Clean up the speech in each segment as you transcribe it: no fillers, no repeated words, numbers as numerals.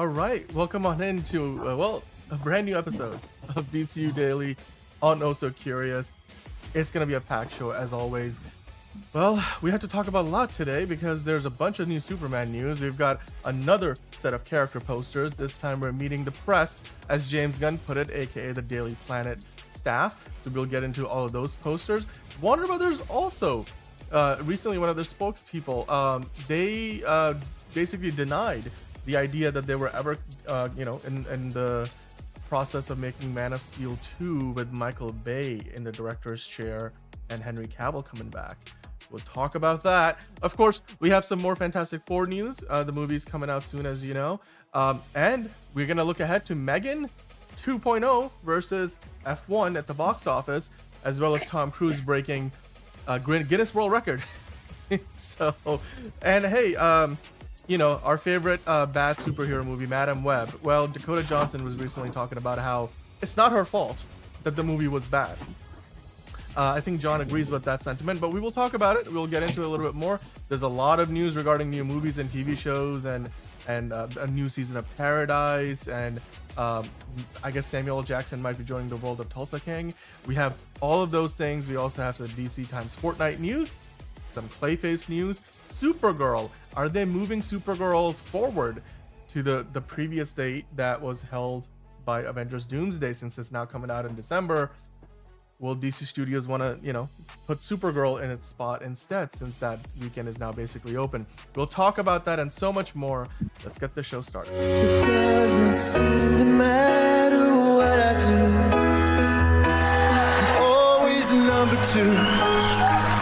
All right, welcome on into a brand new episode of DCU Daily on Oh So Curious. It's gonna be a packed show as always. Well, we have to talk about a lot today because there's a bunch of new Superman news. We've got another set of character posters. This time we're meeting the press, as James Gunn put it, aka the Daily Planet staff. So we'll get into all of those posters. Warner Brothers also recently, one of their spokespeople, they basically denied the idea that they were ever, in the process of making Man of Steel 2 with Michael Bay in the director's chair and Henry Cavill coming back. We'll talk about that. Of course, we have some more Fantastic Four news. The movie's coming out soon, as you know. And we're going to look ahead to Megan 2.0 versus F1 at the box office, as well as Tom Cruise breaking Guinness World Record. So, and hey, our favorite bad superhero movie, Madam Web. Well, Dakota Johnson was recently talking about how it's not her fault that the movie was bad. I think John agrees with that sentiment, but we will talk about it. We'll get into it a little bit more. There's a lot of news regarding new movies and TV shows and a new season of Paradise, and I guess Samuel L. Jackson might be joining the world of Tulsa King. We have all of those things. We also have the DC times Fortnite news, some Clayface news, Supergirl. Are they moving Supergirl forward to the previous date that was held by Avengers Doomsday, since it's now coming out in December? Will DC Studios want to, put Supergirl in its spot instead, since that weekend is now basically open? We'll talk about that and so much more. Let's get the show started. It doesn't seem to matter what I do. I'm always the number two.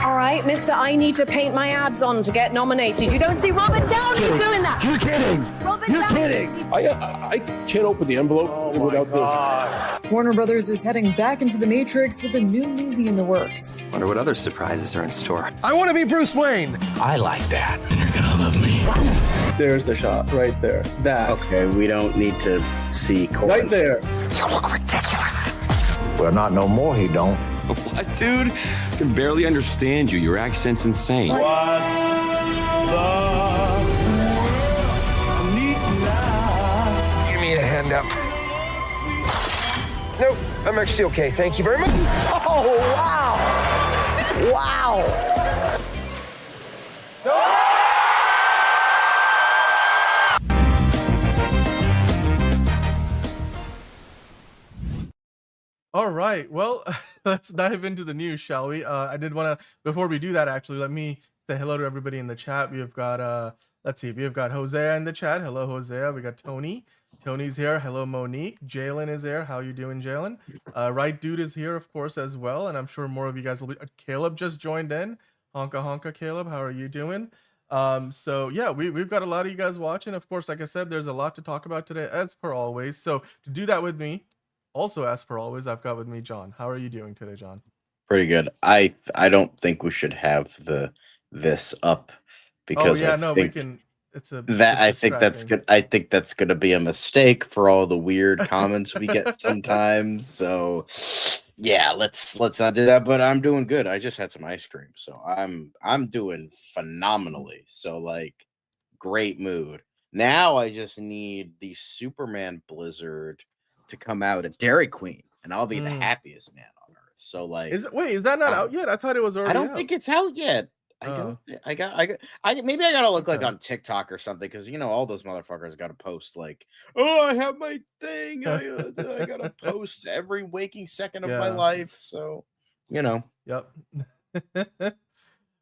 All right, mister, I need to paint my abs on to get nominated. You don't see Robert Downey doing that. You're kidding. Robert You're Downey. kidding. I can't open the envelope without the... Warner Brothers is heading back into the Matrix with a new movie in the works. Wonder what other surprises are in store. I want to be Bruce Wayne. I like that. You're gonna love me. There's the shot right there. That. Okay, we don't need to see corns. Right there. You look ridiculous. Well, not no more, he don't. What, dude? I can barely understand you. Your accent's insane. What the needs now? Give me a hand up. Nope, I'm actually okay. Thank you very much. Oh, wow. Wow. All right, well, let's dive into the news, shall we? I did want to, before we do that, actually, let me say hello to everybody in the chat. We've got, let's see, we've got Hosea in the chat. Hello, Hosea. We got Tony. Tony's here. Hello, Monique. Jalen is there. How you doing, Jalen? Right Dude is here, of course, as well, and I'm sure more of you guys will be. Caleb just joined in. Honka honka, Caleb. How are you doing? So yeah, we've got a lot of you guys watching. Of course, like I said, there's a lot to talk about today, as per always. So to do that with me, also, as per always, I've got with me John. How are you doing today, John? Pretty good. I don't think we should have this up because we think can. It's I think that's good. I think that's gonna be a mistake for all the weird comments we get sometimes. So yeah, let's not do that. But I'm doing good. I just had some ice cream, so I'm doing phenomenally. So like, great mood. Now I just need the Superman Blizzard to come out at Dairy Queen, and I'll be the happiest man on earth. So like, is that not out yet? I thought it was already. I don't think it's out yet. I maybe I gotta look like on TikTok or something, because all those motherfuckers gotta post like, oh, I have my thing. I gotta post every waking second of my life. So Yep.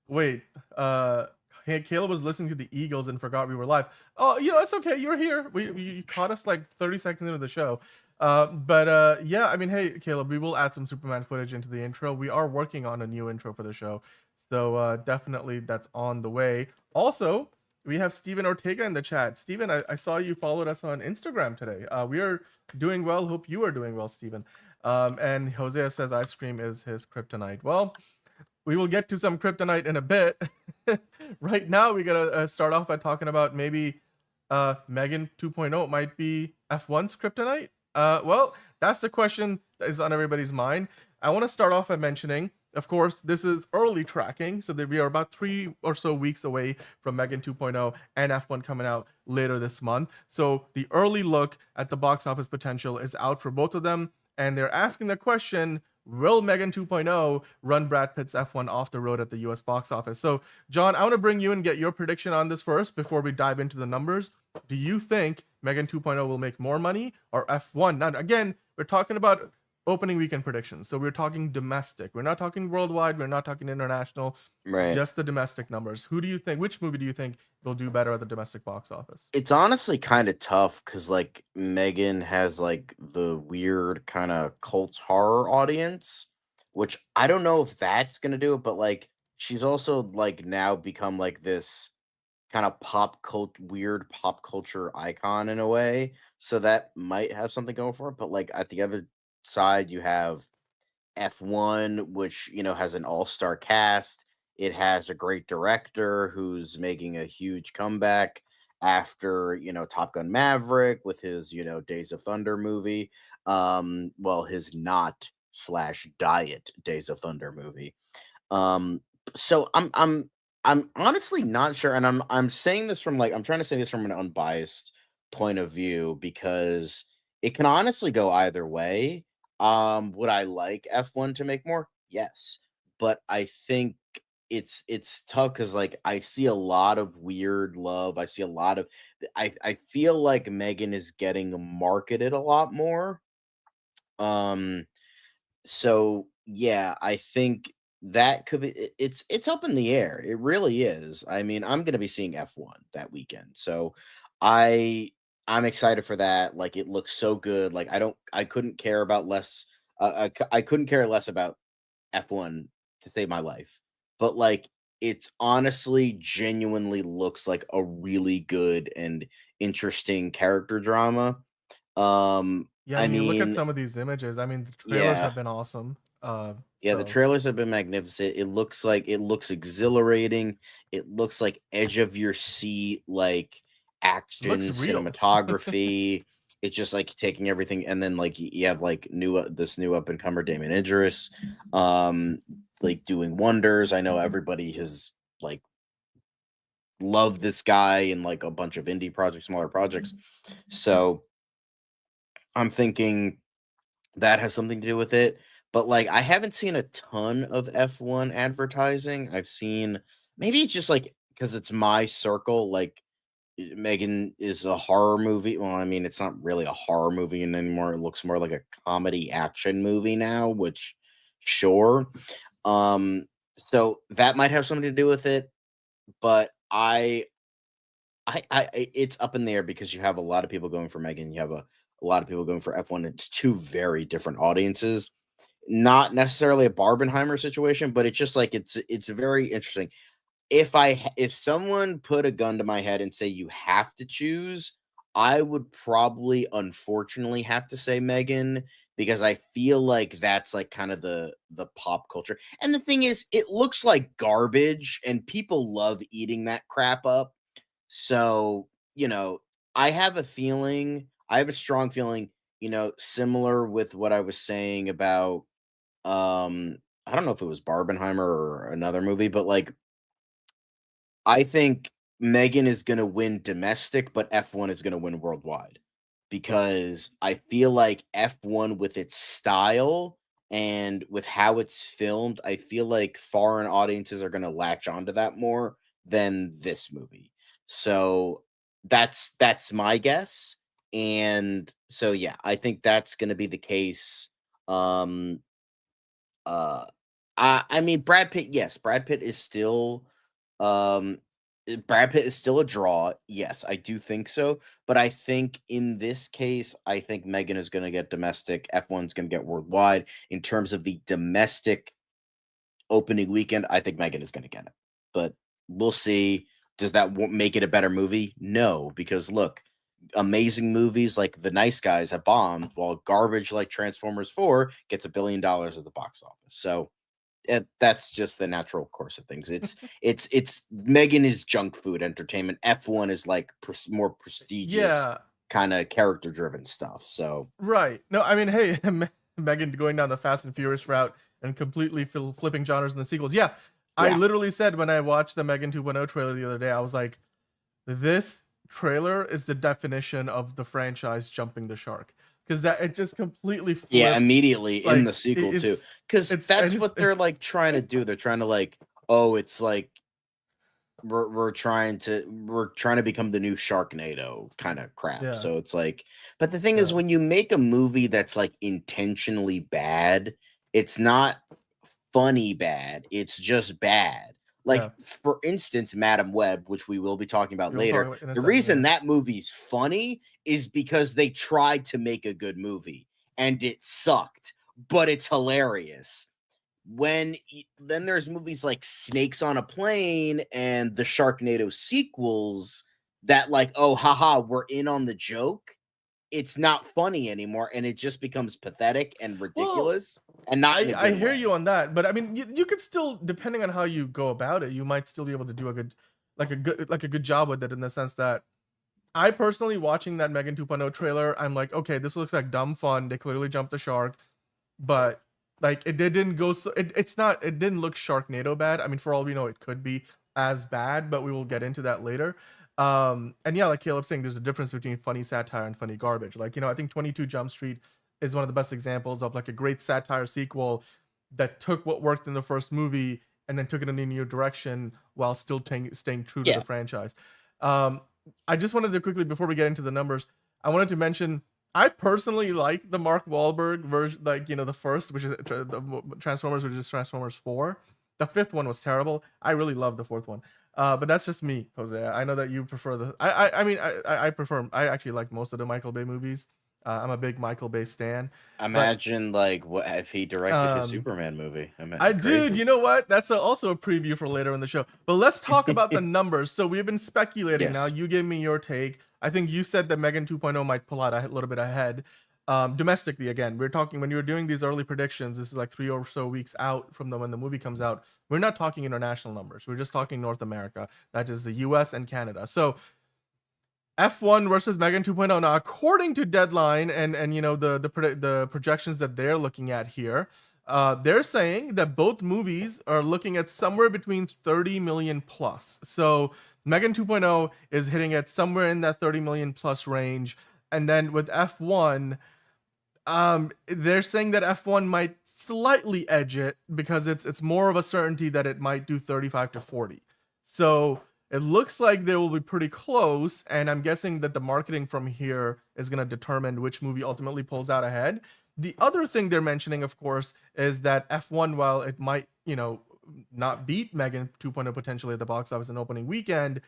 Wait. Hey, Caleb was listening to the Eagles and forgot we were live. Oh, it's okay. You're here. You caught us like 30 seconds into the show. Yeah, I mean, hey, Caleb, we will add some Superman footage into the intro. We are working on a new intro for the show. So definitely that's on the way. Also, we have Steven Ortega in the chat. Steven, I saw you followed us on Instagram today. We are doing well. Hope you are doing well, Steven. And Hosea says ice cream is his kryptonite. Well, we will get to some kryptonite in a bit. Right now, we gotta start off by talking about maybe Megan 2.0 might be F1's kryptonite. Well, that's the question that is on everybody's mind. I want to start off by mentioning of course, this is early tracking, so that we are about 3 or so weeks away from Megan 2.0 and F1 coming out later this month. So the early look at the box office potential is out for both of them, and they're asking the question, will Megan 2.0 run Brad Pitt's F1 off the road at the US box office? So, John, I want to bring you and get your prediction on this first before we dive into the numbers. Do you think Megan 2.0 will make more money, or F1? Now, again, we're talking about opening weekend predictions. So we're talking domestic. We're not talking worldwide. We're not talking international. Right. Just the domestic numbers. Who do you think? Which movie do you think will do better at the domestic box office? It's honestly kind of tough because like Megan has like the weird kind of cult horror audience, which I don't know if that's gonna do it, but like she's also like now become like this kind of weird pop culture icon in a way. So that might have something going for it. But like at the other side, you have F1, which has an all-star cast. It has a great director who's making a huge comeback after Top Gun Maverick with his Days of Thunder movie. Well, his not slash diet Days of Thunder movie. So I'm honestly not sure, and I'm saying this from I'm trying to say this from an unbiased point of view because it can honestly go either way. Would I like F1 to make more? Yes. But I think it's tough because like I see a lot of weird love. I see a lot of I feel like Megan is getting marketed a lot more. Um so yeah, I think that could be it's up in the air. It really is. I mean, I'm gonna be seeing F1 that weekend. So I I'm excited for that. Like it looks so good. Like I couldn't care about less I couldn't care less about F1 to save my life. But like it's honestly genuinely looks like a really good and interesting character drama. Yeah, I I mean, look at mean, some of these images. I mean, the trailers yeah. have been awesome. Yeah, the So trailers have been magnificent. It looks exhilarating. It looks like edge of your seat, like looks action real. cinematography. It's just like taking everything, and then like you have like this new up and comer Damon Idris, like doing wonders. I know everybody has like loved this guy in like a bunch of indie projects, smaller projects. So I'm thinking that has something to do with it. But like I haven't seen a ton of F1 advertising. I've seen maybe it's just like because it's my circle, like Megan is a horror movie. Well, I mean, it's not really a horror movie anymore. It looks more like a comedy action movie now, which sure. Um, so that might have something to do with it, but it's up in the air because you have a lot of people going for Megan. You have a lot of people going for F1. It's two very different audiences. Not necessarily a Barbenheimer situation, but it's just like it's very interesting. If someone put a gun to my head and say you have to choose, I would probably unfortunately have to say Megan because I feel like that's like kind of the pop culture. And the thing is, it looks like garbage and people love eating that crap up. So, I have a feeling, I have a strong feeling, similar with what I was saying about I don't know if it was Barbenheimer or another movie, but like I think Megan is going to win domestic, but F1 is going to win worldwide because I feel like F1 with its style and with how it's filmed, I feel like foreign audiences are going to latch onto that more than this movie. So that's my guess. And so yeah, I think that's going to be the case. Um uh I mean Brad Pitt, yes, um Brad Pitt is still a draw. Yes, I do think so. But I think in this case, I think Megan is going to get domestic. F1's going to get worldwide. In terms of the domestic opening weekend, I think Megan is going to get it. But we'll see. Does that make it a better movie? No, because look, amazing movies like The Nice Guys have bombed, while garbage like Transformers 4 gets $1 billion at the box office. So that's just the natural course of things. It's Megan is junk food entertainment. F1 is like more prestigious Yeah, kind of character driven stuff. So right. No, I mean, hey, Megan going down the Fast and Furious route. and completely flipping genres in the sequels. Yeah, I Yeah. literally said when I watched the Megan 2.0 trailer the other day, I was like, this trailer is the definition of the franchise jumping the shark, because that it just completely flipped. Yeah, immediately in like, the sequel too, it's because it's that's it's what they're like trying to do. They're trying to like, oh, it's like we're trying to become the new Sharknado kind of crap. Yeah. So it's like, but the thing is, Yeah. when you make a movie that's like intentionally bad, it's not funny bad. It's just bad. Like Yeah. for instance, Madam Web, which we will be talking about We'll later. talk about in a The second, reason yeah. that movie's funny is because they tried to make a good movie and it sucked, but it's hilarious. Then there's movies like Snakes on a Plane and the Sharknado sequels that like, oh haha, we're in on the joke. It's not funny anymore, and it just becomes pathetic and ridiculous, and not in a I good hear way. you on that, but I mean, you could still, depending on how you go about it, you might still be able to do a good job with it, in the sense that I personally, watching that Megan 2.0 trailer, I'm like, okay, this looks like dumb fun. They clearly jumped the shark, but like it didn't go so it didn't look Sharknado bad. I mean, for all we know, it could be as bad, but we will get into that later. And yeah, like Caleb's saying, there's a difference between funny satire and funny garbage. Like, I think 22 Jump Street is one of the best examples of like a great satire sequel that took what worked in the first movie and then took it in a new direction while still staying true to Yeah. the franchise. I just wanted to quickly, before we get into the numbers, I wanted to mention, I personally like the Mark Wahlberg version, like, the first, which is the Transformers, which is Transformers 4. The fifth one was terrible. I really love the fourth one. But that's just me, Jose. I know that you prefer the. I mean, I prefer. I actually like most of the Michael Bay movies. I'm a big Michael Bay stan. Imagine like what if he directed his Um, Superman movie. I mean, Dude, you know what? That's also a preview for later in the show. But let's talk about the numbers. So we've been speculating. Yes. Now you give me your take. I think you said that Megan 2.0 might pull out a little bit ahead. Domestically, again, we're talking, when you were doing these early predictions, this is like 3 or so weeks out from when the movie comes out. We're not talking international numbers. We're just talking North America. That is the US and Canada. So F1 versus Megan 2.0. Now, according to Deadline and the projections that they're looking at here, they're saying that both movies are looking at somewhere between 30 million plus. So Megan 2.0 is hitting at somewhere in that 30 million plus range. And then with F1, they're saying that F1 might slightly edge it, because it's more of a certainty that it might do 35 to 40. So it looks like they will be pretty close, and I'm guessing that the marketing from here is going to determine which movie ultimately pulls out ahead. The other thing they're mentioning, of course, is that F1, while it might, not beat Megan 2.0 potentially at the box office in opening weekend,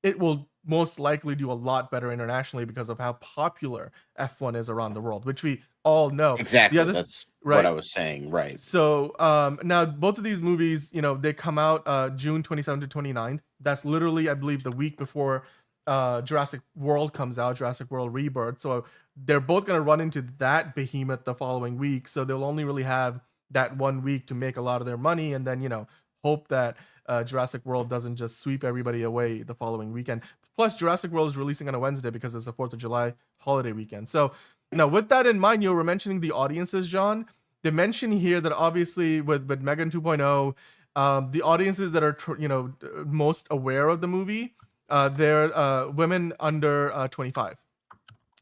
it will most likely do a lot better internationally because of how popular F1 is around the world, which we all know. Exactly. Right. That's what I was saying. Right. So now both of these movies, they come out June 27th to 29th. That's literally, I believe, the week before Jurassic World comes out, Jurassic World Rebirth. So they're both going to run into that behemoth the following week. So they'll only really have that 1 week to make a lot of their money, and then, hope that Jurassic World doesn't just sweep everybody away the following weekend. Plus, Jurassic World is releasing on a Wednesday because it's the 4th of July holiday weekend. So now, with that in mind, you were mentioning the audiences, John. They mention here that obviously with Megan 2.0, the audiences that are most aware of the movie, they're women under 25,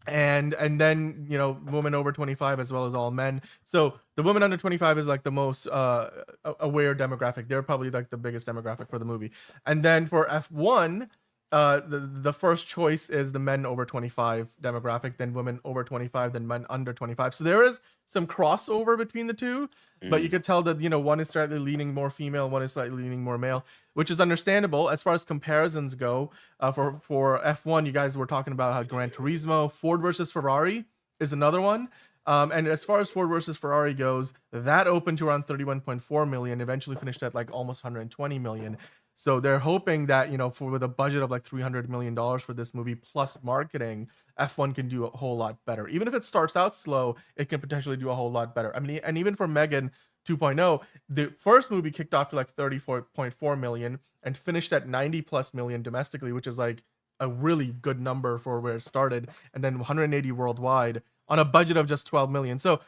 and then women over 25 as well as all men. So the women under 25 is like the most aware demographic. They're probably like the biggest demographic for the movie. And then for F1, the first choice is the men over 25 demographic, then women over 25, then men under 25. So there is some crossover between the two, but you could tell that one is slightly leaning more female, one is slightly leaning more male, which is understandable. As far as comparisons go, for F1, you guys were talking about how Gran Turismo, Ford versus Ferrari is another one. And as far as Ford versus Ferrari goes, that opened to around 31.4 million, eventually finished at like almost 120 million. So they're hoping that, with a budget of like $300 million for this movie plus marketing, F1 can do a whole lot better. Even if it starts out slow, it can potentially do a whole lot better. I mean, and even for Megan 2.0, the first movie kicked off to like 34.4 million and finished at 90 plus million domestically, which is like a really good number for where it started. And then 180 worldwide on a budget of just 12 million. So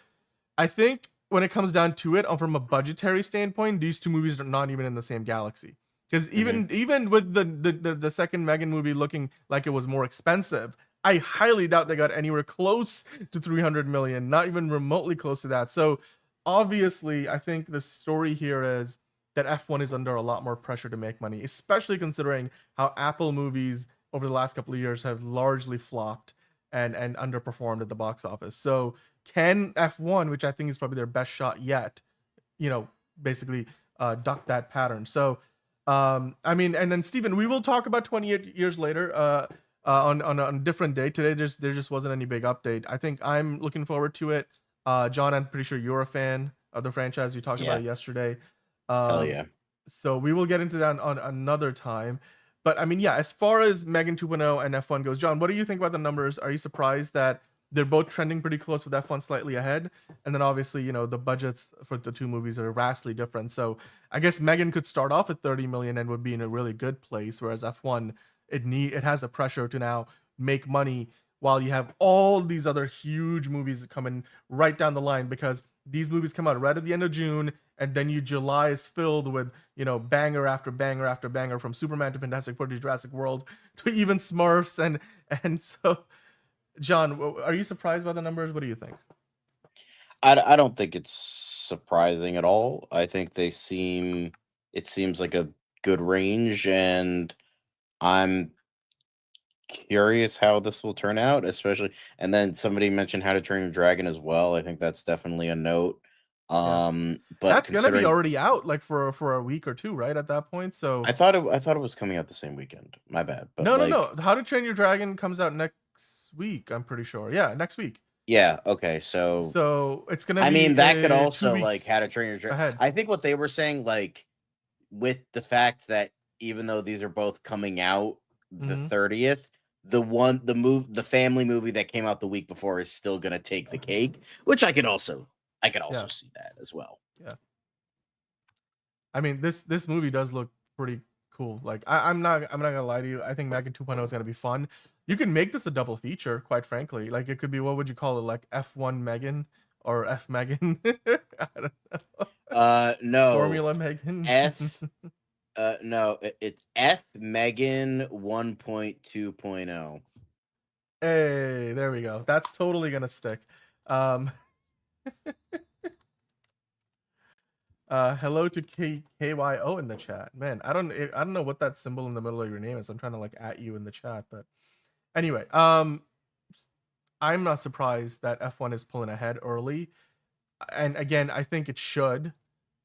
I think when it comes down to it, from a budgetary standpoint, these two movies are not even in the same galaxy. Because even with the second Megan movie looking like it was more expensive, I highly doubt they got anywhere close to 300 million, not even remotely close to that. So obviously, I think the story here is that F1 is under a lot more pressure to make money, especially considering how Apple movies over the last couple of years have largely flopped and underperformed at the box office. So can F1, which I think is probably their best shot yet, basically duck that pattern. So I mean, and then Steven, we will talk about 28 years later on a different day. Today there just wasn't any big update. I think I'm looking forward to it. John, I'm pretty sure you're a fan of the franchise. We talked about it yesterday. Hell yeah. So we will get into that on another time. But I mean, yeah, as far as Megan 2.0 and F1 goes, John, what do you think about the numbers? Are you surprised that they're both trending pretty close with F1 slightly ahead? And then obviously, the budgets for the two movies are vastly different. So I guess Megan could start off at 30 million and would be in a really good place, whereas F1, it has a pressure to now make money while you have all these other huge movies coming right down the line, because these movies come out right at the end of June, and then July is filled with, banger after banger after banger, from Superman to Fantastic Four to Jurassic World to even Smurfs. And so, John, are you surprised by the numbers? What do you think? I don't think it's surprising at all. I think it seems like a good range, and I'm curious how this will turn out, especially. And then somebody mentioned How to Train Your Dragon as well. I think that's definitely a note. But that's gonna be already out like for a week or two, right? At that point. So I thought it was coming out the same weekend. My bad. But no. How to Train Your Dragon comes out next week, I'm pretty sure. Yeah, next week. Yeah, okay. So it's gonna be, I mean, that could also 2 like weeks How to Train Your Dragon. ahead. I think what they were saying, like, with the fact that even though these are both coming out the 30th, the family movie that came out the week before is still gonna take the cake, which I could also see that as well. Yeah. I mean, this movie does look pretty cool. Like I'm not gonna lie to you. I think Megan 2.0 is gonna be fun. You can make this a double feature, quite frankly. Like it could be, what would you call it? Like F1 Megan or F Megan? I don't know. No. Formula Megan. No, it's F Megan 1.2.0. Hey, there we go. That's totally gonna stick. Hello to KYO in the chat. Man, I don't know what that symbol in the middle of your name is. I'm trying to like at you in the chat, but anyway, I'm not surprised that F1 is pulling ahead early. And again, I think it should.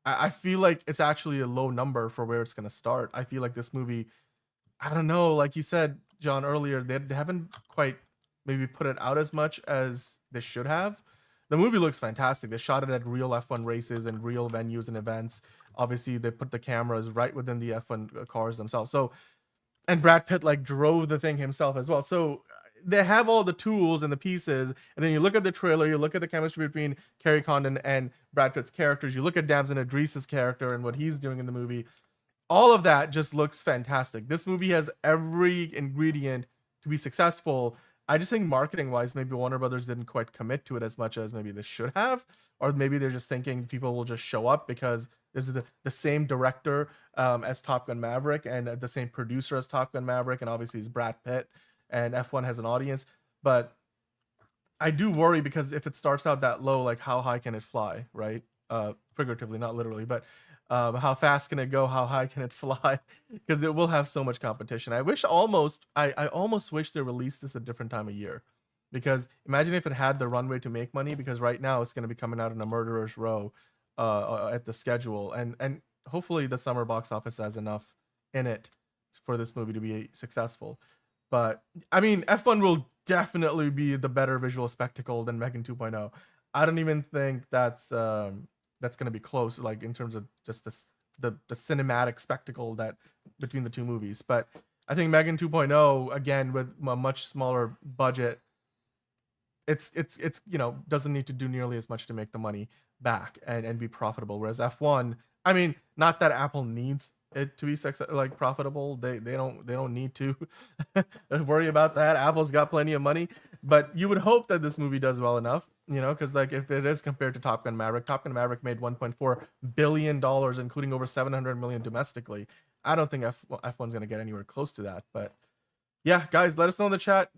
I feel like it's actually a low number for where it's gonna start. I feel like this movie, I don't know, like you said, John, earlier, they haven't quite maybe put it out as much as they should have. The movie looks fantastic. They shot it at real F1 races and real venues and events. Obviously, they put the cameras right within the F1 cars themselves. So, and Brad Pitt like drove the thing himself as well. So they have all the tools and the pieces. And then you look at the trailer, you look at the chemistry between Kerry Condon and Brad Pitt's characters. You look at Damson Idris's character and what he's doing in the movie. All of that just looks fantastic. This movie has every ingredient to be successful. I just think marketing wise, maybe Warner Brothers didn't quite commit to it as much as maybe they should have, or maybe they're just thinking people will just show up because this is the same director as Top Gun Maverick and the same producer as Top Gun Maverick, and obviously it's Brad Pitt, and F1 has an audience. But I do worry, because if it starts out that low, like how high can it fly, right? Figuratively, not literally, but how fast can it go? How high can it fly? Because it will have so much competition. I almost wish they released this a different time of year, because imagine if it had the runway to make money, because right now it's going to be coming out in a murderer's row at the schedule, and hopefully the summer box office has enough in it for this movie to be successful. But I mean, F1 will definitely be the better visual spectacle than Megan 2.0. I don't even think that's going to be close, like in terms of just the cinematic spectacle that between the two movies. But I think Megan 2.0, again, with a much smaller budget, it's doesn't need to do nearly as much to make the money back and be profitable. Whereas F1, I mean, not that Apple needs it to be profitable. They don't need to worry about that. Apple's got plenty of money, but you would hope that this movie does well enough. you know, because like if it is compared to Top Gun Maverick made 1.4 billion dollars, including over 700 million domestically. I don't think F1's gonna get anywhere close to that, but yeah, guys, let us know in the chat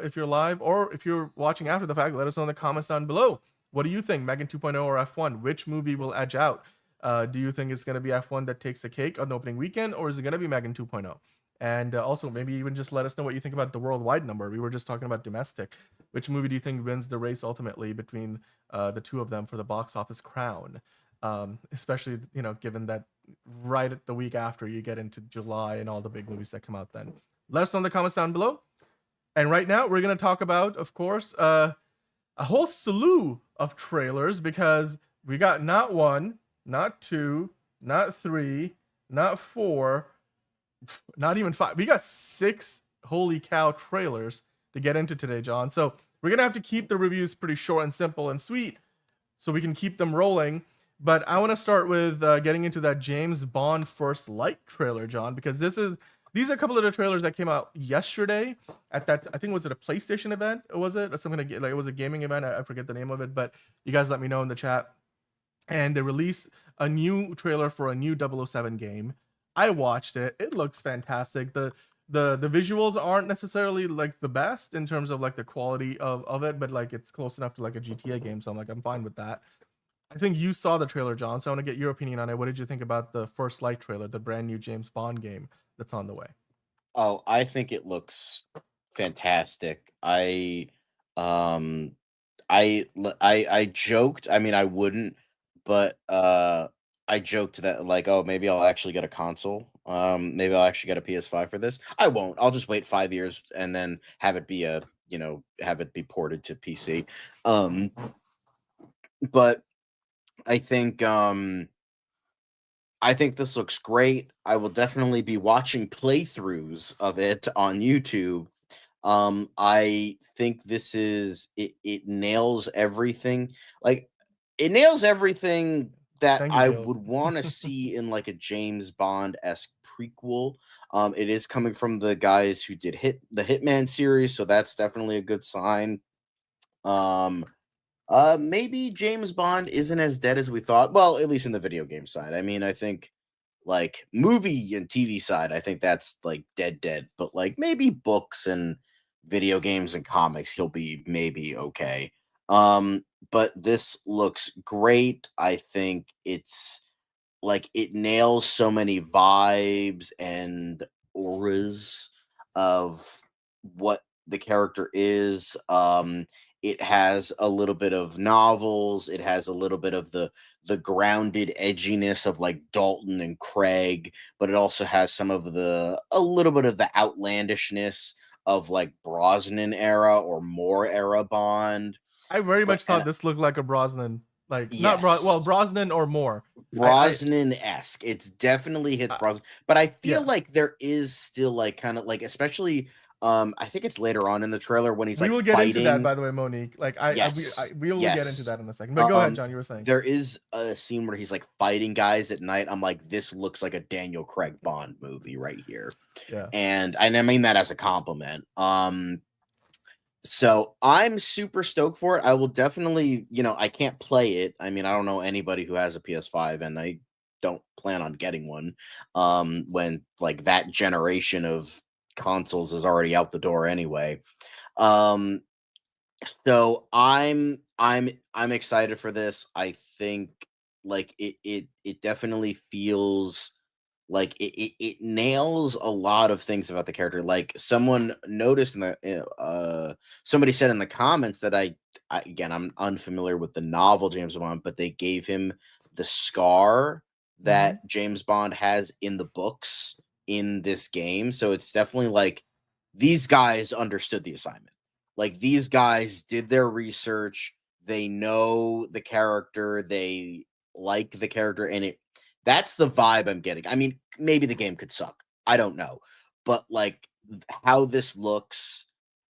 if you're live or if you're watching after the fact. Let us know in the comments down below. What do you think, Megan 2.0 or F1? Which movie will edge out? Do you think it's going to be F1 that takes the cake on the opening weekend, or is it going to be Megan 2.0? And also, maybe even just let us know what you think about the worldwide number. We were just talking about domestic. Which movie do you think wins the race ultimately between the two of them for the box office crown? Especially, you know, given that right at the week after you get into July and all the big movies that come out then. Let us know in the comments down below. And right now, we're going to talk about, of course, a whole slew of trailers, because we got not one, not two, not three, not four, not even five. We got 6 holy cow trailers to get into today, John. So we're going to have to keep the reviews pretty short and simple and sweet so we can keep them rolling. But I want to start with getting into that James Bond First Light trailer, John, because these are a couple of the trailers that came out yesterday at that, I think, was it a PlayStation event? Was it? Or something like it was a gaming event. I forget the name of it, but you guys let me know in the chat. And they released a new trailer for a new 007 game. I watched it. It looks fantastic. The visuals aren't necessarily like the best in terms of like the quality of it, but like it's close enough to like a GTA game. So I'm fine with that. I think you saw the trailer, John, so I want to get your opinion on it. What did you think about the First Light trailer, the brand new James Bond game that's on the way? Oh, I think it looks fantastic. I joked. I mean, I wouldn't, but I joked that like, oh, maybe I'll actually get a console. Maybe I'll actually get a PS5 for this. I won't. I'll just wait 5 years and then have it be have it be ported to PC. But I think this looks great. I will definitely be watching playthroughs of it on YouTube. I think it nails everything. Like, it nails everything that Thank you, I Caleb. would want to see in like a James Bond-esque prequel. It is coming from the guys who did the Hitman series, so that's definitely a good sign. Maybe James Bond isn't as dead as we thought. Well, at least in the video game side. I mean, I think like movie and TV side, I think that's like dead. But like maybe books and video games and comics, he'll be maybe okay. But this looks great. I think it's like it nails so many vibes and auras of what the character is. It has a little bit of novels. It has a little bit of the grounded edginess of like Dalton and Craig, but it also has a little bit of the outlandishness of like Brosnan era or Moore era Bond. I very But much thought this looked like a Brosnan, like not yes, Brosnan or more. Brosnan-esque. It's definitely hits Brosnan, but I feel Yeah. like there is still like kind of like, especially I think it's later on in the trailer when he's We like will get into that, fighting. by the way, Monique. Like Yes, we will get into yes. that in a second. But go ahead, Um, John. You were saying. there is a scene where he's like fighting guys at night. I'm like, this looks like a Daniel Craig Bond movie right here. Yeah. And I mean that as a compliment. So I'm super stoked for it. I will definitely, I can't play it. I mean, I don't know anybody who has a PS5, and I don't plan on getting one when like that generation of consoles is already out the door anyway. So I'm excited for this. I think like it definitely feels like it nails a lot of things about the character. Like someone noticed in somebody said in the comments that again, I'm unfamiliar with the novel James Bond, but they gave him the scar that James Bond has in the books in this game. So it's definitely like these guys understood the assignment. Like these guys did their research. They know the character. They like the character, and that's the vibe I'm getting. I mean, maybe the game could suck. I don't know. But like how this looks,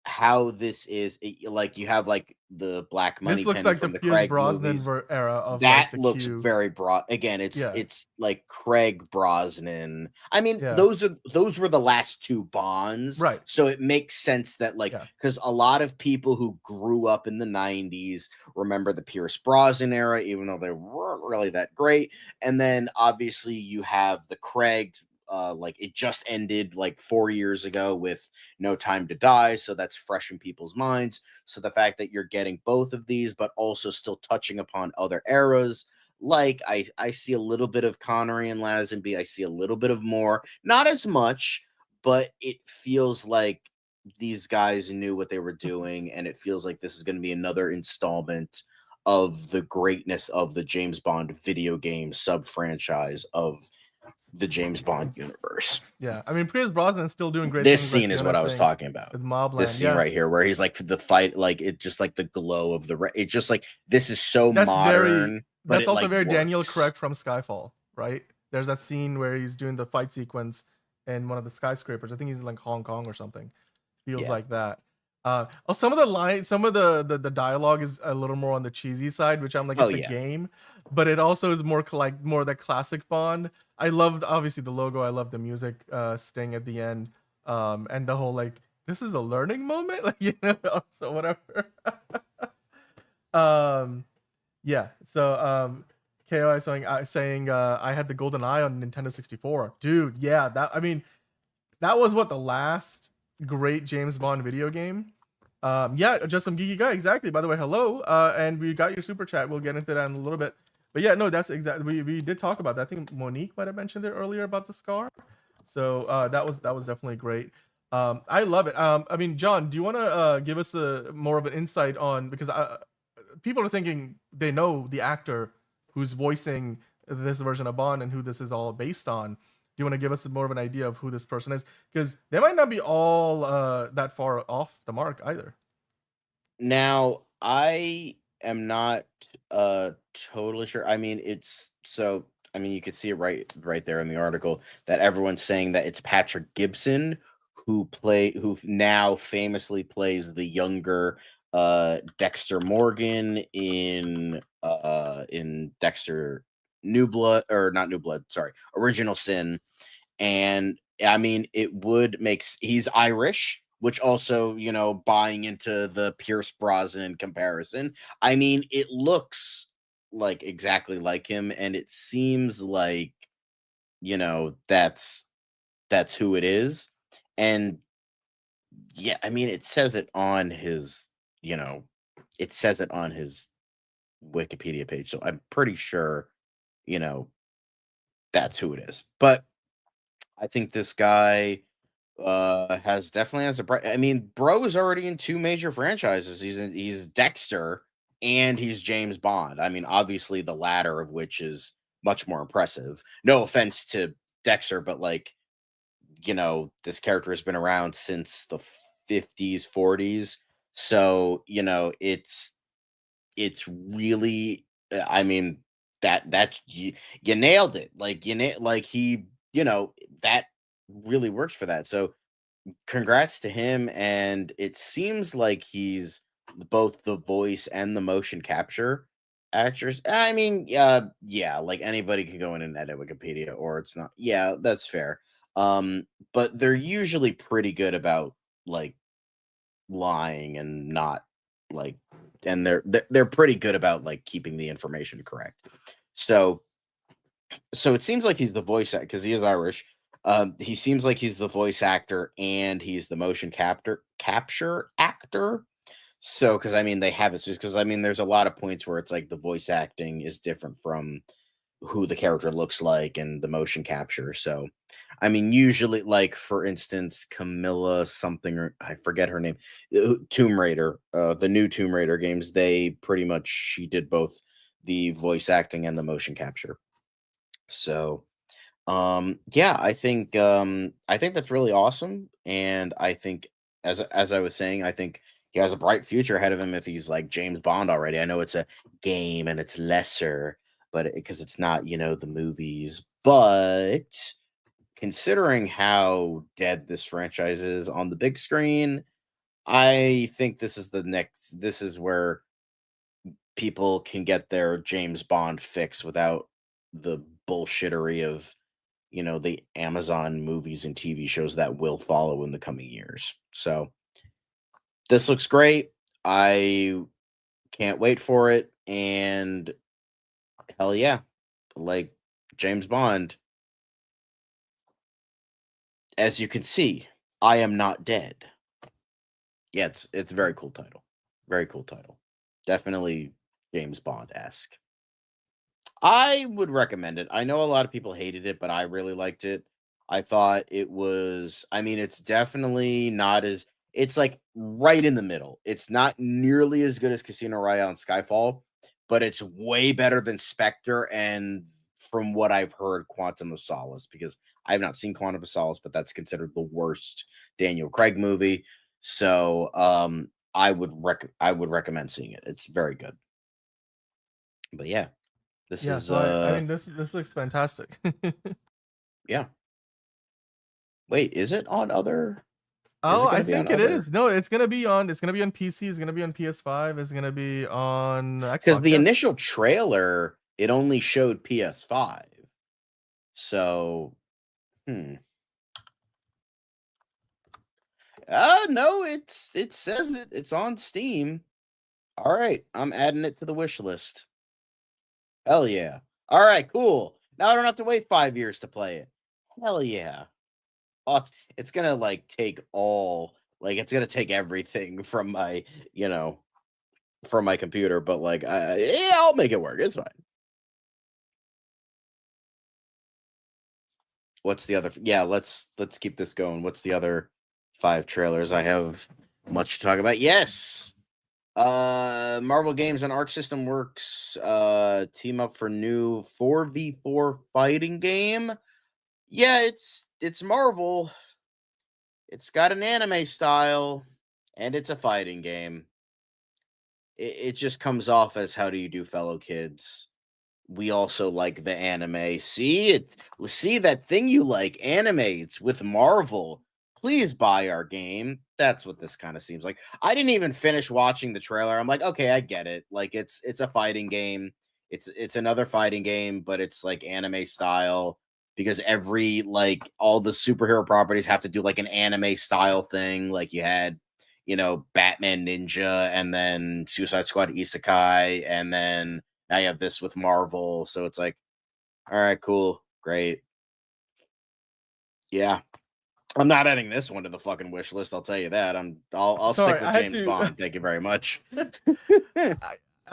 how this is like you have like the Black This Money looks penny like the from the Pierce Craig Brosnan movies. era of like That the looks Q. very broad. Again, Yeah. it's like Craig Brosnan. I mean, Yeah. those were the last two Bonds, Right. so it makes sense that like Yeah. because a lot of people who grew up in the '90s remember the Pierce Brosnan era, even though they weren't really that great. And then obviously you have the Craig. Like it just ended like 4 years ago with No Time to Die, so that's fresh in people's minds. So the fact that you're getting both of these, but also still touching upon other eras, like I see a little bit of Connery and Lazenby, I see a little bit of more, not as much, but it feels like these guys knew what they were doing, and it feels like this is going to be another installment of the greatness of the James Bond video game sub franchise of the James Bond universe. Yeah. I mean, Pierce Brosnan is still doing great This things. scene like is Fiona what I was saying, talking about. with Mobland. This scene Yeah. right here, where he's like the fight, like it just like the glow of the it just like this is so That's modern, but that's it also like very Daniel works. Craig from Skyfall, right? There's that scene where he's doing the fight sequence in one of the skyscrapers. I think he's in like Hong Kong or something. Feels Yeah. like that. Some of the lines, some of the dialogue is a little more on the cheesy side, which I'm like, it's Oh, a yeah. game, but it also is more like more the classic Bond. I loved obviously the logo. I love the music sting at the end, and the whole like this is a learning moment, like so whatever. Yeah. So KO saying I had the golden eye on Nintendo 64, dude. Yeah, that I mean that was what the last great James Bond video game. Yeah, just some geeky guy. Exactly. By the way, hello. And we got your super chat. We'll get into that in a little bit. But yeah, no, that's exactly. We did talk about that. I think Monique might have mentioned it earlier about the scar. So that was definitely great. I love it. I mean, John, do you want to give us a more of an insight on because people are thinking they know the actor who's voicing this version of Bond and who this is all based on. Do you want to give us more of an idea of who this person is? Because they might not be all that far off the mark either. Now, I am not totally sure. I mean, it's so I mean, you can see it right there in the article that everyone's saying that it's Patrick Gibson who now famously plays the younger Dexter Morgan in Dexter New Blood, or not New Blood, sorry, Original Sin. And I mean, it would make he's Irish, which also, buying into the Pierce Brosnan comparison. I mean, it looks like exactly like him, and it seems like, that's who it is. And yeah, I mean, it says it on his, it says it on his Wikipedia page. So I'm pretty sure, that's who it is. But I think this guy has a bright. I mean, bro is already in two major franchises. He's Dexter and he's James Bond. I mean, obviously the latter of which is much more impressive. No offense to Dexter, but like, this character has been around since the 50s, 40s. So, it's really I mean, that you nailed it. Like like he, that really works for that. So congrats to him. And it seems like he's both the voice and the motion capture actors. I mean, yeah, like anybody can go in and edit Wikipedia, or it's not. Yeah, that's fair. But they're usually pretty good about like lying and not like, and they're pretty good about like keeping the information correct. So it seems like he's the voice actor because he is Irish. He seems like he's the voice actor and he's the motion capture actor. So, because I mean, they have it because I mean, there's a lot of points where it's like the voice acting is different from who the character looks like and the motion capture. So, I mean, usually, like for instance, Camilla something, or I forget her name, Tomb Raider, the new Tomb Raider games, they pretty much she did both the voice acting and the motion capture. So, yeah, I think that's really awesome, and I think as I was saying, I think he has a bright future ahead of him if he's like James Bond already. I know it's a game and it's lesser, but because it's not, the movies, but considering how dead this franchise is on the big screen, I think this is where people can get their James Bond fix without the bullshittery of, the Amazon movies and TV shows that will follow in the coming years. So this looks great. I can't wait for it. And hell yeah, like James Bond, as you can see, I am not dead. Yeah, it's a very cool title. Very cool title. Definitely James Bond-esque. I would recommend it. I know a lot of people hated it, but I really liked it. I thought it was, it's definitely not as, it's like right in the middle. It's not nearly as good as Casino Royale and Skyfall, but it's way better than Spectre and, from what I've heard, Quantum of Solace, because I have not seen Quantum of Solace, but that's considered the worst Daniel Craig movie. So I would recommend seeing it. It's very good. But yeah. This is this looks fantastic. Yeah. Wait, is it on other? Oh, I think it is. No, it's gonna be on PC, it's gonna be on PS5, it's gonna be on Xbox. Because the initial trailer, it only showed PS5. So no, it says it's on Steam. All right, I'm adding it to the wish list. Hell yeah. All right, cool. Now I don't have to wait 5 years to play it. Hell yeah. Oh, it's gonna take it's gonna take everything from my, from my computer, but yeah, I'll make it work. It's fine. What's the other? Yeah, let's keep this going. What's the other 5 trailers? I have much to talk about. Yes. Marvel Games and Arc System Works team up for new 4v4 fighting game. Yeah, it's Marvel. It's got an anime style and it's a fighting game. It just comes off as, how do you do, fellow kids? We also like the anime. See that thing you like, anime. It's with Marvel. Please buy our game. That's what this kind of seems like. I didn't even finish watching the trailer. I'm like, okay, I get it. It's a fighting game. It's another fighting game, but it's anime style, because all the superhero properties have to do an anime style thing. Like you had, Batman Ninja, and then Suicide Squad Isekai, and then now you have this with Marvel. So it's all right, cool, great. Yeah. I'm not adding this one to the fucking wish list. I'll tell you that. I'll stick with James Bond. Thank you very much.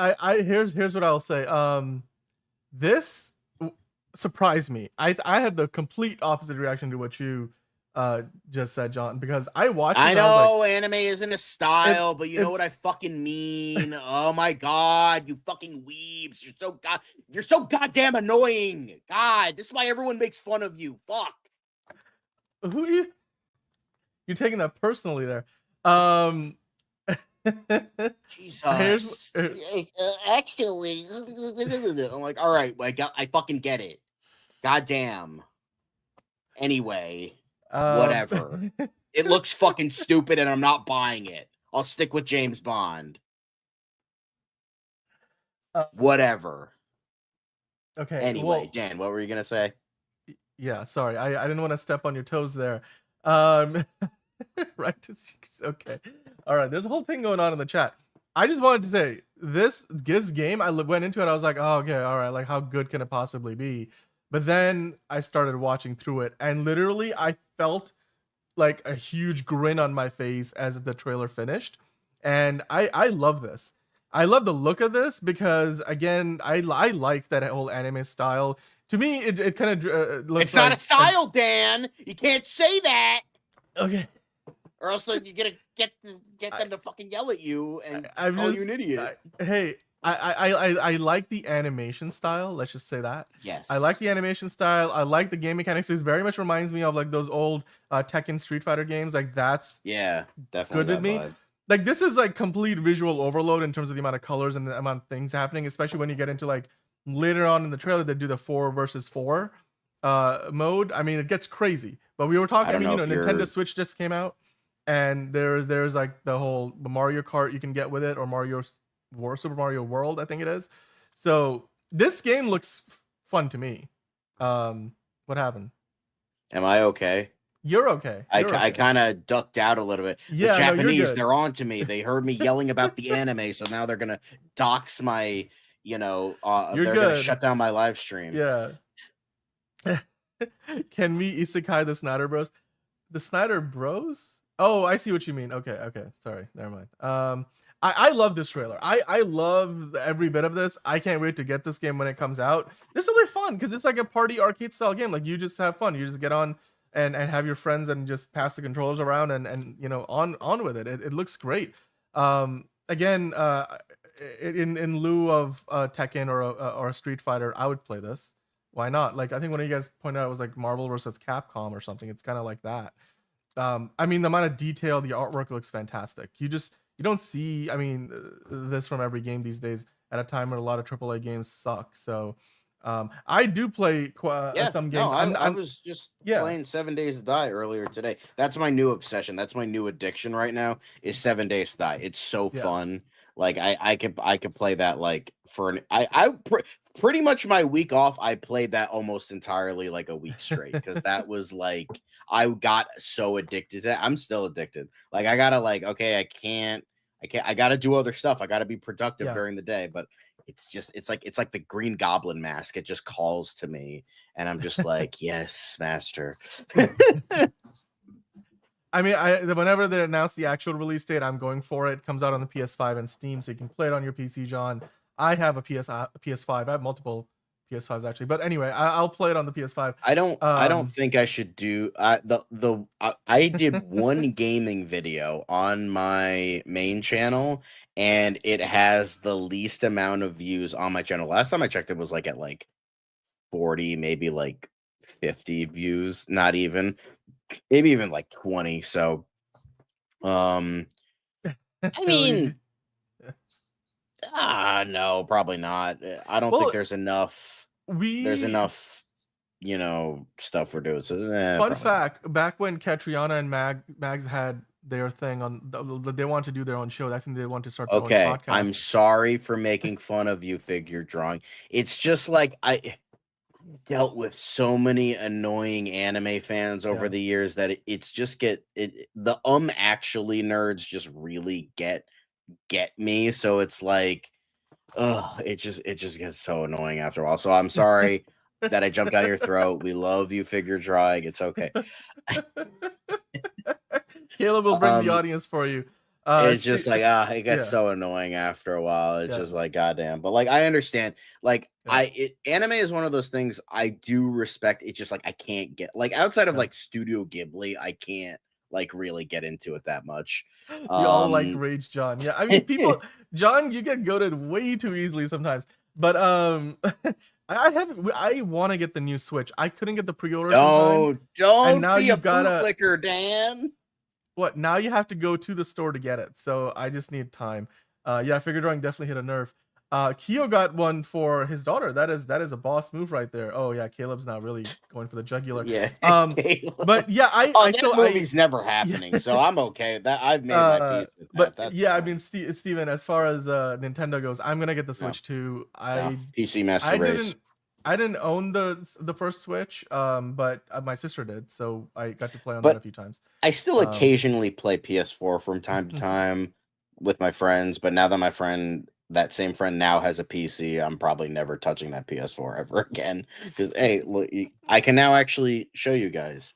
Here's what I'll say. This surprised me. I had the complete opposite reaction to what you just said, John, because I watched it. I know anime isn't a style, but you know what I fucking mean. Oh my god, you fucking weebs! You're so goddamn annoying. God, this is why everyone makes fun of you. Fuck. Who are you? You're taking that personally there. Jesus. Actually, I'm like, all right, I fucking get it. Goddamn. Anyway, whatever. It looks fucking stupid, and I'm not buying it. I'll stick with James Bond. Whatever. Okay. Anyway, Dan, what were you gonna say? Yeah, sorry. I didn't want to step on your toes there. Right. Okay. All right. There's a whole thing going on in the chat. I just wanted to say this game, I went into it. I was like, oh, okay. All right. How good can it possibly be? But then I started watching through it, and literally I felt a huge grin on my face as the trailer finished. And I love this. I love the look of this because, again, I like that whole anime style. To me, it kind of looks. It's not a style, Dan. You can't say that. Okay. Or else you're gonna get them to fucking yell at you and call you an idiot. I like the animation style. Let's just say that. Yes. I like the animation style. I like the game mechanics. It very much reminds me of those old Tekken Street Fighter games. That's definitely good with me. Vibe. This is complete visual overload in terms of the amount of colors and the amount of things happening, especially when you get into later on in the trailer they do the 4 versus 4 mode. It gets crazy. But we were talking, Nintendo Switch just came out, and there's like the whole Mario Kart you can get with it, or Super Mario World, I think it is. So this game looks fun to me. What happened? Am I okay? You're okay. I okay. kind of ducked out a little bit. Yeah, the no, you're Japanese, good. they're on to me. They heard me yelling about the anime, so now they're gonna dox my, You're they're gonna good. shut down my live stream. Yeah. Can we isekai the Snyder Bros? The Snyder Bros? Oh, I see what you mean. Okay. Sorry, never mind. I love this trailer. I love every bit of this. I can't wait to get this game when it comes out. This will be fun because it's like a party arcade style game. Like you just have fun. You just get on and have your friends and just pass the controllers around and on with it. It looks great. Again, in lieu of Tekken or a Street Fighter, I would play this. Why not? Like I think one of you guys pointed out it was like Marvel versus Capcom or something. It's kind of like that. I mean, the amount of detail, the artwork looks fantastic. You don't see, I mean, this from every game these days at a time when a lot of AAA games suck. So I do play some games. No, I was just playing 7 Days to Die earlier today. That's my new obsession. That's my new addiction right now is 7 Days to Die. It's so fun. Like I could play that like for pretty much my week off. I played that almost entirely like a week straight because that was like I got so addicted to that. I'm still addicted. Like I gotta like okay, I gotta do other stuff. I gotta be productive during the day, but it's like the Green Goblin mask. It just calls to me, and I'm just like, yes, master. I mean, whenever they announce the actual release date, I'm going for it. It comes out on the PS5 and Steam, so you can play it on your PC, John. I have a PS5. I have multiple PS5s actually, but anyway, I'll play it on the PS5. I don't think I should do I did one gaming video on my main channel, and it has the least amount of views on my channel. Last time I checked, it was like at like 40, maybe like 50 views, not even. Maybe even like 20. So, I mean, no, probably not. I don't think there's enough. There's enough, stuff we're doing. So, fun fact: back when Katriana and Mags had their thing on, they wanted to do their own show. I think they want to start their own podcast. I'm sorry for making fun of you figure drawing. It's just like I dealt with so many annoying anime fans over the years that it's just the actually nerds just really get me. So it's like, it just gets so annoying after a while. So I'm sorry that I jumped down your throat. We love you figure drawing. It's okay. Caleb will bring the audience for you. It's just like it gets so annoying after a while. It's just like goddamn. But like I understand. Like anime is one of those things I do respect. It's just like I can't get like outside of like Studio Ghibli, I can't like really get into it that much. You all like Rage John. Yeah, I mean people John, you get goated way too easily sometimes. But I want to get the new Switch. I couldn't get the pre-order. Don't and now be you a bootlicker, Dan. What now? You have to go to the store to get it. So I just need time. Figure drawing definitely hit a nerve. Kyo got one for his daughter. That is a boss move right there. Oh yeah, Caleb's not really going for the jugular. Yeah. But yeah, that movie's never happening, so I'm okay. That I've made my peace with that. But That's yeah, fine. I mean, Steven, as far as Nintendo goes, I'm gonna get the Switch too. PC Master Race. I didn't own the first Switch, but my sister did, so I got to play on that a few times. I still occasionally play PS4 from time to time with my friends, but now that that same friend now has a PC, I'm probably never touching that PS4 ever again. Because hey, look, I can now actually show you guys.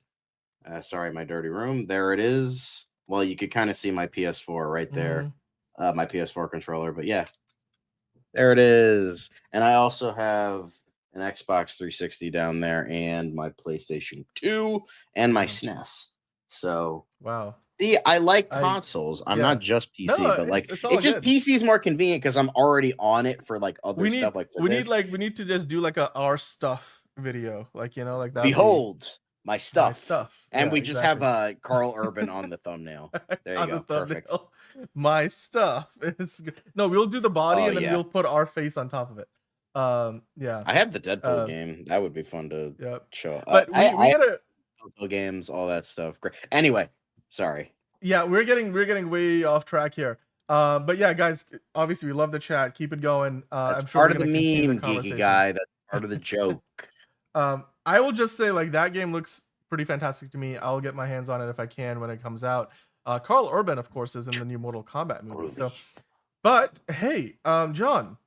Sorry, my dirty room. There it is. Well, you could kind of see my PS4 right there, my PS4 controller. But yeah, there it is. And I also have an Xbox 360 down there, and my PlayStation 2, and my SNES. So wow. See, I like consoles. I'm not just PC, but like it's just good. PC is more convenient because I'm already on it for like other stuff. Like we need to just do like our stuff video, like like that. Behold my stuff, and yeah, we just have Carl Urban on the thumbnail. There you go, perfect. My stuff. It's good. No, we'll do the body and then we'll put our face on top of it. I have the Deadpool game. That would be fun to show. But we gotta games, all that stuff. Great. Anyway, sorry. Yeah, we're getting way off track here. But yeah, guys, obviously we love the chat. Keep it going. That's I'm sure part we're of the gonna continue the meme, geeky conversation. guy. That's part of the joke. I will just say, like, that game looks pretty fantastic to me. I'll get my hands on it if I can when it comes out. Carl Urban, of course, is in the new Mortal Kombat movie. So, but hey, John,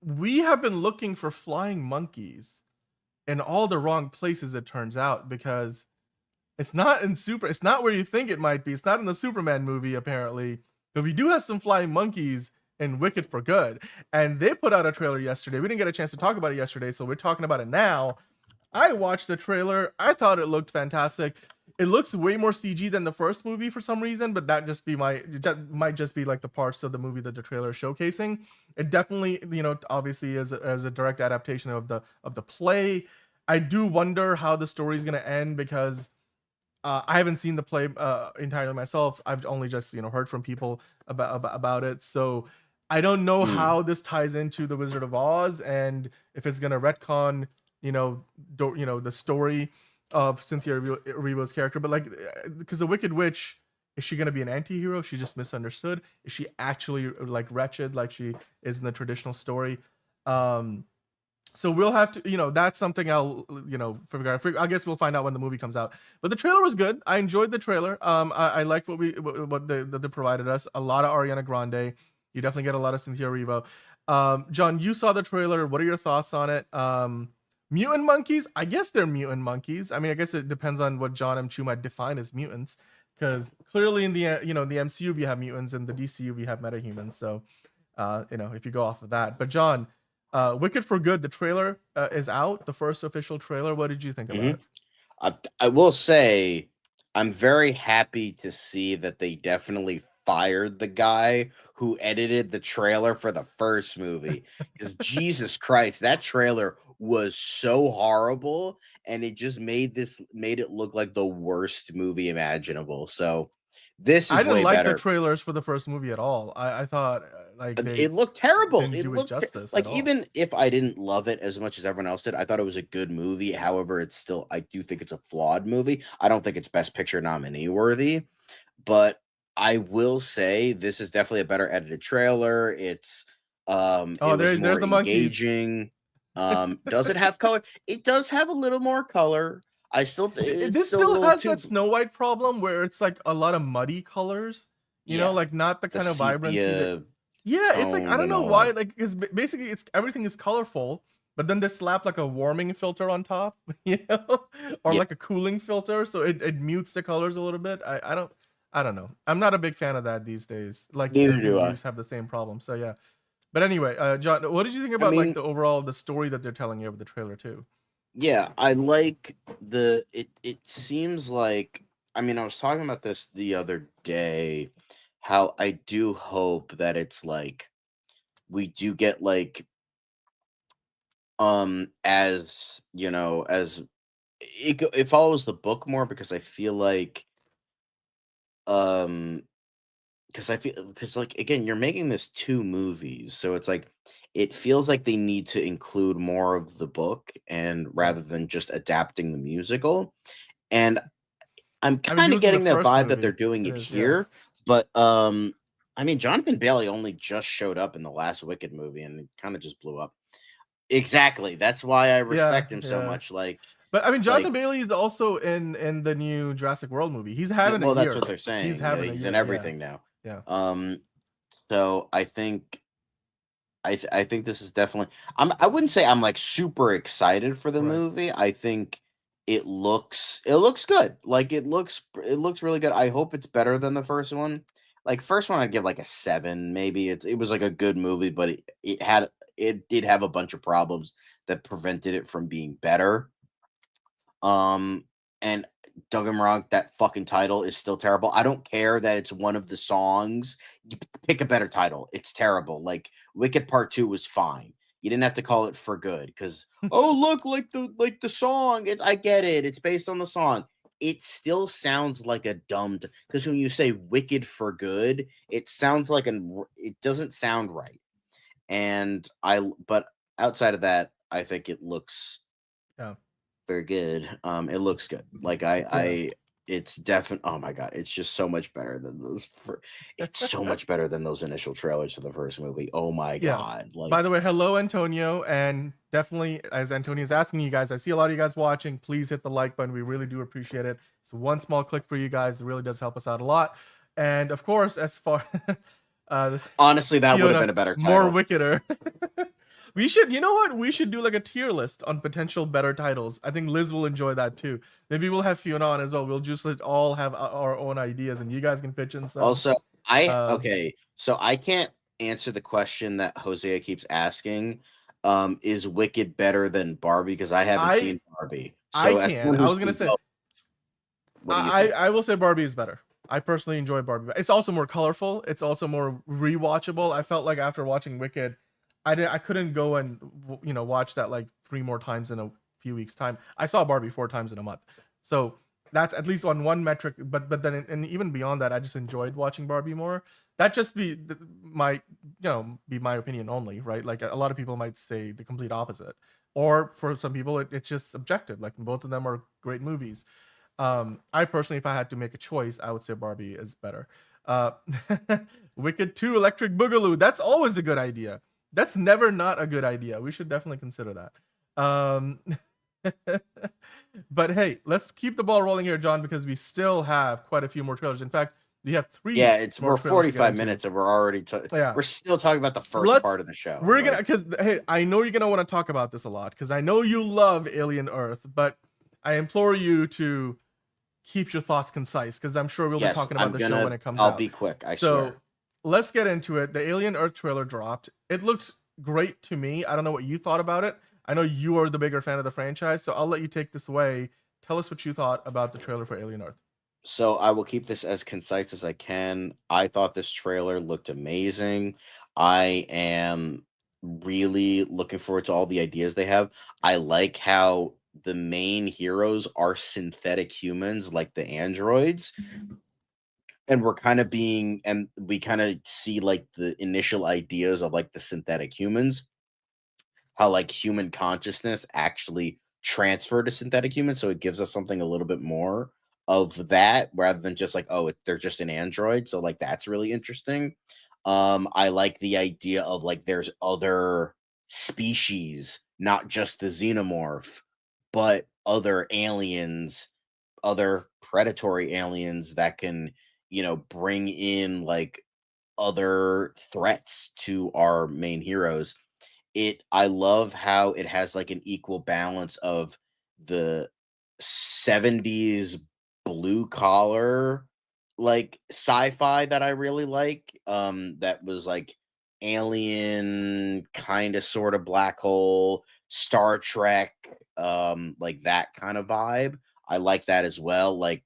we have been looking for flying monkeys in all the wrong places, it turns out, because it's not where you think it might be. It's not in the Superman movie, apparently. But we do have some flying monkeys in Wicked for Good. And they put out a trailer yesterday. We didn't get a chance to talk about it yesterday, so we're talking about it now. I watched the trailer. I thought it looked fantastic. It looks way more CG than the first movie for some reason, but that might just be like the parts of the movie that the trailer is showcasing. It definitely, obviously as a direct adaptation of the play. I do wonder how the story is going to end, because I haven't seen the play entirely myself. I've only just heard from people about it. So I don't know how this ties into the Wizard of Oz, and if it's going to retcon the story of Cynthia Erivo's character. But like, because the Wicked Witch, is she going to be an anti-hero? She just misunderstood? Is she actually like wretched like she is in the traditional story? So we'll have to, that's something I'll, figure out. I guess we'll find out when the movie comes out. But the trailer was good. I enjoyed the trailer. I liked what they provided us. A lot of Ariana Grande. You definitely get a lot of Cynthia Erivo. John, you saw the trailer. What are your thoughts on it? Mutant monkeys? I guess they're mutant monkeys. I mean, I guess it depends on what John M. Chu might define as mutants, because clearly in the the MCU we have mutants, and the DCU we have metahumans. So, if you go off of that. But John, Wicked for Good, the trailer is out. The first official trailer. What did you think about it? I will say, I'm very happy to see that they definitely fired the guy who edited the trailer for the first movie. Because Jesus Christ, that trailer was so horrible, and it just made it look like the worst movie imaginable. So this is I didn't way like better. the trailers for the first movie at all. I thought it looked terrible. It looked justice like, even if I didn't love it as much as everyone else did, I thought it was a good movie. However, I do think it's a flawed movie. I don't think it's Best Picture nominee worthy, but I will say this is definitely a better edited trailer. It's there's more engaging. Does it have color? It does have a little more color. This still has that Snow White problem where it's like a lot of muddy colors. Like not the kind of vibrancy. It's like, I don't know why. Like, because basically everything is colorful, but then they slap like a warming filter on top, or like a cooling filter, so it mutes the colors a little bit. I don't know. I'm not a big fan of that these days. Like, neither do I. Have the same problem. So yeah. But anyway, John, what did you think about like the story that they're telling you with the trailer too? Yeah, I like it seems like, I was talking about this the other day, how I do hope that it's like we do get like as as it follows the book more, because I feel like because like, again, you're making this 2 movies, so it's like it feels like they need to include more of the book, and rather than just adapting the musical. And I'm kind of getting that vibe that they're doing it here. But Jonathan Bailey only just showed up in the last Wicked movie, and it kind of just blew up. Exactly. That's why I respect him so much. Like, but Jonathan Bailey is also in the new Jurassic World movie. He's having well, that's what they're saying. He's in everything now. Yeah. So I think this is definitely. I wouldn't say I'm like super excited for the movie. I think it looks good. Like, it looks really good. I hope it's better than the first one. Like, first one I'd give like a 7 maybe. It was like a good movie, but it did have a bunch of problems that prevented it from being better. And don't get me wrong, that fucking title is still terrible. I don't care that it's one of the songs. You pick a better title. It's terrible. Like, Wicked Part 2 was fine. You didn't have to call it For Good, because look, like the song. I get it. It's based on the song. It still sounds like a because when you say Wicked for Good, it sounds like it doesn't sound right. But outside of that, I think it looks very good. It looks good. Like, it's definitely, oh my god, it's just so much better than it's so much better than those initial trailers for the first movie. Oh my Yeah. god. By Like, the way, hello Antonio, and definitely as Antonio's asking you guys, I see a lot of you guys watching. Please hit the like button. We really do appreciate it. It's one small click for you guys. It really does help us out a lot. And of course, as far honestly, that would have Fiona, been a better title. more wickeder. We should, you know what? We should do like a tier list on potential better titles. I think Liz will enjoy that too. Maybe we'll have Fiona on as well. We'll just all have our own ideas, and you guys can pitch in some. Also, okay, so I can't answer the question that Hosea keeps asking. Is Wicked better than Barbie? Because I haven't seen Barbie. So I as can. someone I who's was gonna seen say. both, what do you think? I will say Barbie is better. I personally enjoy Barbie. It's also more colorful. It's also more rewatchable. I felt like after watching Wicked, I couldn't go and watch that like 3 more times in a few weeks time. I saw Barbie 4 times in a month, so that's at least on one metric. But then and even beyond that, I just enjoyed watching Barbie more. That just be my opinion only, right? Like a lot of people might say the complete opposite, or for some people it's just subjective. Like both of them are great movies. I personally, if I had to make a choice, I would say Barbie is better. Wicked 2 Electric Boogaloo. That's always a good idea. That's never not a good idea. We should definitely consider that. But hey, let's keep the ball rolling here, John, because we still have quite a few more trailers. In fact, we have 3. Yeah, more we're trailers to get 45 into. minutes and we're already we're still talking about the 1st part of the show. We're gonna, because hey, I know you're gonna want to talk about this a lot because I know you love Alien Earth, but I implore you to keep your thoughts concise because I'm sure we'll be talking about the show when it comes out. I'll be quick, I so swear. Let's get into it. The Alien Earth trailer dropped. It looks great to me. I don't know what you thought about it. I know you are the bigger fan of the franchise, so I'll let you take this away. Tell us what you thought about the trailer for Alien Earth. So I will keep this as concise as I can. I thought this trailer looked amazing. I am really looking forward to all the ideas they have. I like how the main heroes are synthetic humans, like the androids. And we're kind of and we kind of see like the initial ideas of like the synthetic humans, how like human consciousness actually transferred to synthetic humans. So it gives us something a little bit more of that rather than just like, oh, they're just an android. So like that's really interesting. I like the idea of like there's other species, not just the xenomorph, but other aliens, other predatory aliens that can bring in like other threats to our main heroes. I love how it has like an equal balance of the 70s blue collar like sci-fi that I really like. That was like Alien, kind of sort of Black Hole, Star Trek, like that kind of vibe. I like that as well. Like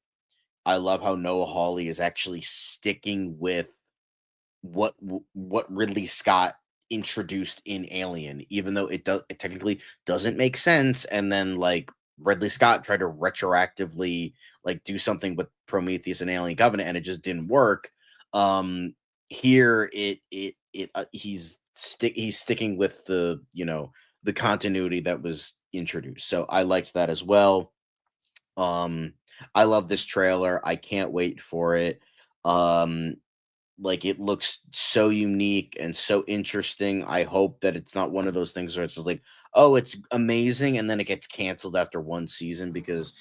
I love how Noah Hawley is actually sticking with what Ridley Scott introduced in Alien, even though it technically doesn't make sense. And then like Ridley Scott tried to retroactively like do something with Prometheus and Alien Covenant, and it just didn't work. Here he's sticking with the the continuity that was introduced. So I liked that as well. I love this trailer. I can't wait for it. Like it looks so unique and so interesting. I hope that it's not one of those things where it's like, oh, it's amazing, and then it gets canceled after 1 season because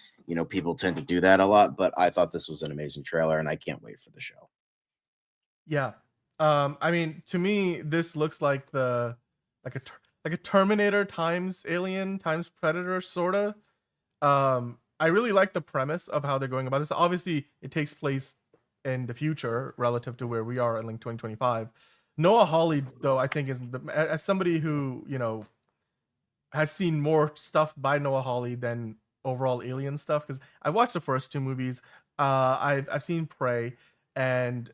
people tend to do that a lot. But I thought this was an amazing trailer, and I can't wait for the show. Yeah, I mean, to me, this looks like a Terminator times Alien times Predator sorta. I really like the premise of how they're going about this. Obviously, it takes place in the future relative to where we are in like 2025. Noah Hawley, though, I think is as somebody who has seen more stuff by Noah Hawley than overall Alien stuff, because I watched the first 2 movies. I've seen Prey, and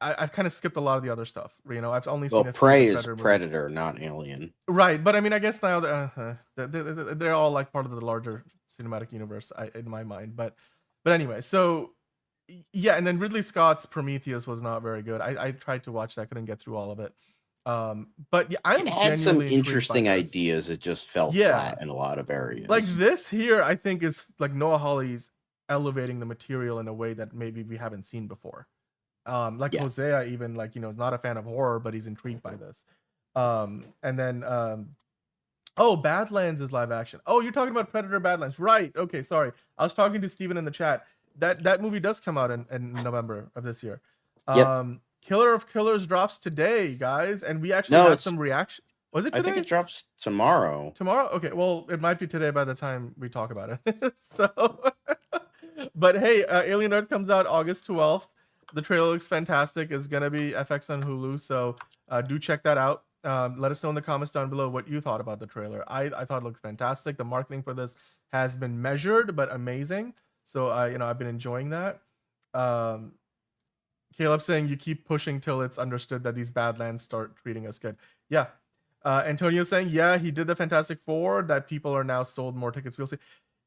I've kind of skipped a lot of the other stuff. I've only seen Prey is Predator, not Alien. Right, but I mean, I guess now they're all like part of the larger cinematic universe in my mind. But anyway, so yeah, and then Ridley Scott's Prometheus was not very good. I tried to watch that, couldn't get through all of it. But yeah, it had some interesting ideas. It just fell flat in a lot of areas. Like this here, I think is like Noah Hawley's. elevating the material in a way that maybe we haven't seen before. Like Yeah. Hosea, even like, is not a fan of horror, but he's intrigued by this. And then oh, Badlands is live action. Oh, you're talking about Predator Badlands, right? Okay, sorry. I was talking to Steven in the chat. That movie does come out in November of this year. Yep. Killer of Killers drops today, guys, and we actually have some reaction. Was it today? I think it drops tomorrow. Tomorrow? Okay, well, it might be today by the time we talk about it. So, but hey, Alien Earth comes out August 12th. The trailer looks fantastic. It's gonna be FX on Hulu, so do check that out. Let us know in the comments down below what you thought about the trailer. I thought it looked fantastic. The marketing for this has been measured but amazing. So I've been enjoying that. Caleb saying you keep pushing till it's understood that these Badlands start treating us good. Yeah. Antonio saying, yeah, he did the Fantastic Four, that people are now sold more tickets. We'll see.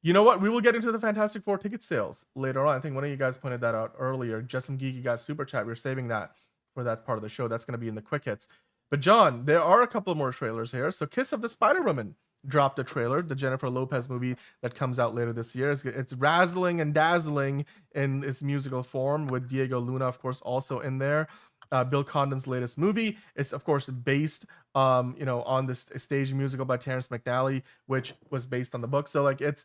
You know what? We will get into the Fantastic Four ticket sales later on. I think one of you guys pointed that out earlier. Just some geeky guys super chat. We're saving that for that part of the show. That's going to be in the quick hits. But John, there are a couple more trailers here. So Kiss of the Spider-Woman dropped a trailer, the Jennifer Lopez movie that comes out later this year. It's razzling and dazzling in its musical form, with Diego Luna, of course, also in there. Bill Condon's latest movie. It's of course based, on this stage musical by Terrence McNally, which was based on the book. So like it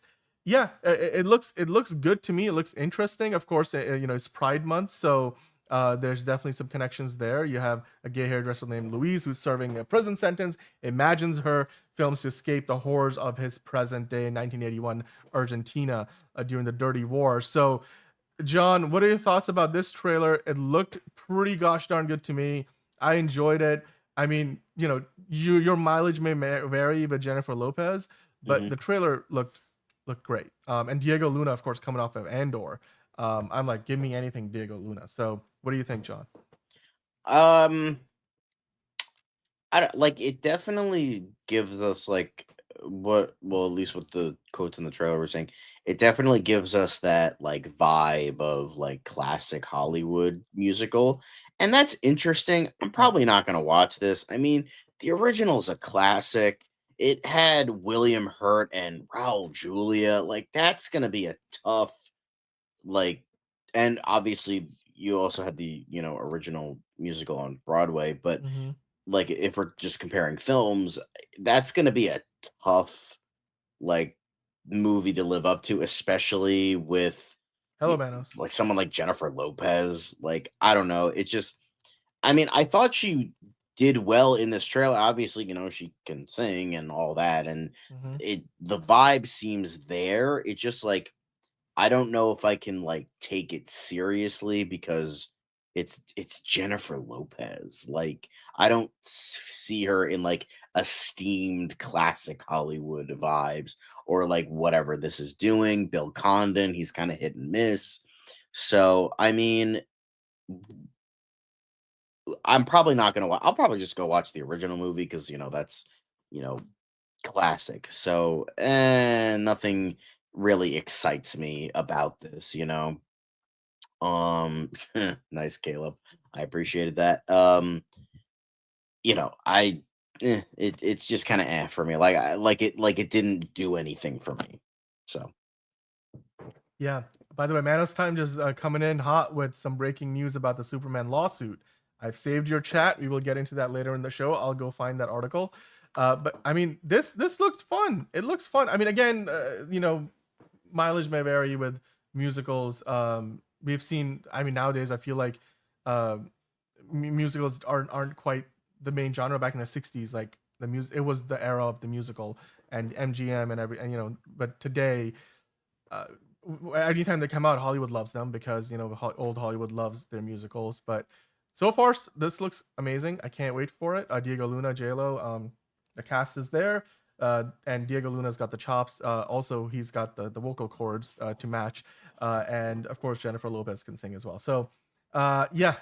looks good to me. It looks interesting. Of course, it's Pride Month, so there's definitely some connections there. You have a gay hairdresser named Louise who's serving a prison sentence, imagines her films to escape the horrors of his present day in 1981 Argentina during the Dirty War. So, John, what are your thoughts about this trailer? It looked pretty gosh darn good to me. I enjoyed it. I mean, your mileage may vary with Jennifer Lopez, but the trailer looked great. And Diego Luna, of course, coming off of Andor. I'm like, give me anything Diego Luna. So what do you think, John? I don't like it. Definitely gives us like at least what the quotes in the trailer were saying, it definitely gives us that like vibe of like classic Hollywood musical, and that's interesting. I'm probably not gonna watch this. I mean, the original's a classic. It had William Hurt and Raul Julia. Like that's gonna be a tough and obviously you also had the original musical on Broadway, but like if we're just comparing films, that's going to be a tough like movie to live up to, especially with Hello Manos, like someone like Jennifer Lopez. Like I don't know, it just I thought she did well in this trailer. Obviously, she can sing and all that, and the vibe seems there. It's just like I don't know if I can like take it seriously because it's Jennifer Lopez. Like I don't see her in like esteemed classic Hollywood vibes or like whatever this is doing. Bill Condon, he's kind of hit and miss. So I'm probably not gonna watch. I'll probably just go watch the original movie because that's classic. So nothing really excites me about this. Nice, Caleb. I appreciated that. It's just kind of for me. Like it didn't do anything for me. So yeah. By the way, Manos Time just coming in hot with some breaking news about the Superman lawsuit. I've saved your chat. We will get into that later in the show. I'll go find that article. But I mean, this looked fun. It looks fun. I mean, again, mileage may vary with musicals. We've seen, nowadays I feel like musicals aren't quite the main genre. Back in the 60s, like it was the era of the musical and MGM and but today anytime they come out, Hollywood loves them because old Hollywood loves their musicals. But so far this looks amazing. I can't wait for it. Diego Luna, J-Lo, the cast is there. And Diego Luna's got the chops. Also, he's got the vocal cords to match. And of course, Jennifer Lopez can sing as well. So, yeah,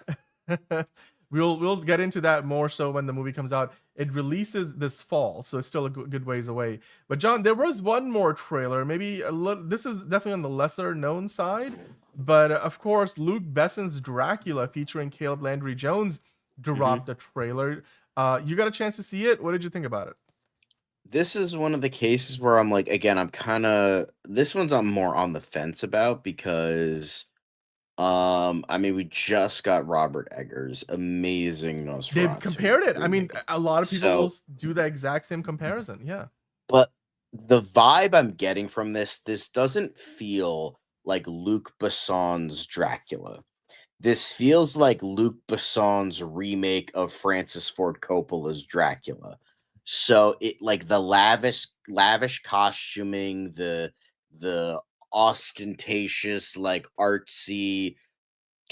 we'll get into that more so when the movie comes out. It releases this fall, so it's still a good ways away. But John, there was one more trailer. Maybe this is definitely on the lesser known side, but of course, Luke Besson's Dracula featuring Caleb Landry Jones dropped a trailer. You got a chance to see it. What did you think about it? this is one of the cases where I'm like, again, I'm kind of this one's I'm more on the fence about because I mean, we just got Robert Eggers' amazing They've Nosferatu compared it. I mean, remake. a lot of people will So, do the exact same comparison. Yeah. but the vibe I'm getting from this doesn't feel like Luc Besson's Dracula. This feels like Luc Besson's remake of Francis Ford Coppola's Dracula. So it like the lavish costuming, the ostentatious, like artsy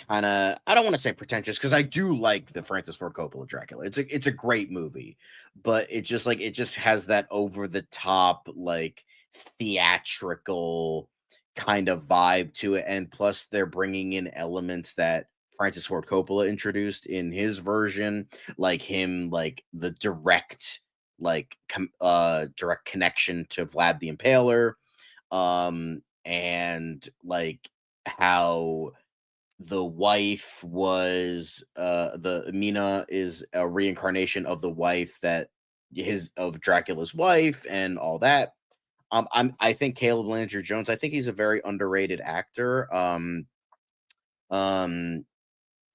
kind of, I don't want to say pretentious because I do like the Francis Ford Coppola Dracula. It's a great movie, but it just has that over the top like theatrical kind of vibe to it, and plus they're bringing in elements that Francis Ford Coppola introduced in his version, like him like the direct connection to Vlad the Impaler, and like how the wife was the Mina is a reincarnation of the wife that his of Dracula's wife and all that. I think Caleb Landry Jones, I think he's a very underrated actor. Um and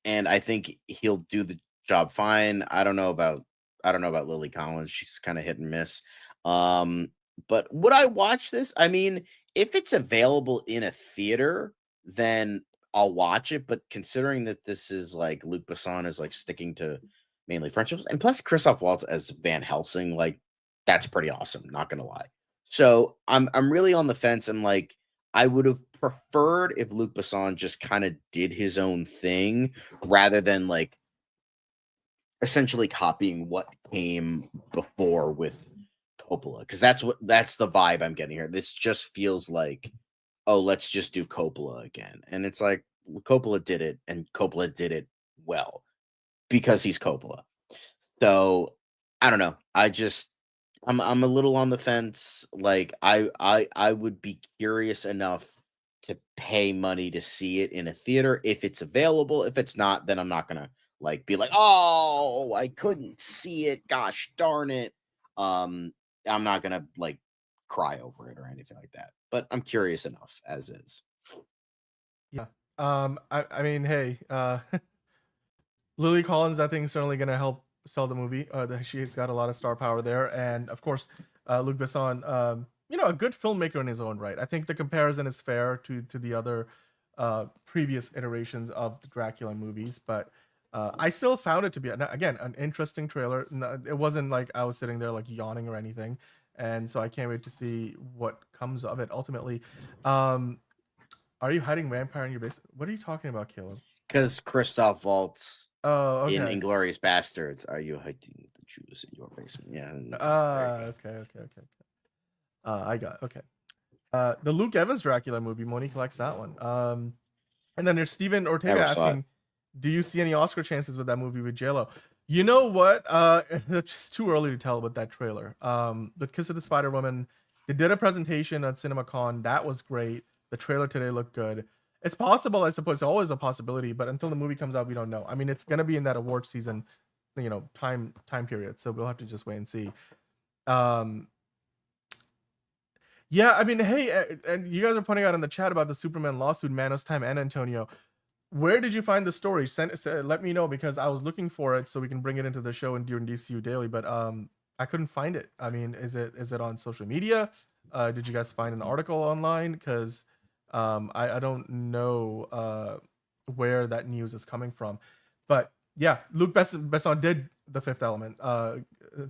I think he'll do the job fine. I don't know about Lily Collins. She's kind of hit and miss. But would I watch this? I mean, if it's available in a theater, then I'll watch it. But considering that this is like Luc Besson is like sticking to mainly French films, and plus Christoph Waltz as Van Helsing, like that's pretty awesome. Not gonna lie. So I'm really on the fence. I'm like, I would have preferred if Luc Besson just kind of did his own thing rather than like essentially copying what came before with Coppola, because that's the vibe I'm getting here. This just feels like, oh, let's just do Coppola again, and it's like Coppola did it, and Coppola did it well because he's Coppola. So I don't know. I'm a little on the fence. Like I would be curious enough to pay money to see it in a theater if it's available. If it's not, then I'm not gonna like be like, oh, I couldn't see it. Gosh darn it. Um, I'm not gonna like cry over it or anything like that. But I'm curious enough as is. Yeah. I mean, hey, Lily Collins, I think, is certainly going to help sell the movie. She's got a lot of star power there, and of course, Luc Besson, a good filmmaker in his own right. I think the comparison is fair to the other previous iterations of the Dracula movies, but I still found it to be again an interesting trailer. It wasn't like I was sitting there like yawning or anything, and so I can't wait to see what comes of it ultimately. Are you hiding vampire in your basement? What are you talking about, Caleb? Because Christoph Waltz Oh, in okay. Inglorious Bastards, are you hiding the Jews in your basement? Yeah. Okay. I got okay. The Luke Evans Dracula movie. Monique likes that one. And then there's Steven Ortega Never saw it. asking, do you see any Oscar chances with that movie with JLo? You know what? It's just too early to tell with that trailer. The Kiss of the Spider Woman. They did a presentation at CinemaCon. That was great. The trailer today looked good. It's possible, I suppose. It's always a possibility, but until the movie comes out, we don't know. I mean, it's gonna be in that award season, time period. So we'll have to just wait and see. Yeah, I mean, hey, and you guys are pointing out in the chat about the Superman lawsuit, Manos Time and Antonio. Where did you find the story? Let me know, because I was looking for it so we can bring it into the show and during DCU Daily, but I couldn't find it. I mean, is it on social media? Did you guys find an article online? Because I don't know where that news is coming from, but yeah, Luc Besson did The Fifth Element.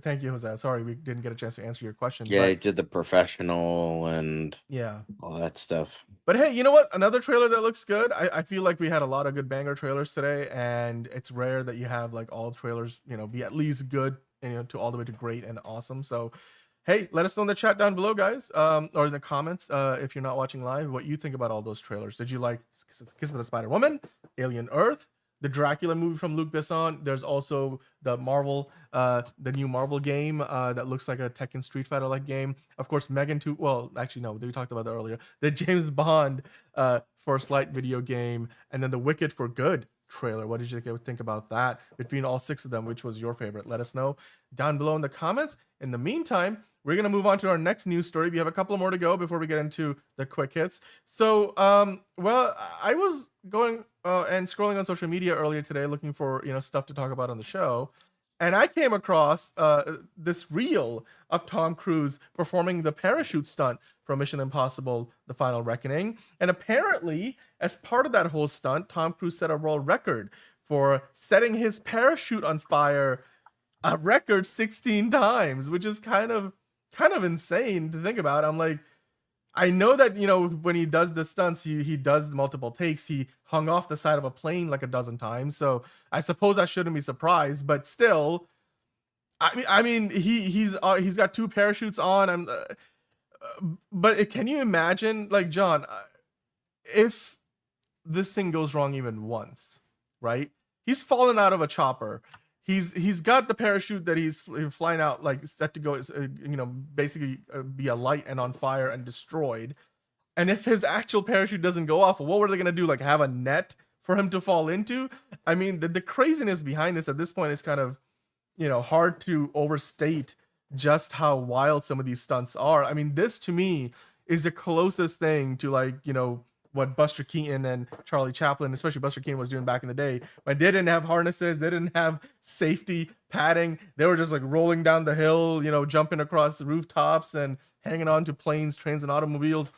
Thank you, Jose. Sorry we didn't get a chance to answer your question. Yeah, but, he did The Professional and yeah, all that stuff. but hey, you know what? Another trailer that looks good. I feel like we had a lot of good banger trailers today, and it's rare that you have like all trailers, be at least good, to all the way to great and awesome. So hey, let us know in the chat down below, guys, or in the comments, if you're not watching live, what you think about all those trailers. Did you like Kiss of the Spider Woman, Alien Earth, the Dracula movie from Luc Besson? There's also the the new Marvel game that looks like a Tekken Street Fighter like game. Of course, Megan 2. Well, actually, no, we talked about that earlier. The James Bond First Light video game, and then the Wicked for Good trailer. What did you think about that? Between all 6 of them, which was your favorite? Let us know down below in the comments. In the meantime, we're gonna move on to our next news story. We have a couple more to go before we get into the quick hits. So, well, I was going and scrolling on social media earlier today, looking for stuff to talk about on the show, and I came across this reel of Tom Cruise performing the parachute stunt from Mission Impossible: The Final Reckoning, and apparently, as part of that whole stunt, Tom Cruise set a world record for setting his parachute on fire a record 16 times, which is kind of insane to think about. I'm like, I know that when he does the stunts, he does multiple takes. He hung off the side of a plane like a dozen times, so I suppose I shouldn't be surprised. But still, I mean, he's got 2 parachutes on. But can you imagine, like, John, if this thing goes wrong even once, right? He's fallen out of a chopper. He's got the parachute that he's flying out, like, set to go, basically be alight and on fire and destroyed. And if his actual parachute doesn't go off, what were they gonna do? Like, have a net for him to fall into? I mean, the craziness behind this at this point is kind of, hard to overstate just how wild some of these stunts are. I mean, this to me is the closest thing to, like, what Buster Keaton and Charlie Chaplin, especially Buster Keaton, was doing back in the day. But they didn't have harnesses, they didn't have safety padding. They were just like rolling down the hill, jumping across the rooftops and hanging on to planes, trains, and automobiles.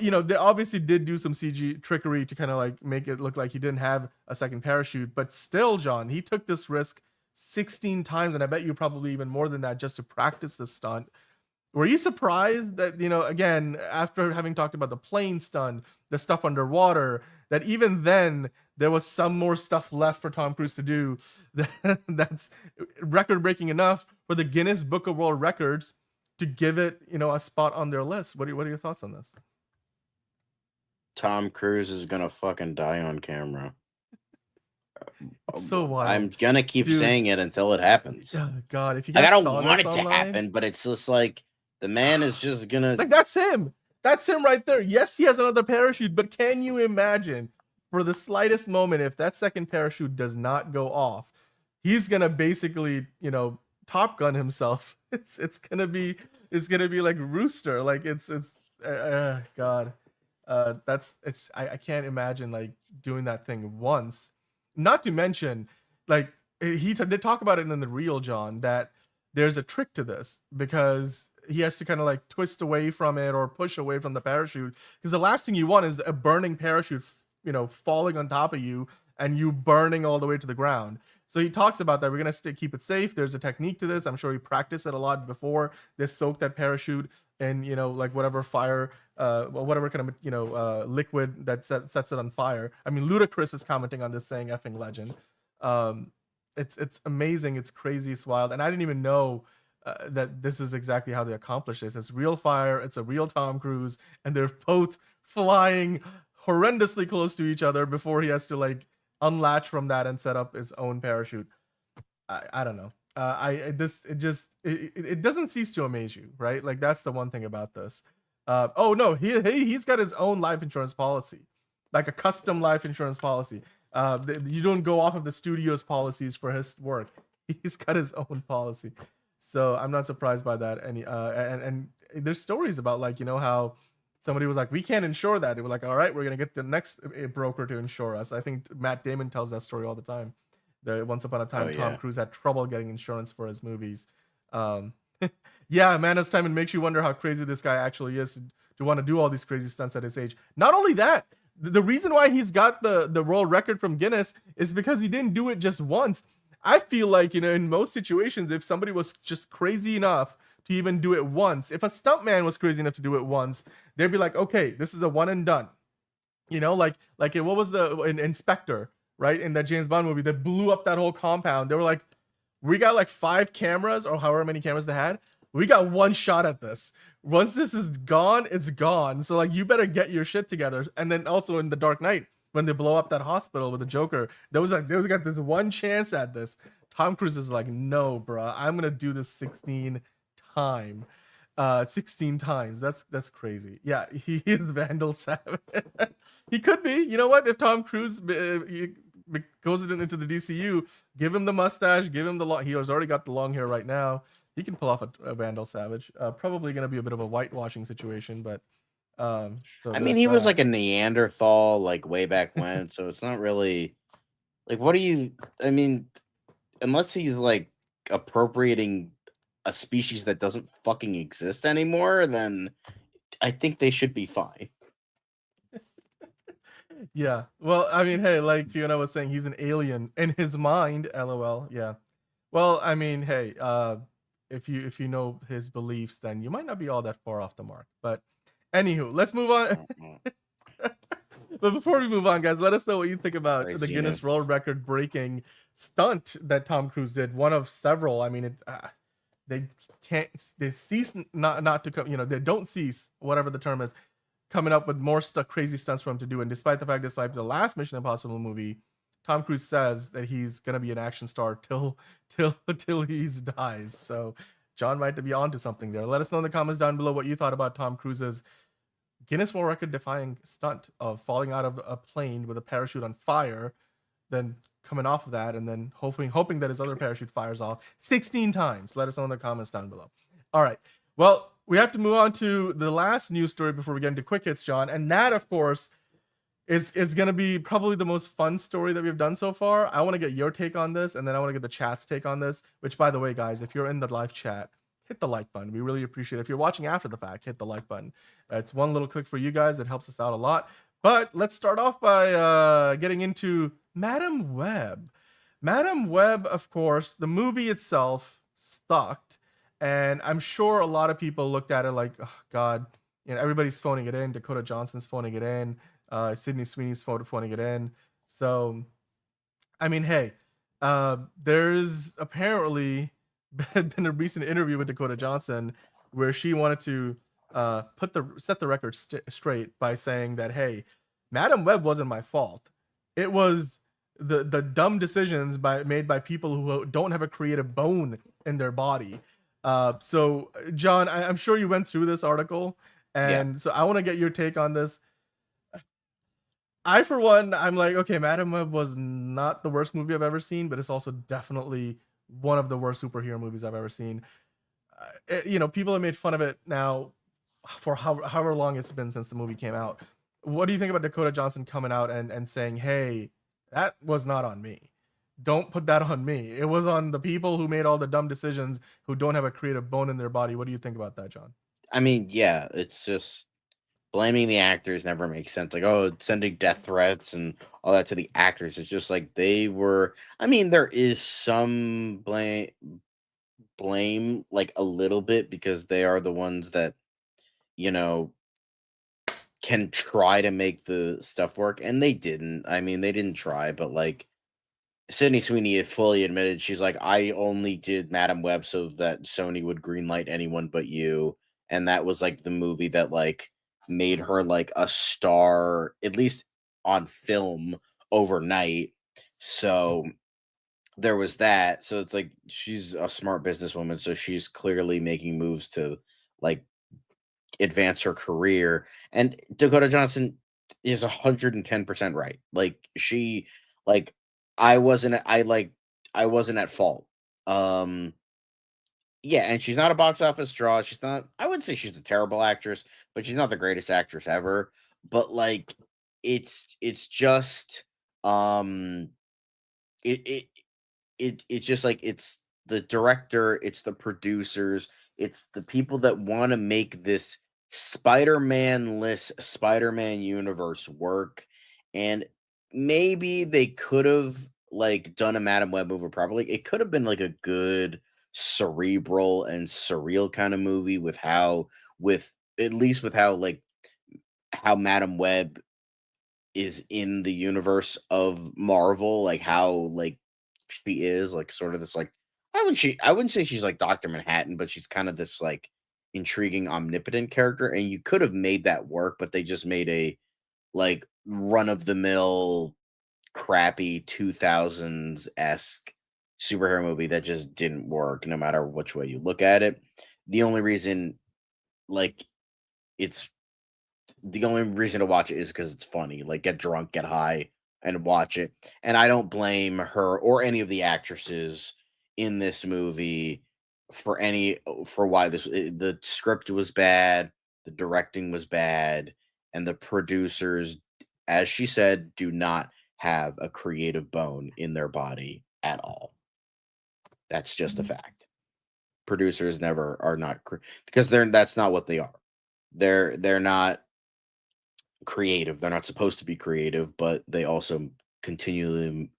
They obviously did do some CG trickery to kind of like make it look like he didn't have a second parachute. But still, John, he took this risk 16 times, and I bet you probably even more than that, just to practice the stunt. Were you surprised that, again, after having talked about the plane stunt, the stuff underwater, that even then there was some more stuff left for Tom Cruise to do that's record-breaking enough for the Guinness Book of World Records to give it, a spot on their list? What are your thoughts on this? Tom Cruise is gonna fucking die on camera. So wild. I'm gonna keep saying it until it happens. Oh, God, if you I guys don't want it to happen, but it's just like, the man is just gonna, like, that's him right there. Yes, he has another parachute, but can you imagine, for the slightest moment, if that second parachute does not go off, he's gonna basically Top Gun himself. It's gonna be like Rooster. Like, God, I can't imagine, like, doing that thing once. Not to mention, like, they talk about it in the reel, John, that there's a trick to this, because he has to kind of like twist away from it or push away from the parachute, because the last thing you want is a burning parachute falling on top of you and you burning all the way to the ground. So he talks about that. We're gonna keep it safe. There's a technique to this. I'm sure he practiced it a lot before. They soak that parachute in like whatever fire, whatever kind of liquid that sets it on fire. I mean, Ludacris is commenting on this, saying effing legend. It's amazing. It's crazy. It's wild. And I didn't even know that this is exactly how they accomplish this. It's real fire. It's a real Tom Cruise, and they're both flying horrendously close to each other before he has to like unlatch from that and set up his own parachute. I don't know. It doesn't cease to amaze you, right? Like, that's the one thing about this. Oh no, he's got his own life insurance policy, like a custom life insurance policy. You don't go off of the studio's policies for his work. He's got his own policy. So I'm not surprised by that. And there's stories about, like, how somebody was like, we can't insure that. They were like, all right, we're going to get the next broker to insure us. I think Matt Damon tells that story all the time. Once upon a time, Tom Cruise had trouble getting insurance for his movies. Yeah, man, as time, it makes you wonder how crazy this guy actually is to want to do all these crazy stunts at his age. Not only that, the reason why he's got the world record from Guinness is because he didn't do it just once. I feel like, in most situations, if somebody was just crazy enough to even do it once, if a stuntman was crazy enough to do it once, they'd be like, okay, this is a one and done. Like what was the Inspector, right? In that James Bond movie that blew up that whole compound. They were like, we got like 5 cameras or however many cameras they had. We got one shot at this. Once this is gone, it's gone. So, like, you better get your shit together. And then also in The Dark Knight, when they blow up that hospital with the Joker, they got this one chance at this. Tom Cruise is like, no, bro, I'm gonna do this 16 times. That's crazy. Yeah, he is Vandal Savage. He could be. You know what? If Tom Cruise goes into the DCU, give him the mustache, give him the long. He has already got the long hair right now. he can pull off a Vandal Savage. Probably gonna be a bit of a whitewashing situation, but so I mean, there's he was that. like a Neanderthal, like way back when, so it's not really like what do you? I mean, unless he's like appropriating a species that doesn't fucking exist anymore, then I think they should be fine. Yeah. Well, I mean, hey, like Fiona was saying, he's an alien in his mind. LOL. Yeah. Well, I mean, hey, if you know his beliefs, then you might not be all that far off the mark. But anywho, let's move on. But before we move on, guys, let us know what you think about the Crazy, Guinness World Record breaking stunt that Tom Cruise did. One of several. I mean, they can't, they cease not to come. You know, they don't cease, whatever the term is, coming up with more crazy stunts for him to do. And despite the fact this might be the last Mission Impossible movie, Tom Cruise says that he's gonna be an action star till he dies. So John might be onto something there. Let us know in the comments down below what you thought about Tom Cruise's Guinness World Record defying stunt of falling out of a plane with a parachute on fire, then coming off of that, and then hoping that his other parachute fires off 16 times. Let us know in the comments down below. All right. Well, we have to move on to the last news story before we get into quick hits, John. And that, of course, is going to be probably the most fun story that we've done so far. I want to get your take on this, and then I want to get the chat's take on this, which, by the way, guys, if you're in the live chat, hit the like button. We really appreciate it. If you're watching after the fact, hit the like button. It's one little click for you guys. It helps us out a lot. But let's start off by getting into Madam Web. Madam Web, of course, the movie itself sucked. And I'm sure a lot of people looked at it like, oh, God, you know, everybody's phoning it in. Dakota Johnson's phoning it in. Sydney Sweeney's phoning it in. So, I mean, hey, there's apparently been a recent interview with Dakota Johnson where she wanted to set the record straight by saying that, hey, Madam Web wasn't my fault. It was the dumb decisions made by people who don't have a creative bone in their body. So John, I'm sure you went through this article, and so I want to get your take on this. I, for one, I'm like, okay, Madam Web was not the worst movie I've ever seen, but it's also definitely one of the worst superhero movies I've ever seen. You know, people have made fun of it now for however long it's been since the movie came out. What do you think about Dakota Johnson coming out and saying, hey, that was not on me? Don't put that on me. It was on the people who made all the dumb decisions, who don't have a creative bone in their body. What do you think about that, John? I mean, yeah, it's just blaming the actors never makes sense. Like, oh, sending death threats and all that to the actors. It's just like they were. I mean, there is some blame like a little bit because they are the ones that, you know, can try to make the stuff work, and they didn't. I mean, they didn't try, but like Sydney Sweeney had fully admitted, she's like, I only did Madam Web so that Sony would greenlight Anyone But You, and that was like the movie that like made her like a star, at least on film, overnight. So there was that. So it's like she's a smart businesswoman, so she's clearly making moves to like advance her career. And Dakota Johnson is 110% right. Like she like I wasn't at fault. Um yeah, and she's not a box office draw. She's not, I wouldn't say she's a terrible actress, but she's not the greatest actress ever. But like it's just um it it it's just like it's the director, it's the producers, it's the people that want to make this Spider-Man-less Spider-Man universe work. And maybe they could have like done a Madam Web movie properly. It could have been like a good cerebral and surreal kind of movie with how with at least with how like how Madam Web is in the universe of Marvel, like how like she is like sort of this like I wouldn't say she's like Dr. Manhattan, but she's kind of this like intriguing omnipotent character, and you could have made that work, but they just made a like run of the mill crappy 2000s-esque superhero movie that just didn't work no matter which way you look at it. The only reason like it's the only reason to watch it is because it's funny. Like, get drunk, get high, and watch it. And I don't blame her or any of the actresses in this movie for why the script was bad, the directing was bad, and the producers, as she said, do not have a creative bone in their body at all. That's just a fact. Producers never are not because that's not what they are. They're not creative. They're not supposed to be creative, but they also continually,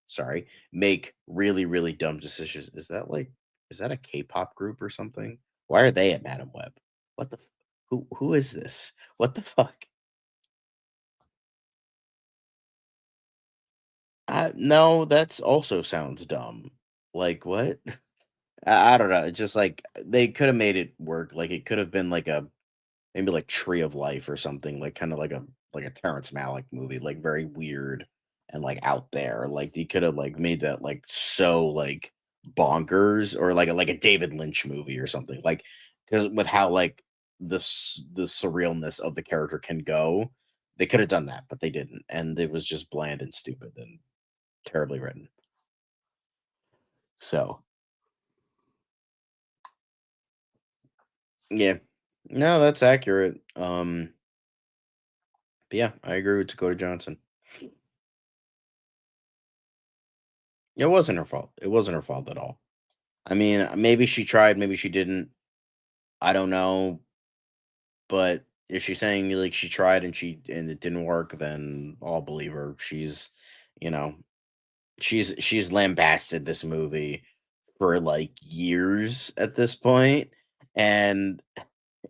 sorry, make really, really dumb decisions. Is that a K-pop group or something? Why are they at Madam Web? What the who is this? What the fuck? No, that's also sounds dumb. Like what? I don't know. It's just like they could have made it work. Like it could have been like maybe like Tree of Life or something, like kind of like a Terrence Malick movie, like very weird and like out there. Like you could have like made that like so like bonkers, or like a David Lynch movie or something. Like because with how like the surrealness of the character can go, they could have done that, but they didn't, and it was just bland and stupid and terribly written. So yeah. No, that's accurate. But yeah, I agree with Dakota Johnson. It wasn't her fault. It wasn't her fault at all. I mean, maybe she tried, maybe she didn't. I don't know. But if she's saying like she tried and it didn't work, then I'll believe her. She's, you know, she's lambasted this movie for like years at this point, and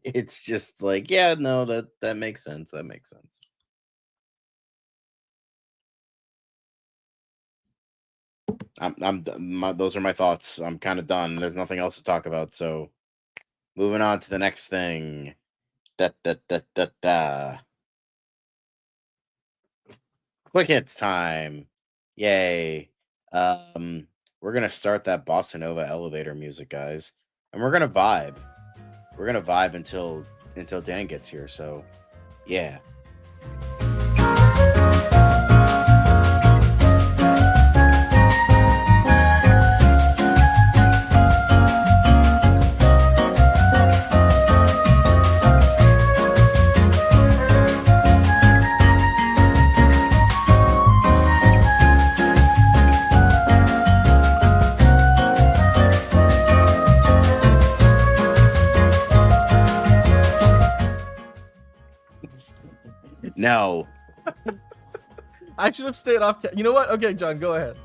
it's just like, yeah, no, that makes sense. That makes sense. Those are my thoughts. I'm kind of done. There's nothing else to talk about. So, moving on to the next thing. Da, da, da, da, da. Quick hits time. Yay. We're gonna start that Bossa Nova elevator music, guys, and we're gonna vibe. We're gonna vibe until Dan gets here. So, yeah. No. I should have stayed off. You know what? Okay, John, go ahead.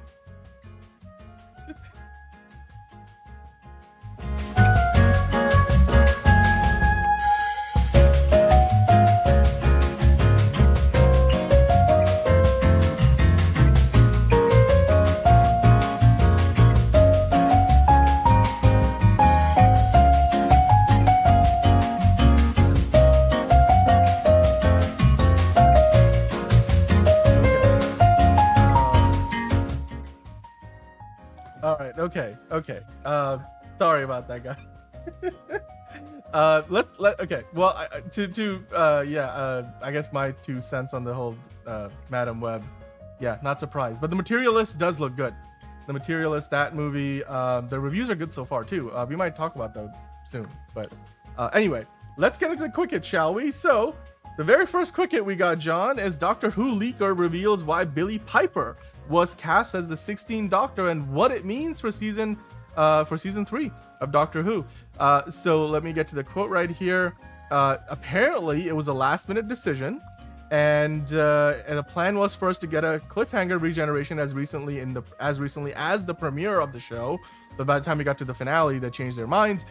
Okay. Sorry about that, guy. Okay. Well, I guess my 2 cents on the whole Madam Web. Yeah, not surprised. But The Materialist does look good. The Materialist, that movie, the reviews are good so far too. We might talk about that soon. But anyway, let's get into the quick hit, shall we? So, the very first quick hit we got, John, is Doctor Who leaker reveals why Billie Piper was cast as the 16th Doctor and what it means for season 3 of Doctor Who. So let me get to the quote right here. Apparently, it was a last-minute decision, and the plan was for us to get a cliffhanger regeneration as recently as the premiere of the show. But by the time we got to the finale, they changed their minds.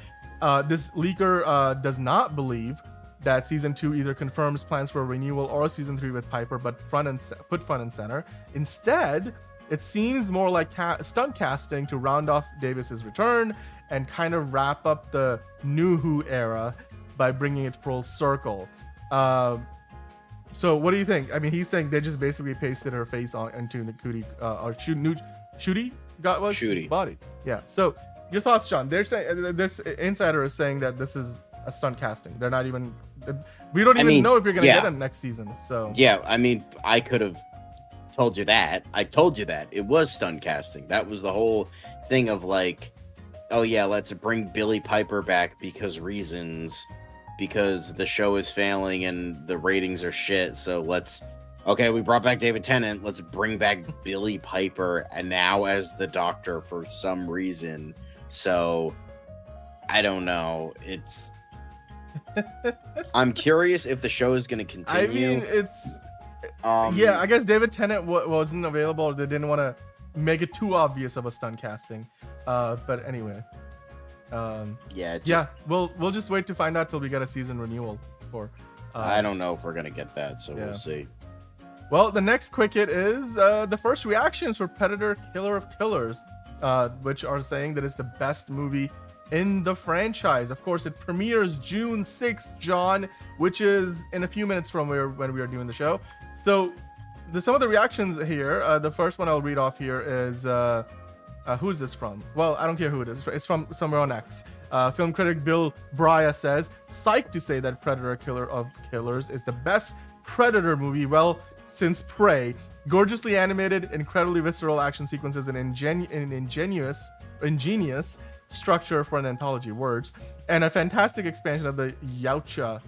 This leaker does not believe that season 2 either confirms plans for a renewal or season 3 with Piper, but front and center. Instead, it seems more like stunt casting to round off Davis's return and kind of wrap up the New Who era by bringing it full circle. So what do you think? I mean, he's saying they just basically pasted her face into Ncuti or Ncuti body. Yeah. So your thoughts, John? They're saying this insider is saying that this is a stunt casting. They're not even. We don't even know if you're gonna get him next season. So yeah, I mean, I could have told you that. I told you that. It was stunt casting. That was the whole thing of like, oh yeah, let's bring Billy Piper back because the show is failing and the ratings are shit. So we brought back David Tennant. Let's bring back Billy Piper and now as the Doctor for some reason. So I don't know. I'm curious if the show is going to continue. I mean, I guess David Tennant wasn't available. They didn't want to make it too obvious of a stunt casting. But anyway, we'll just wait to find out till we get a season renewal for. I don't know if we're gonna get that, so we'll see. Well, the next quick hit is the first reactions for Predator: Killer of Killers, which are saying that it's the best movie in the franchise. Of course, it premieres June 6th, John, which is in a few minutes from when we are doing the show. So, some of the reactions here. The first one I'll read off here is who is this from? Well, I don't care who it is. It's from somewhere on X. Film critic Bill Brya says, "Psyched to say that Predator: Killer of Killers is the best Predator movie, well, since Prey. Gorgeously animated, incredibly visceral action sequences, and ingenious structure for an anthology, words, and a fantastic expansion of the Yautja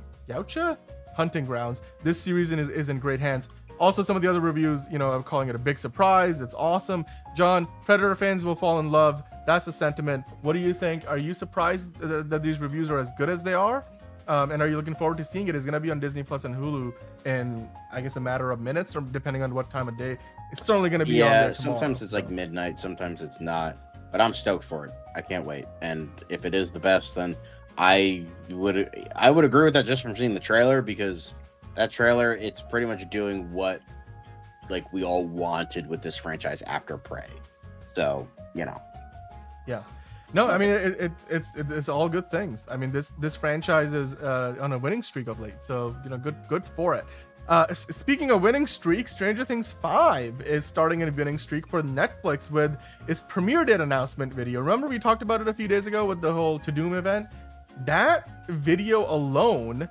hunting grounds. This series is in great hands." Also, some of the other reviews, are calling it a big surprise. It's awesome. John, Predator fans will fall in love. That's the sentiment. What do you think? Are you surprised that these reviews are as good as they are? And are you looking forward to seeing it? It's going to be on Disney Plus and Hulu in, I guess, a matter of minutes, or depending on what time of day. It's certainly going to be on there tomorrow. Sometimes it's like midnight. Sometimes it's not. But I'm stoked for it. I can't wait. And if it is the best, then I would agree with that just from seeing the trailer, because that trailer, it's pretty much doing what like we all wanted with this franchise after Prey. So, Yeah. No, I mean it's all good things. I mean this franchise is on a winning streak of late. So, good for it. Speaking of winning streak, Stranger Things 5 is starting a winning streak for Netflix with its premiere date announcement video. Remember we talked about it a few days ago with the whole To Doom event? That video alone,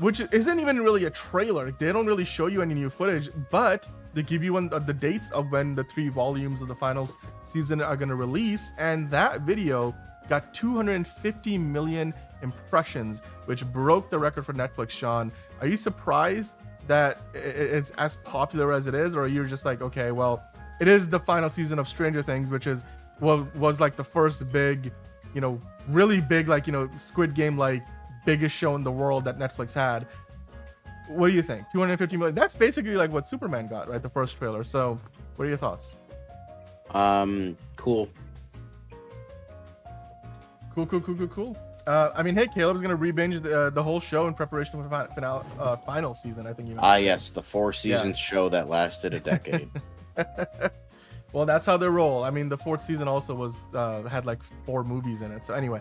which isn't even really a trailer. They don't really show you any new footage, but they give you the dates of when the 3 volumes of the final season are going to release, and that video got 250 million impressions, which broke the record for Netflix. Sean, are you surprised that it's as popular as it is, or are you just like, okay, well, it is the final season of Stranger Things, which was like the first big, really big, like, Squid Game, like, biggest show in the world that Netflix had. What do you think? 250 million. That's basically like what Superman got, right? The first trailer. So, what are your thoughts? Cool. Cool. I mean, hey, Caleb's gonna re-binge the whole show in preparation for the final season. I think you. Yes, the 4-season show that lasted a decade. Well, that's how they roll. I mean, the 4th season also had like 4 movies in it. So anyway,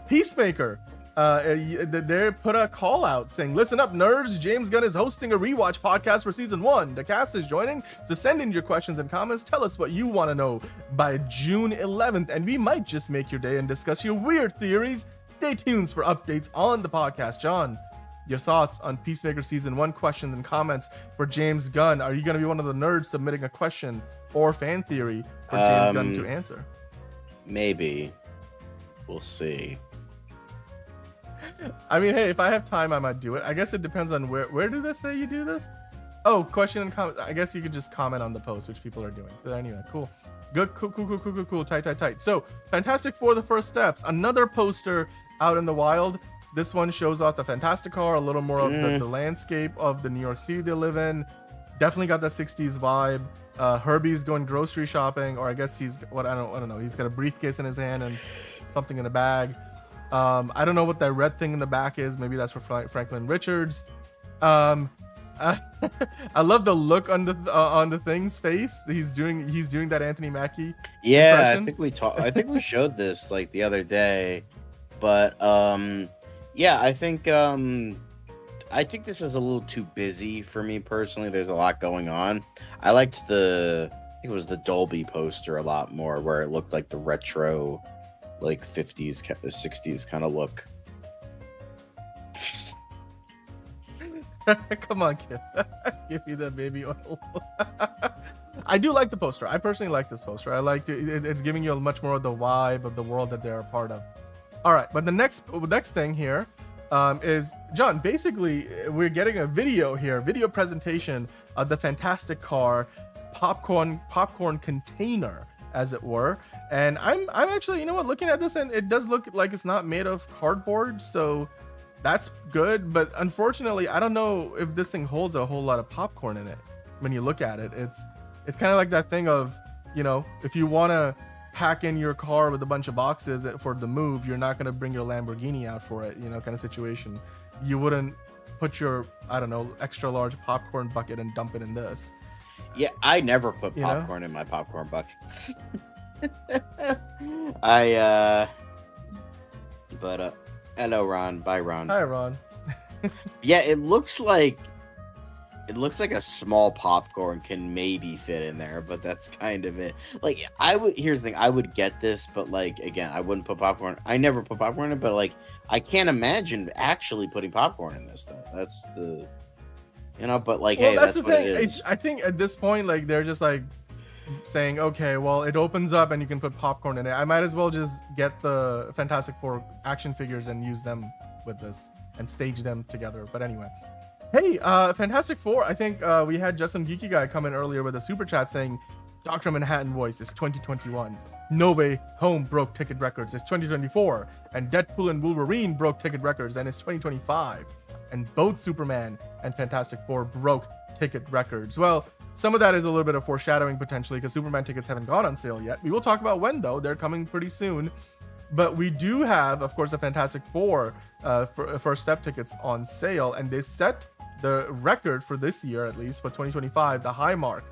Peacemaker. They put a call out saying, "Listen up, nerds. James Gunn is hosting a rewatch podcast for season 1. The cast is joining, so send in your questions and comments. Tell us what you want to know by June 11th, and we might just make your day and discuss your weird theories. Stay tuned for updates on the podcast." John, your thoughts on Peacemaker season 1, questions and comments for James Gunn. Are you going to be one of the nerds submitting a question or fan theory for James Gunn to answer? Maybe. We'll see. I mean, hey, if I have time, I might do it. I guess it depends on where do they say you do this? Oh, question and comment. I guess you could just comment on the post, which people are doing. So anyway, cool. Good, cool. Tight. So, Fantastic Four: The First Steps. Another poster out in the wild. This one shows off the Fantastic Car, a little more of the landscape of the New York City they live in. Definitely got that 60s vibe. Herbie's going grocery shopping, or I guess I don't know. He's got a briefcase in his hand and something in a bag. I don't know what that red thing in the back is. Maybe that's for Franklin Richards. I love the look on the thing's face. He's doing that Anthony Mackie. Yeah, impression. I think we showed this like the other day, but yeah, I think this is a little too busy for me personally. There's a lot going on. I liked I think it was the Dolby poster a lot more, where it looked like the retro, like 50s, 60s kind of look. Come on, kid. Give me the baby oil. I do like the poster. I personally like this poster. I like it's giving you a much more of the vibe of the world that they're a part of. All right, but the next thing here is, John, basically we're getting a video here, video presentation of the Fantastic Car popcorn container, as it were. And I'm actually, you know what, looking at this, and it does look like it's not made of cardboard, so that's good. But unfortunately, I don't know if this thing holds a whole lot of popcorn in it. When you look at it, it's kind of like that thing of, you know, if you want to pack in your car with a bunch of boxes for the move, you're not going to bring your Lamborghini out for it, you know, kind of situation. You wouldn't put your, I don't know, extra large popcorn bucket and dump it in this. Yeah, I never put popcorn in my popcorn buckets. Hello, Ron. Bye, Ron. Hi, Ron. Yeah, it looks like a small popcorn can maybe fit in there, but that's kind of it. Like, here's the thing, I would get this, but like, again, I wouldn't put popcorn. I never put popcorn in it, but like, I can't imagine actually putting popcorn in this though. That's the, you know, but like, well, hey, that's what it is. I think at this point, like, they're just like saying, okay, well, it opens up and you can put popcorn in it. I might as well just get the Fantastic Four action figures and use them with this and stage them together. But anyway. Hey, Fantastic Four, I think we had just some geeky guy come in earlier with a super chat saying Dr. Manhattan voice is 2021. No Way Home broke ticket records is 2024. And Deadpool and Wolverine broke ticket records and it's 2025. And both Superman and Fantastic Four broke ticket records. Well, some of that is a little bit of foreshadowing potentially because Superman tickets haven't gone on sale yet. We will talk about when though. They're coming pretty soon. But we do have, of course, a Fantastic Four first step tickets on sale, and they set the record for this year, at least for 2025, the high mark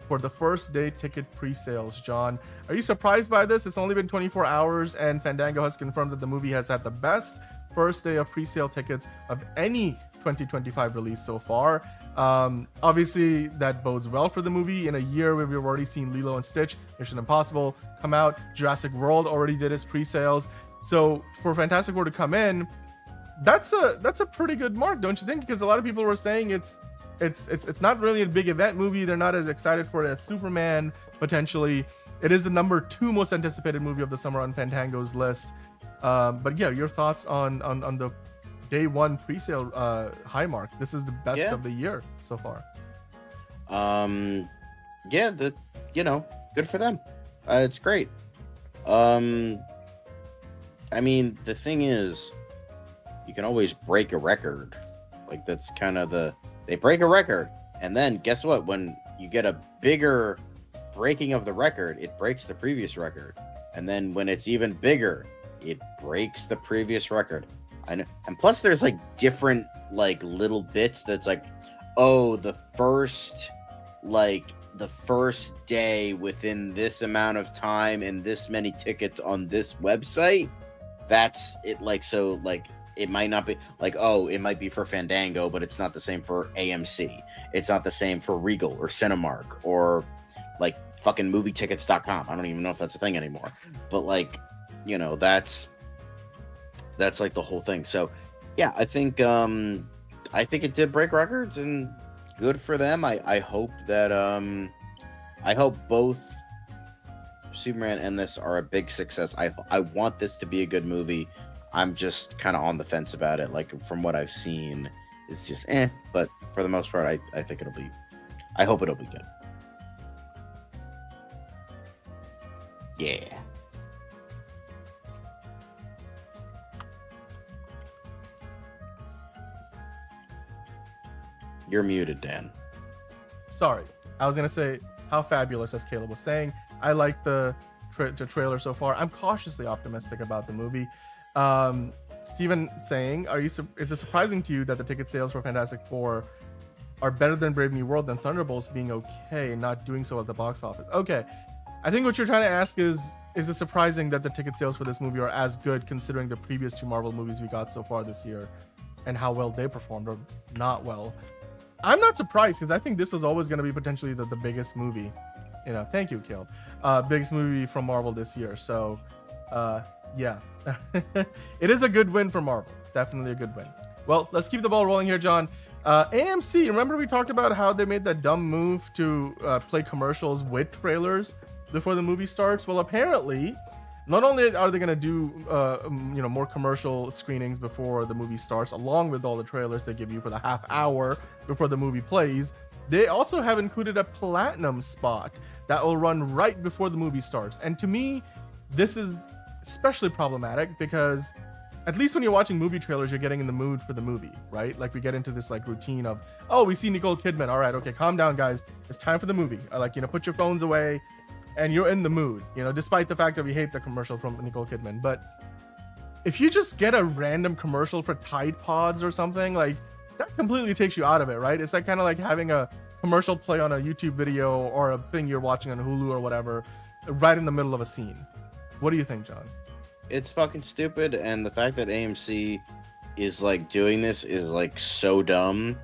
for the first day ticket pre-sales. John, are you surprised by this? It's only been 24 hours, and Fandango has confirmed that the movie has had the best first day of pre-sale tickets of any 2025 release so far. Obviously, that bodes well for the movie. In a year where we've already seen Lilo and Stitch, Mission Impossible come out, Jurassic World already did its pre-sales. So for Fantastic Four to come in, that's a pretty good mark, don't you think? Because a lot of people were saying it's not really a big event movie. They're not as excited for it as Superman potentially. It is the number 2 most anticipated movie of the summer on Fandango's list. But yeah, your thoughts on the day 1 pre-sale high mark. This is the best of the year so far. Yeah, good for them. It's great. I mean, the thing is, you can always break a record. Like, that's kind of they break a record, and then guess what? When you get a bigger breaking of the record, it breaks the previous record. And then when it's even bigger, it breaks the previous record. And plus there's like different like little bits that's like, oh, the first day within this amount of time and this many tickets on this website, that's it. Like, so like, it might not be like, oh, it might be for Fandango, but it's not the same for AMC. It's not the same for Regal or Cinemark or like fucking movietickets.com. I don't even know if that's a thing anymore. But like, you know, that's like the whole thing. So yeah, I think it did break records, and good for them. I hope that I hope both Superman and this are a big success. I want this to be a good movie. I'm just kind of on the fence about it. Like, from what I've seen, it's just but for the most part, I think I hope it'll be good. Yeah. You're muted, Dan. Sorry. I was going to say how fabulous, as Caleb was saying. I like the trailer so far. I'm cautiously optimistic about the movie. Steven saying, is it surprising to you that the ticket sales for Fantastic Four are better than Brave New World than Thunderbolts being okay, not doing so at the box office? Okay. I think what you're trying to ask is it surprising that the ticket sales for this movie are as good considering the previous 2 Marvel movies we got so far this year and how well they performed, or not well? I'm not surprised, because I think this was always going to be potentially the biggest movie. You know, thank you, Caleb. Biggest movie from Marvel this year. So, yeah. It is a good win for Marvel. Definitely a good win. Well, let's keep the ball rolling here, John. AMC, remember we talked about how they made that dumb move to play commercials with trailers before the movie starts? Well, apparently, not only are they going to do more commercial screenings before the movie starts, along with all the trailers they give you for the half hour before the movie plays, they also have included a platinum spot that will run right before the movie starts. And to me, this is especially problematic because at least when you're watching movie trailers, you're getting in the mood for the movie, right? Like we get into this like routine of, oh, we see Nicole Kidman. All right, okay, calm down, guys. It's time for the movie. Put your phones away, and you're in the mood. Despite the fact that we hate the commercial from Nicole Kidman, but if you just get a random commercial for Tide Pods or something, like that completely takes you out of it, right? It's like kind of like having a commercial play on a YouTube video or a thing you're watching on Hulu or whatever, right in the middle of a scene. What do you think, John? It's fucking stupid, and the fact that AMC is like doing this is like so dumb,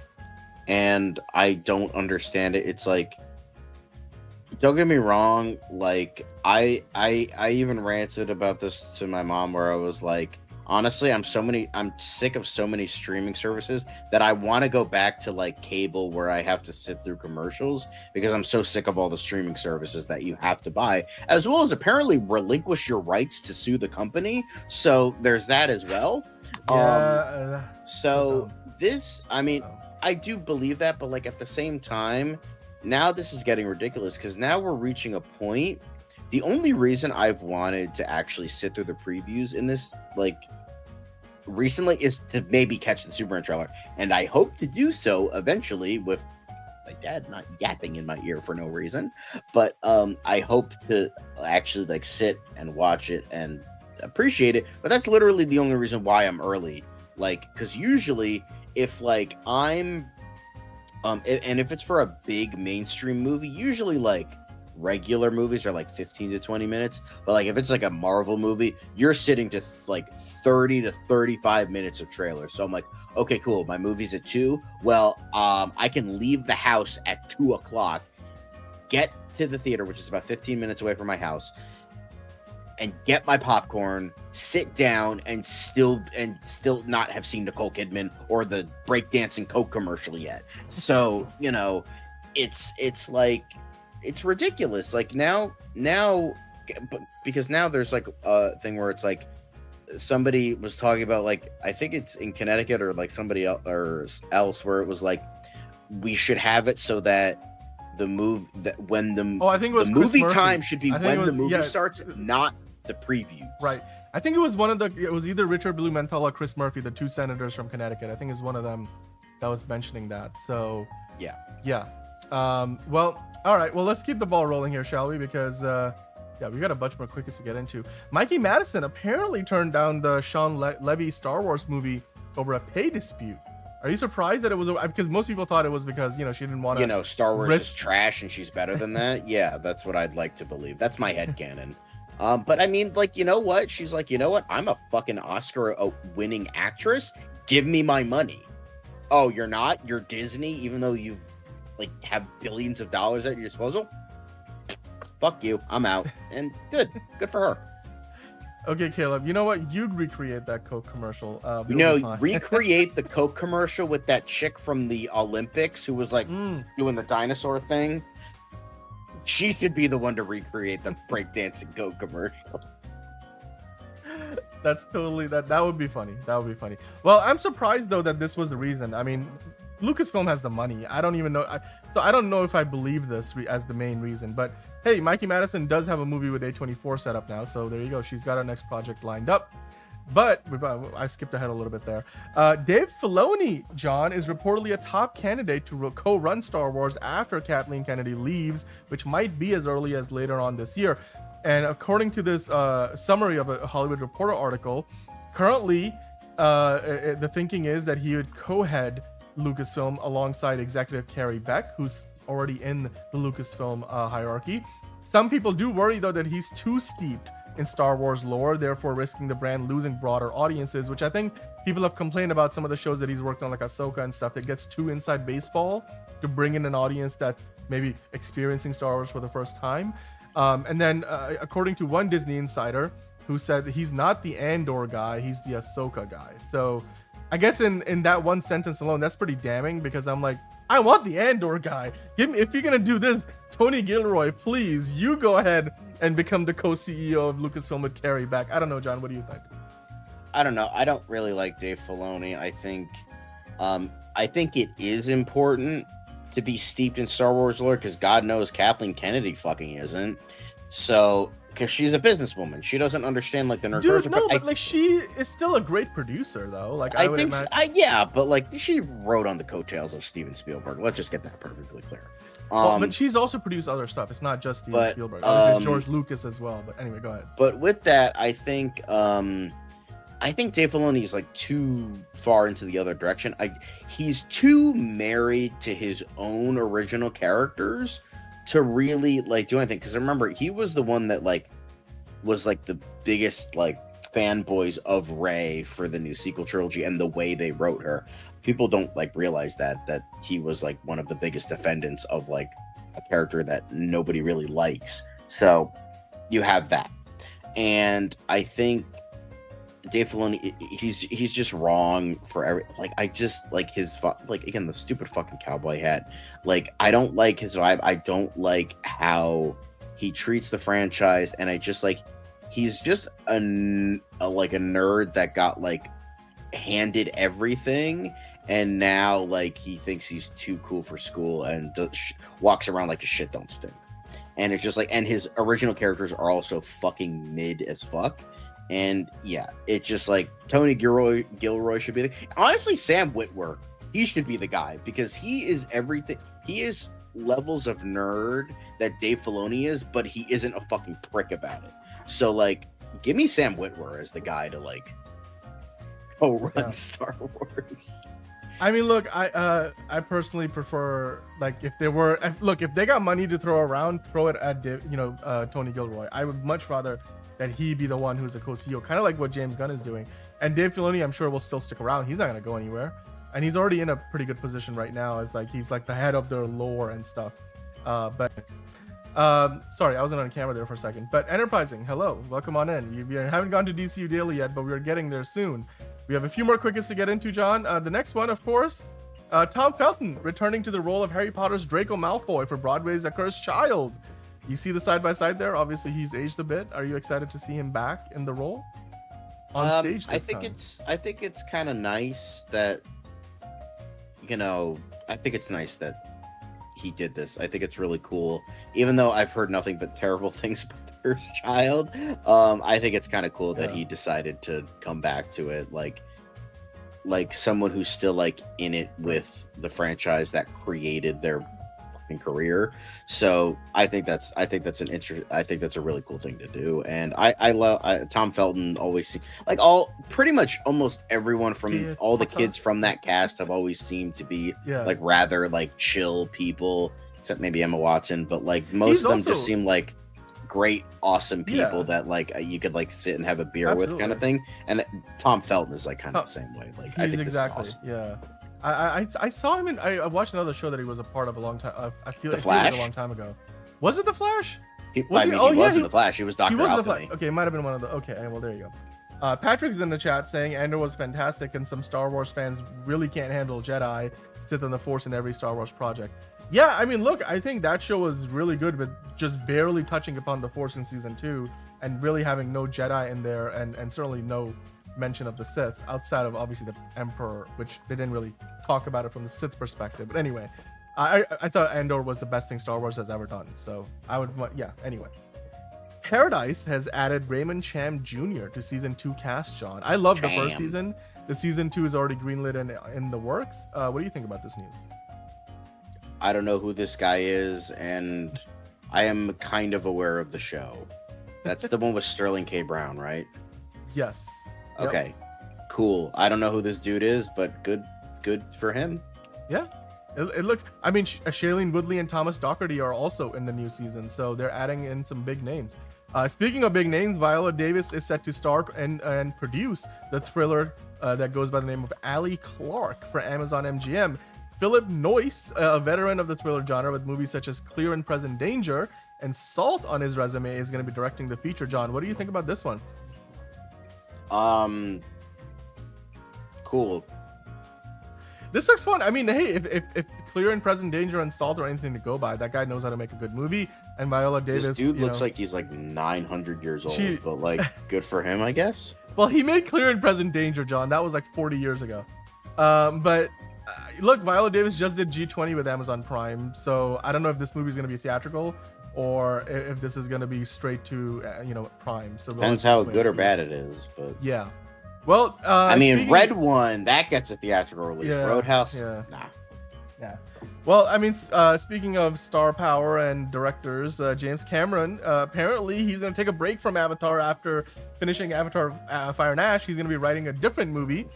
and I don't understand it. It's like, don't get me wrong, like I even ranted about this to my mom where I was like, honestly, I'm sick of so many streaming services that I want to go back to like cable where I have to sit through commercials because I'm so sick of all the streaming services that you have to buy, as well as apparently relinquish your rights to sue the company. So there's that as well. I do believe that, but like at the same time, now this is getting ridiculous because now we're reaching a point. The only reason I've wanted to actually sit through the previews in this, like, recently is to maybe catch the Superman trailer. And I hope to do so eventually with my dad not yapping in my ear for no reason. But I hope to actually, like, sit and watch it and appreciate it. But that's literally the only reason why I'm early. Like, because usually if, like, I'm... and if it's for a big mainstream movie, usually, like, regular movies are like 15 to 20 minutes, but like if it's like a Marvel movie, you're sitting to like 30 to 35 minutes of trailer. So I'm like, okay, cool, my movie's at 2. Well, I can leave the house at 2 o'clock, get to the theater, which is about 15 minutes away from my house, and get my popcorn, sit down, and still not have seen Nicole Kidman or the breakdancing Coke commercial yet. So it's like, it's ridiculous. Like now, because now there's like a thing where it's like somebody was talking about, like, I think it's in Connecticut or like somebody else where it was like, we should have it so that the movie that when the movie time should be when the movie starts, not the previews. Right. I think it was it was either Richard Blumenthal or Chris Murphy, the two senators from Connecticut. I think it's one of them that was mentioning that. So yeah. Well, all right. Well, let's keep the ball rolling here, shall we? Because we got a bunch more quickies to get into. Mikey Madison apparently turned down the Sean Levy Star Wars movie over a pay dispute. Are you surprised that it was because most people thought it was because she didn't want to Star Wars is trash and she's better than that? Yeah, that's what I'd like to believe. That's my headcanon. But I mean, like, you know what? She's like, you know what? I'm a fucking Oscar winning actress. Give me my money. Oh, you're not? You're Disney, even though you've like have billions of dollars at your disposal? Fuck you. I'm out. And good for her. Okay, Caleb, you know what? You'd recreate that Coke commercial. Recreate the Coke commercial with that chick from the Olympics who was like doing the dinosaur thing. She should be the one to recreate the breakdancing Coke commercial. That's totally that would be funny. That would be funny. Well, I'm surprised though that this was the reason. I mean, Lucasfilm has the money. I don't even know. So I don't know if I believe this as the main reason. But hey, Mikey Madison does have a movie with A24 set up now. So there you go. She's got her next project lined up. But I skipped ahead a little bit there. Dave Filoni, John, is reportedly a top candidate to co-run Star Wars after Kathleen Kennedy leaves, which might be as early as later on this year. And according to this summary of a Hollywood Reporter article, currently the thinking is that he would co-head Lucasfilm alongside executive Carrie Beck, who's already in the Lucasfilm hierarchy. Some people do worry though that he's too steeped in Star Wars lore, therefore risking the brand losing broader audiences, which I think people have complained about some of the shows that he's worked on, like Ahsoka and stuff, that gets too inside baseball to bring in an audience that's maybe experiencing Star Wars for the first time. And then according to one Disney insider who said he's not the Andor guy, he's the Ahsoka guy. So I guess in that one sentence alone, that's pretty damning because I'm like, I want the Andor guy. Give me, if you're gonna do this, Tony Gilroy, please, you go ahead and become the co-CEO of Lucasfilm with Carrie back. I don't know, John. What do you think? I don't know. I don't really like Dave Filoni. I think it is important to be steeped in Star Wars lore because God knows Kathleen Kennedy fucking isn't. So, because she's a businesswoman, she doesn't understand like the nerd culture. No, but like she is still a great producer though. Like I think, yeah, but like she wrote on the coattails of Steven Spielberg. Let's just get that perfectly clear. But she's also produced other stuff. It's not just Steven Spielberg. Obviously George Lucas as well. But anyway, go ahead. But with that, I think Dave Filoni is like too far into the other direction. He's too married to his own original characters to really like do anything. Because remember, he was the one that like was like the biggest like fanboys of Rey for the new sequel trilogy and the way they wrote her. People don't like realize that he was like one of the biggest defendants of like a character that nobody really likes. So you have that, and I think Dave Filoni, he's just wrong for every, like, I just like his like, again, the stupid fucking cowboy hat. Like, I don't like his vibe. I don't like how he treats the franchise, and I just like, he's just a nerd that got like handed everything, and now like he thinks he's too cool for school and walks around like his shit don't stink. And it's just like, and his original characters are also fucking mid as fuck. And yeah, it's just like Tony Gilroy should be honestly, Sam Witwer, he should be the guy because he is everything. He is levels of nerd that Dave Filoni is, but he isn't a fucking prick about it. So like, give me Sam Witwer as the guy to like go run Star Wars. I mean, look, I personally prefer, like, if they got money to throw around, throw it at Tony Gilroy. I would much rather that he be the one who's a co-CEO, kind of like what James Gunn is doing. And Dave Filoni, I'm sure, will still stick around. He's not going to go anywhere. And he's already in a pretty good position right now as like, he's like the head of their lore and stuff. Sorry, I wasn't on camera there for a second. But Enterprising, hello, welcome on in. We haven't gone to DCU Daily yet, but we're getting there soon. We have a few more quickies to get into, John. The next one, of course, Tom Felton returning to the role of Harry Potter's Draco Malfoy for Broadway's A Cursed Child. You see the side-by-side there? Obviously, he's aged a bit. Are you excited to see him back in the role on stage this time? I think it's kind of nice that, I think it's nice that he did this. I think it's really cool. Even though I've heard nothing but terrible things about The Cursed Child, I think it's kind of cool that he decided to come back to it, like someone who's still like in it with the franchise that created their career. So I think that's a really cool thing to do. And I love Tom Felton. Always like almost everyone from all the kids from that cast have always seemed to be like rather like chill people, except maybe Emma Watson, but like most of them just seem like great, awesome people that like you could like sit and have a beer with kind of thing. And Tom Felton is like kind of the same way. Like I think exactly this is awesome. Yeah. I saw him in. I watched another show that he was a part of a long time. I feel like Flash? It was a long time ago. Was it The Flash? He was in The Flash. He was Dr. Alchemy. Okay, it might have been one of the. Okay, well there you go. Patrick's in the chat saying Andor was fantastic, and some Star Wars fans really can't handle Jedi, Sith, and the Force in every Star Wars project. Yeah, I mean, look, I think that show was really good, but just barely touching upon the Force in season 2, and really having no Jedi in there, and certainly no mention of the Sith outside of obviously the Emperor, which they didn't really talk about it from the Sith perspective. But anyway, I thought Andor was the best thing Star Wars has ever done. So I would, anyway. Paradise has added Raymond Cham Jr. to season 2 cast, John. I love the first season. The season 2 is already greenlit and in the works. What do you think about this news? I don't know who this guy is, and I am kind of aware of the show. That's the one with Sterling K. Brown, right? Yes. Okay, cool. I don't know who this dude is, but good for him. Yeah, it looks. I mean, Shailene Woodley and Thomas Doherty are also in the new season, so they're adding in some big names. Speaking of big names, Viola Davis is set to star and produce the thriller that goes by the name of Allie Clark for Amazon MGM. Philip Noyce, a veteran of the thriller genre with movies such as Clear and Present Danger and Salt on his resume, is going to be directing the feature. John, what do you think about this one? Cool. This looks fun. I mean, hey, if clear and present danger and salt are anything to go by, that guy knows how to make a good movie. And Viola Davis, This dude looks like he's like 900 years old, but like good for him, I guess. Well, he made clear and present danger, John. That was like 40 years ago. Look, Viola Davis just did G20 with Amazon Prime, so I don't know if this movie is going to be theatrical or if this is going to be straight to Prime. So depends how good or bad it is, but yeah. Well, I mean, Red One that gets a theatrical release. Yeah, Roadhouse, yeah. nah. Yeah. Well, I mean, speaking of star power and directors, James Cameron, apparently he's going to take a break from Avatar after finishing Avatar Fire and Ash. He's going to be writing a different movie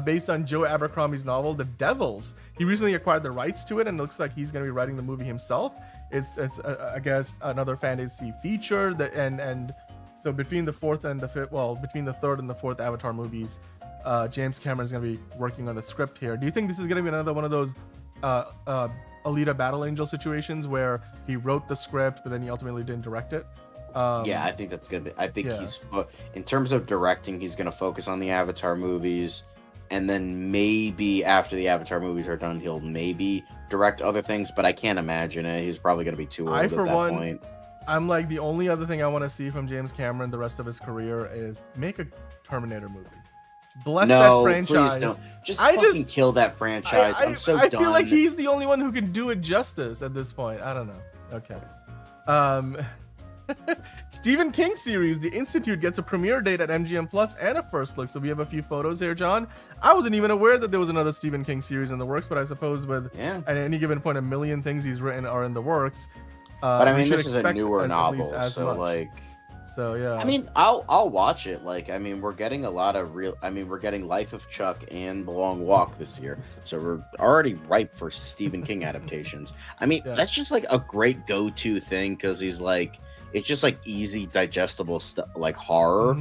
based on Joe Abercrombie's novel, The Devils. He recently acquired the rights to it and looks like he's going to be writing the movie himself. It's I guess, another fantasy feature and so between the fourth and the fifth, well, between the third and the fourth Avatar movies, James Cameron's going to be working on the script here. Do you think this is going to be another one of those Alita Battle Angel situations where he wrote the script but then he ultimately didn't direct it? Yeah, I think that's good. I think he's, in terms of directing, he's going to focus on the Avatar movies, and then maybe after the Avatar movies are done, he'll maybe direct other things, but I can't imagine it. He's probably going to be too old at that point. I'm like, the only other thing I want to see from James Cameron the rest of his career is make a Terminator movie. Bless that franchise. Please don't. Just fucking kill that franchise. I'm so done. I feel like he's the only one who can do it justice at this point. I don't know. Okay. Stephen King series, The Institute, gets a premiere date at MGM Plus and a first look. So we have a few photos here, John. I wasn't even aware that there was another Stephen King series in the works, but I suppose with at any given point, a million things he's written are in the works. But I mean, this is a newer novel, so like. So yeah. I mean, I'll watch it. Like, I mean, we're getting a lot of real. I mean, we're getting Life of Chuck and The Long Walk this year, so we're already ripe for Stephen King adaptations. I mean, that's just like a great go-to thing because he's like, it's just like easy, digestible stuff, like horror,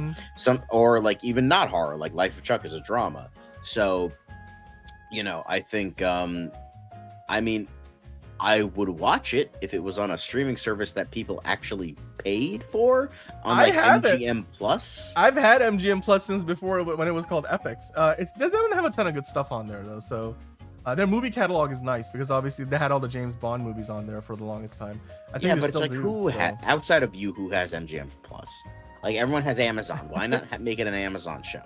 or like even not horror, like Life of Chuck is a drama. So, I think, I mean, I would watch it if it was on a streaming service that people actually paid for on like MGM Plus. I've had MGM Plus since before when it was called Epix. It doesn't have a ton of good stuff on there though. So their movie catalog is nice because obviously they had all the James Bond movies on there for the longest time. I think but it's like outside of you, who has MGM Plus? Like everyone has Amazon. Why not make it an Amazon show?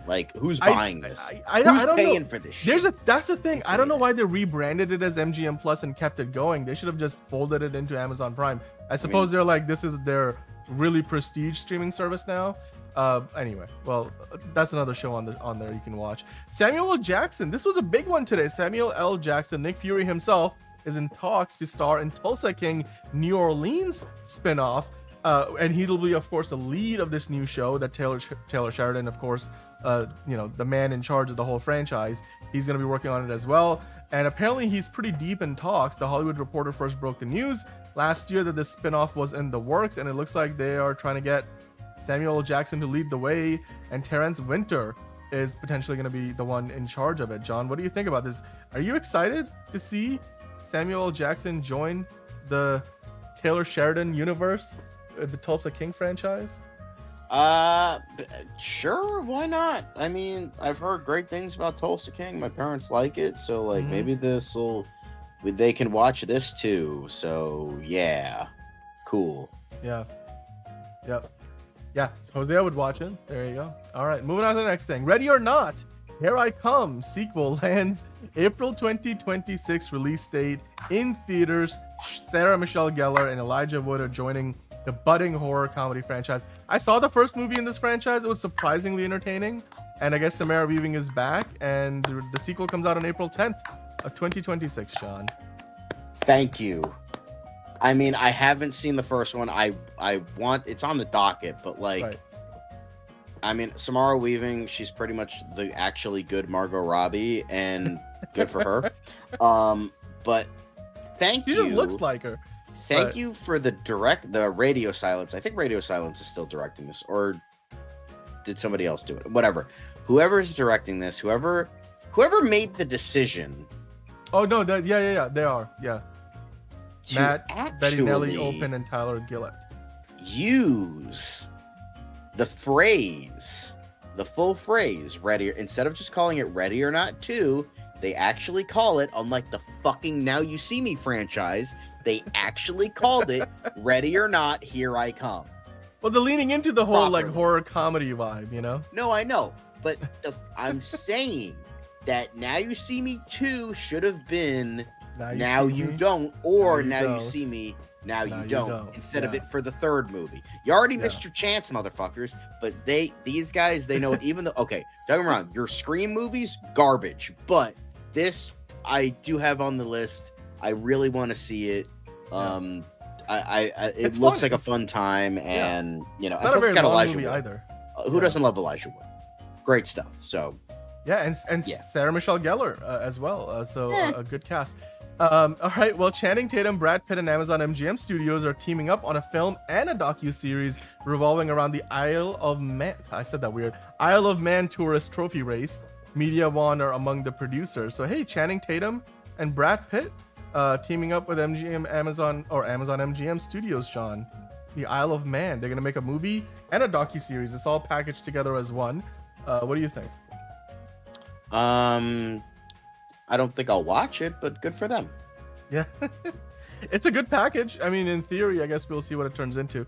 Like, who's buying this? Who's paying for this shit? That's the thing. I don't know why they rebranded it as MGM Plus and kept it going. They should have just folded it into Amazon Prime. I suppose they're like, this is their really prestige streaming service now. Anyway, well, that's another show on there you can watch. Samuel L. Jackson. This was a big one today. Samuel L. Jackson, Nick Fury himself, is in talks to star in Tulsa King New Orleans spinoff. And he'll be, of course, the lead of this new show that Taylor Sheridan, of course, the man in charge of the whole franchise, he's going to be working on it as well. And apparently he's pretty deep in talks. The Hollywood Reporter first broke the news last year that this spinoff was in the works, and it looks like they are trying to get Samuel L. Jackson to lead the way, and Terrence Winter is potentially going to be the one in charge of it. John, what do you think about this? Are you excited to see Samuel L. Jackson join the Taylor Sheridan universe, the Tulsa King franchise? Sure, why not? I mean, I've heard great things about Tulsa King. My parents like it, so like maybe they can watch this too. So yeah, cool. Yeah. Yep. Yeah, Hosea would watch it. There you go. All right, moving on to the next thing. Ready or Not, Here I Come sequel lands April 2026 release date in theaters. Sarah Michelle Gellar and Elijah Wood are joining the budding horror comedy franchise. I saw the first movie in this franchise. It was surprisingly entertaining. And I guess Samara Weaving is back. And the sequel comes out on April 10th of 2026, Sean. Thank you. I mean, I haven't seen the first one. I want, it's on the docket, but like, I mean, Samara Weaving, she's pretty much the actually good Margot Robbie, and good for her. But thank you. She just looks like her. Thank you for the Radio Silence. I think Radio Silence is still directing this, or did somebody else do it? Whatever. Whoever's directing this, whoever made the decision. Oh no, yeah, they are. Yeah. Matt, Bettinelli, Open, and Tyler Gillett. Use the phrase, the full phrase, ready, instead of just calling it Ready or Not 2, They actually call it, unlike the fucking Now You See Me franchise, they actually called it Ready or Not, Here I Come. Well, they're leaning into the whole like Properly. horror comedy vibe, you know? No, I know, but I'm saying that Now You See Me 2 should have been Now See You Me? Don't, or Now You Now You Don't. See Me, Now Now You You Don't, Don't. instead of Yeah. it for the third movie. You already Yeah. missed your chance, motherfuckers, but these guys, they know it, even though, okay, don't get me wrong, your Scream movies, garbage, but this, I do have on the list. I really want to see it. It It's looks fun. like a fun time, and you know, It's not a plus very got long Elijah movie Wood. either. Who Yeah. doesn't love Elijah Wood? Great stuff. So Yeah, and Yeah. Sarah Michelle Gellar as well. So Yeah. a good cast. All right. Well, Channing Tatum, Brad Pitt, and Amazon MGM Studios are teaming up on a film and a docu-series revolving around the Isle of Man. I said that weird. Isle of Man tourist trophy race. Media One are among the producers. So hey, Channing Tatum and Brad Pitt teaming up with Amazon MGM Studios. John, the Isle of Man. They're gonna make a movie and a docu-series. It's all packaged together as one. What do you think? I don't think I'll watch it, but good for them. Yeah. It's a good package. I mean, in theory, I guess we'll see what it turns into.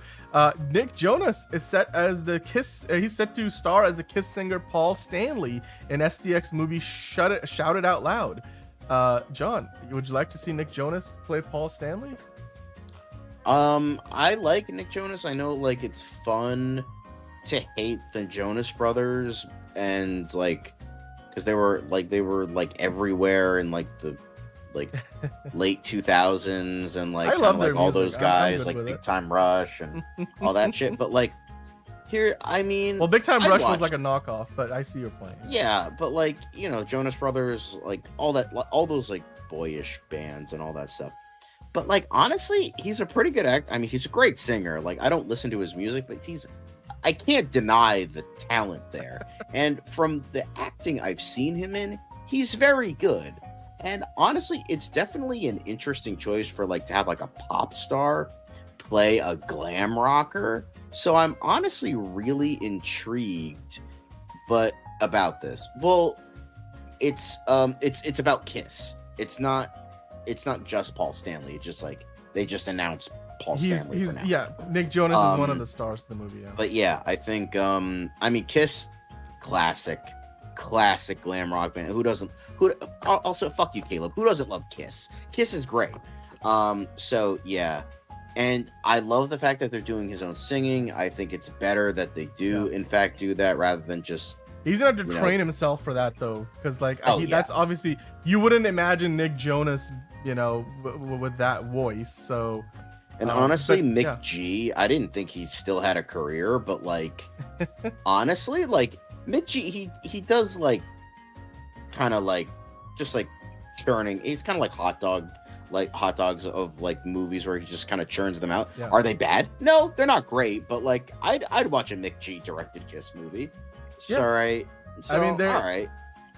Nick Jonas is set as the Kiss. He's set to star as the Kiss singer Paul Stanley in SDX movie Shout It Out Loud. John, would you like to see Nick Jonas play Paul Stanley? I like Nick Jonas. I know, like, it's fun to hate the Jonas Brothers, and like, because they were everywhere in like the late 2000s, and like I kind love of their like all music. those I'm guys good like with Big it. Time Rush and all that shit. But like here, I mean, Well, Big Time I'd Rush was watch- like a knockoff, but I see your point. yeah, but like, you know, Jonas Brothers, like all those like boyish bands and all that stuff. But like, honestly, he's a pretty good act. I mean, he's a great singer. Like, I don't listen to his music, but I can't deny the talent there. And from the acting I've seen him in, he's very good. And honestly, it's definitely an interesting choice for like to have like a pop star play a glam rocker. So I'm honestly really intrigued about this. Well, it's about Kiss. It's not just Paul Stanley. It's just like they just announced Paul Stanley for now. Yeah, Nick Jonas is one of the stars of the movie. Yeah. But yeah, I think I mean, Kiss, classic glam rock band. Also, fuck you, Caleb. Who doesn't love Kiss? Kiss is great. So yeah, and I love the fact that they're doing his own singing. I think it's better that they do in fact do that rather than just. He's gonna have to you train know. himself for that though, because like Oh, that's obviously you wouldn't imagine Nick Jonas, you know, with that voice. So, And honestly, but, Mick yeah. G, I didn't think he still had a career, but like, honestly, like Mick G, he does like, kind of like, just like churning. He's kind of like hot dogs of like movies where he just kind of churns them out. Yeah. Are they bad? No, they're not great, but like, I'd watch a Mick G directed Kiss movie. It's Yeah. all right. So, I mean, they're all right.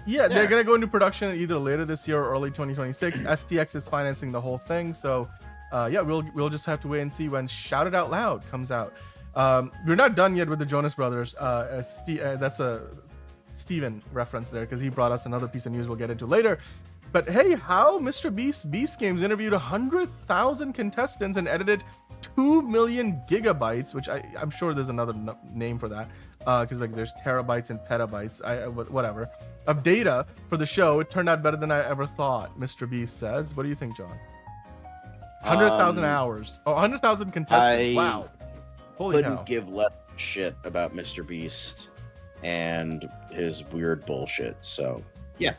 Yeah, they're Yeah. gonna go into production either later this year or early 2026. STX is financing the whole thing, so yeah, we'll just have to wait and see when Shout It Out Loud comes out. We're not done yet with the Jonas Brothers. That's a Steven reference there because he brought us another piece of news we'll get into later. But hey, how Mr. Beast Games interviewed 100,000 contestants and edited 2 million gigabytes, which I'm sure there's another name for that, because like there's terabytes and petabytes, whatever, of data for the show. It turned out better than I ever thought, Mr. Beast says. What do you think, John? 100,000 hours. Oh, 100,000 contestants. Wow. Holy Couldn't cow. give less shit about Mr. Beast and his weird bullshit. So yeah.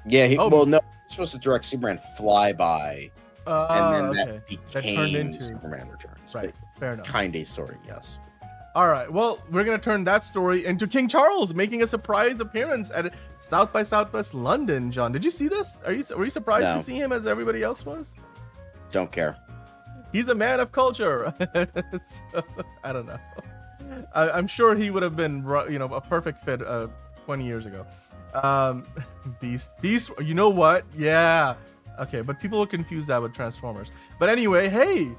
Yeah, well, no, he's supposed to direct Superman Flyby, and then that okay. became turned into Superman Returns. Right. Fair enough. Kind of, sort of, yes. All right. Well, we're gonna turn that story into King Charles making a surprise appearance at South by Southwest London. John, did you see this? Were you surprised No. to see him as everybody else was? Don't care. He's a man of culture. So, I don't know. I'm sure he would have been, you know, a perfect fit 20 years ago. Beast. You know what? Yeah. Okay, but people will confuse that with Transformers. But anyway, hey.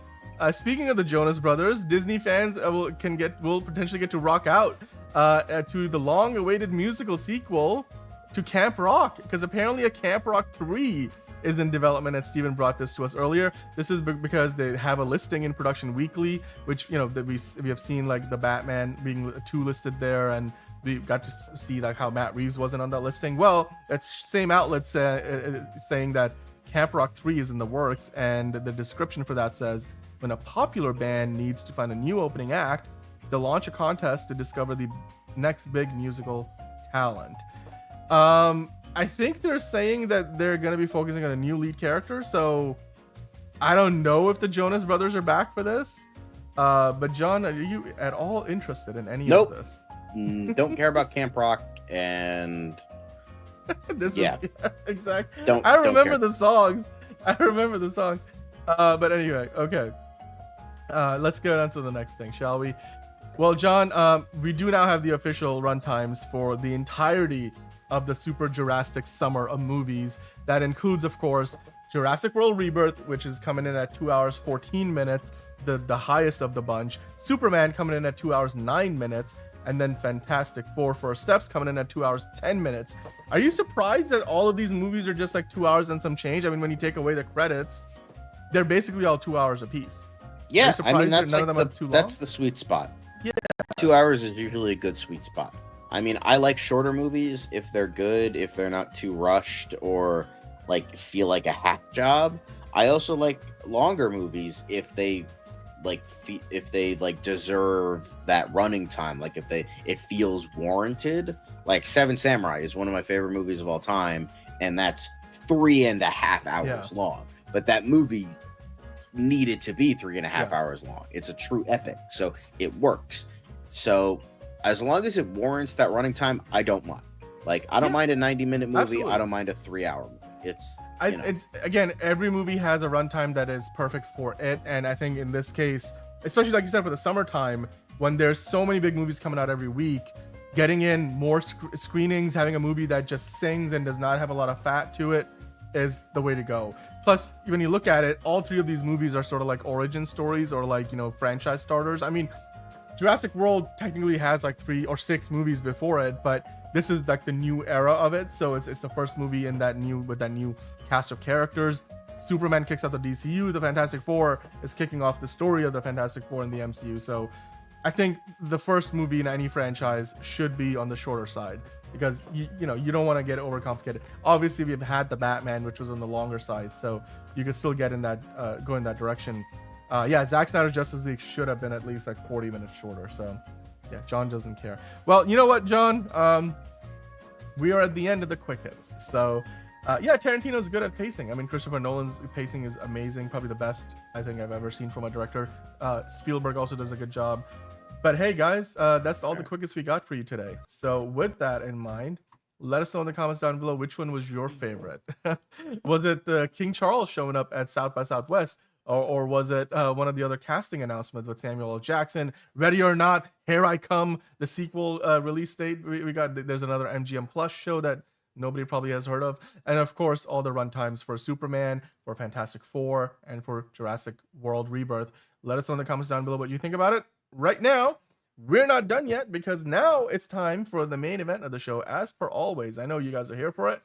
Speaking of the Jonas Brothers, Disney fans will potentially get to rock out to the long-awaited musical sequel to Camp Rock, because apparently a Camp Rock 3 is in development, and Steven brought this to us earlier. This is because they have a listing in Production Weekly, which, you know, that we have seen like the Batman being 2 listed there, and we got to see like how Matt Reeves wasn't on that listing. Well, that's same outlet saying that Camp Rock 3 is in the works, and the description for that says, when a popular band needs to find a new opening act, they'll launch a contest to discover the next big musical talent. I think they're saying that they're going to be focusing on a new lead character, so I don't know if the Jonas Brothers are back for this. But John, are you at all interested in any of this? Don't care about Camp Rock, and This yeah, is exactly. Don't remember the songs. But anyway, okay. Let's go on to the next thing, shall we? Well, John, we do now have the official runtimes for the entirety of the Super Jurassic summer of movies. That includes, of course, Jurassic World Rebirth, which is coming in at 2 hours 14 minutes, the highest of the bunch. Superman coming in at 2 hours 9 minutes, and then Fantastic Four First Steps coming in at 2 hours 10 minutes. Are you surprised that all of these movies are just like 2 hours and some change? I mean, when you take away the credits, they're basically all 2 hours apiece. Yeah, I mean, that's that's the sweet spot. Yeah, 2 hours is usually a good sweet spot. I mean, I like shorter movies if they're good, if they're not too rushed or like feel like a hack job. I also like longer movies if they deserve that running time, like if it feels warranted. Like Seven Samurai is one of my favorite movies of all time, and that's 3.5 hours long. But that movie needed to be 3.5 hours long. It's a true epic, so it works. So as long as it warrants that running time, I don't mind. Like, I don't mind a 90-minute movie. Absolutely. I don't mind a 3-hour movie. It's again, every movie has a runtime that is perfect for it, and I think in this case, especially like you said for the summertime, when there's so many big movies coming out every week, getting in more screenings, having a movie that just sings and does not have a lot of fat to it is the way to go. Plus, when you look at it, all 3 of these movies are sort of like origin stories or like, you know, franchise starters. I mean, Jurassic World technically has like 3 or 6 movies before it, but this is like the new era of it, so it's the first movie in that new cast of characters. Superman kicks out the DCU. The Fantastic Four is kicking off the story of the Fantastic Four in the MCU. So I think the first movie in any franchise should be on the shorter side, because you don't want to get overcomplicated. Obviously, we've had the Batman, which was on the longer side, so you could still get in that go in that direction. Zack Snyder's Justice League should have been at least like 40 minutes shorter. So yeah, John doesn't care. Well, you know what, John? We are at the end of the quick hits. So Tarantino's good at pacing. I mean, Christopher Nolan's pacing is amazing, probably the best I think I've ever seen from a director. Spielberg also does a good job. But hey guys, that's all the quick hits we got for you today. So with that in mind, let us know in the comments down below which one was your favorite. Was it King Charles showing up at South by Southwest? Or was it one of the other casting announcements with Samuel L. Jackson? Ready or Not, Here I Come, the sequel release date. We got, there's another MGM Plus show that nobody probably has heard of. And of course, all the runtimes for Superman, for Fantastic Four, and for Jurassic World Rebirth. Let us know in the comments down below what you think about it. Right now, we're not done yet, because now it's time for the main event of the show. As per always, I know you guys are here for it.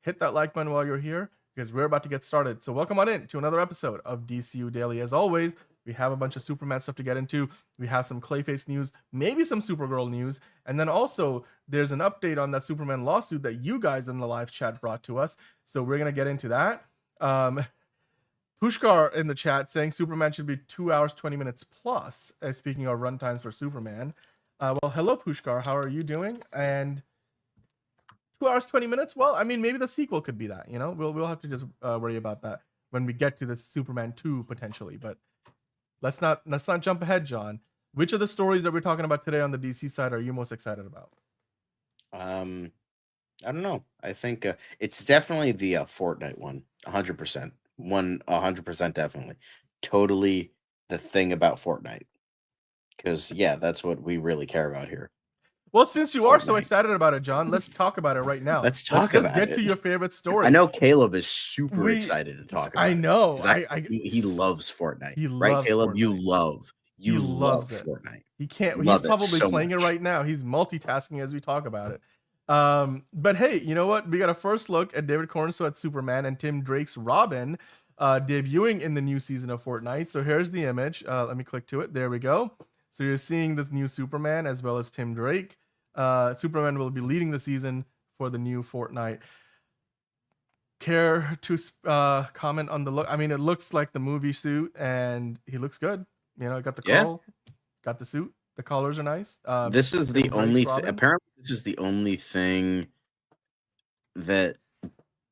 Hit that like button while you're here, because we're about to get started. So welcome on in to another episode of DCU Daily. As always, we have a bunch of Superman stuff to get into. We have some Clayface news, maybe some Supergirl news, and then also there's an update on that Superman lawsuit that you guys in the live chat brought to us. So we're going to get into that. Pushkar in the chat saying Superman should be 2 hours, 20 minutes plus. Speaking of runtimes for Superman. Well, hello, Pushkar. How are you doing? And 2 hours, 20 minutes? Well, I mean, maybe the sequel could be that, you know? We'll have to just worry about that when we get to this Superman 2 potentially. But let's not jump ahead, John. Which of the stories that we're talking about today on the DC side are you most excited about? I don't know. I think it's definitely the Fortnite one, 100%. 100% definitely. Totally the thing about Fortnite. Because, yeah, that's what we really care about here. Well, since you are so excited about it, John, let's talk about it right now. Let's just get to your favorite story. I know Caleb is super excited to talk about it. I know. He loves Fortnite. He right, loves Caleb? Fortnite. You love it. Fortnite. He can't. He's probably playing it right now. He's multitasking as we talk about it. But hey, you know what? We got a first look at David Cornswell's Superman and Tim Drake's Robin debuting in the new season of Fortnite. So here's the image. Let me click to it. There we go. So you're seeing this new Superman as well as Tim Drake. Superman will be leading the season for the new Fortnite. Care to comment on the look? I mean, it looks like the movie suit, and he looks good. You know, got the curl, got the suit. The colors are nice. This is the only Robin. apparently this is the only thing that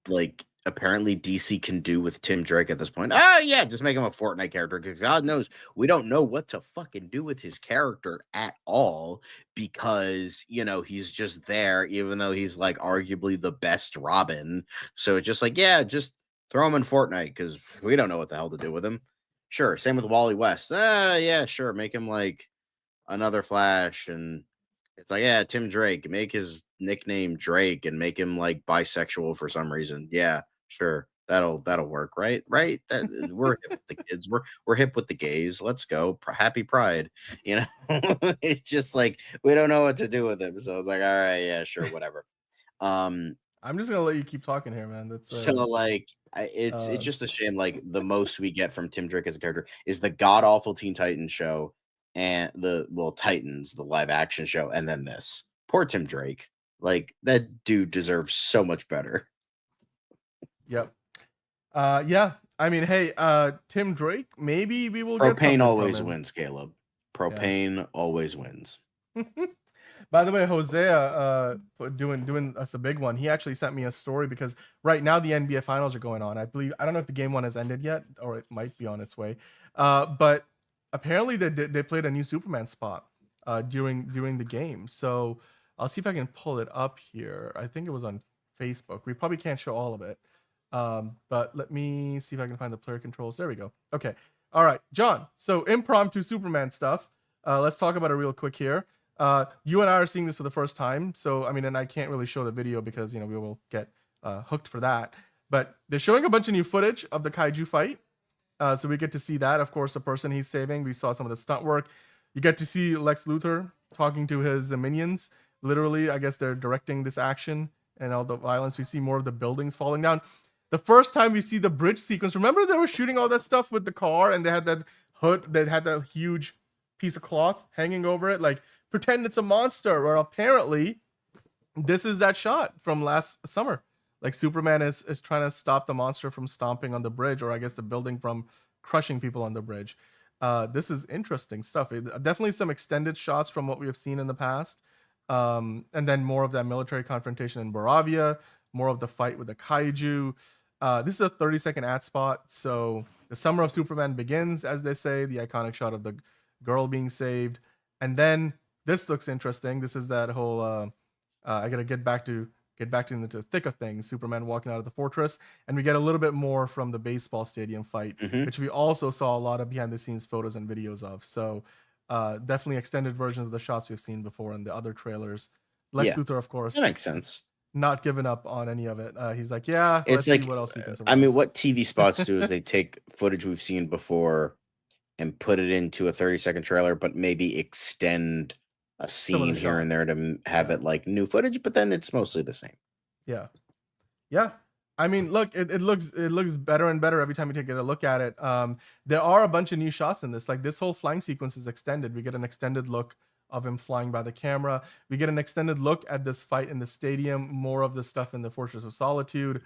like apparently DC can do with Tim Drake at this point. Oh yeah, just make him a Fortnite character because God knows we don't know what to fucking do with his character at all because you know he's just there, even though he's like arguably the best Robin. So it's just like, yeah, just throw him in Fortnite because we don't know what the hell to do with him. Sure, same with Wally West. Yeah, sure, make him like another Flash, and it's like, yeah, Tim Drake, make his nickname Drake and make him like bisexual for some reason. Yeah, sure, that'll work, right? That we're hip with the kids, we're hip with the gays. Let's go, happy Pride. You know, it's just like we don't know what to do with him, so it's like, all right, yeah, sure, whatever. I'm just gonna let you keep talking here, man. That's so like it's just a shame. Like the most we get from Tim Drake as a character is the god awful Teen Titans show and Titans, the live action show, and then this. Poor Tim Drake. Like that dude deserves so much better. Yep. Yeah. I mean, hey, Tim Drake, maybe we will get Propane always wins, Caleb. Propane always wins. By the way, Hosea doing us a big one. He actually sent me a story because right now the NBA finals are going on. I don't know if the game one has ended yet, or it might be on its way. But apparently they played a new Superman spot during the game. So I'll see if I can pull it up here. I think it was on Facebook. We probably can't show all of it. But let me see if I can find the player controls. There we go. Okay. All right, John. So impromptu Superman stuff. Let's talk about it real quick here. You and I are seeing this for the first time. So, I mean, and I can't really show the video because, you know, we will get hooked for that. But they're showing a bunch of new footage of the kaiju fight. So we get to see that, of course, the person he's saving. We saw some of the stunt work. You get to see Lex Luthor talking to his minions. Literally, I guess they're directing this action and all the violence. We see more of the buildings falling down. The first time we see the bridge sequence, remember they were shooting all that stuff with the car and they had that hood that had that huge piece of cloth hanging over it, like pretend it's a monster. Or apparently this is that shot from last summer. Like Superman is trying to stop the monster from stomping on the bridge, or I guess the building from crushing people on the bridge. This is interesting stuff. Definitely some extended shots from what we have seen in the past. And then more of that military confrontation in Boravia, more of the fight with the kaiju. This is a 30-second ad spot. So the summer of Superman begins, as they say, the iconic shot of the girl being saved. And then this looks interesting. This is that whole, I got to get back to the thick of things. Superman walking out of the fortress. And we get a little bit more from the baseball stadium fight, which we also saw a lot of behind the scenes photos and videos of. So definitely extended versions of the shots we've seen before in the other trailers. Lex Luthor, of course. That makes sense. Not giving up on any of it. He's like, yeah, it's like, see what else he can survive. I mean, what TV spots do is they take footage we've seen before and put it into a 30-second trailer, but maybe extend a scene here and there to have it like new footage, but then it's mostly the same. Yeah. I mean, look, it looks better and better every time we take a look at it. There are a bunch of new shots in this. Like this whole flying sequence is extended. We get an extended look of him flying by the camera. We get an extended look at this fight in the stadium, more of the stuff in the Fortress of Solitude.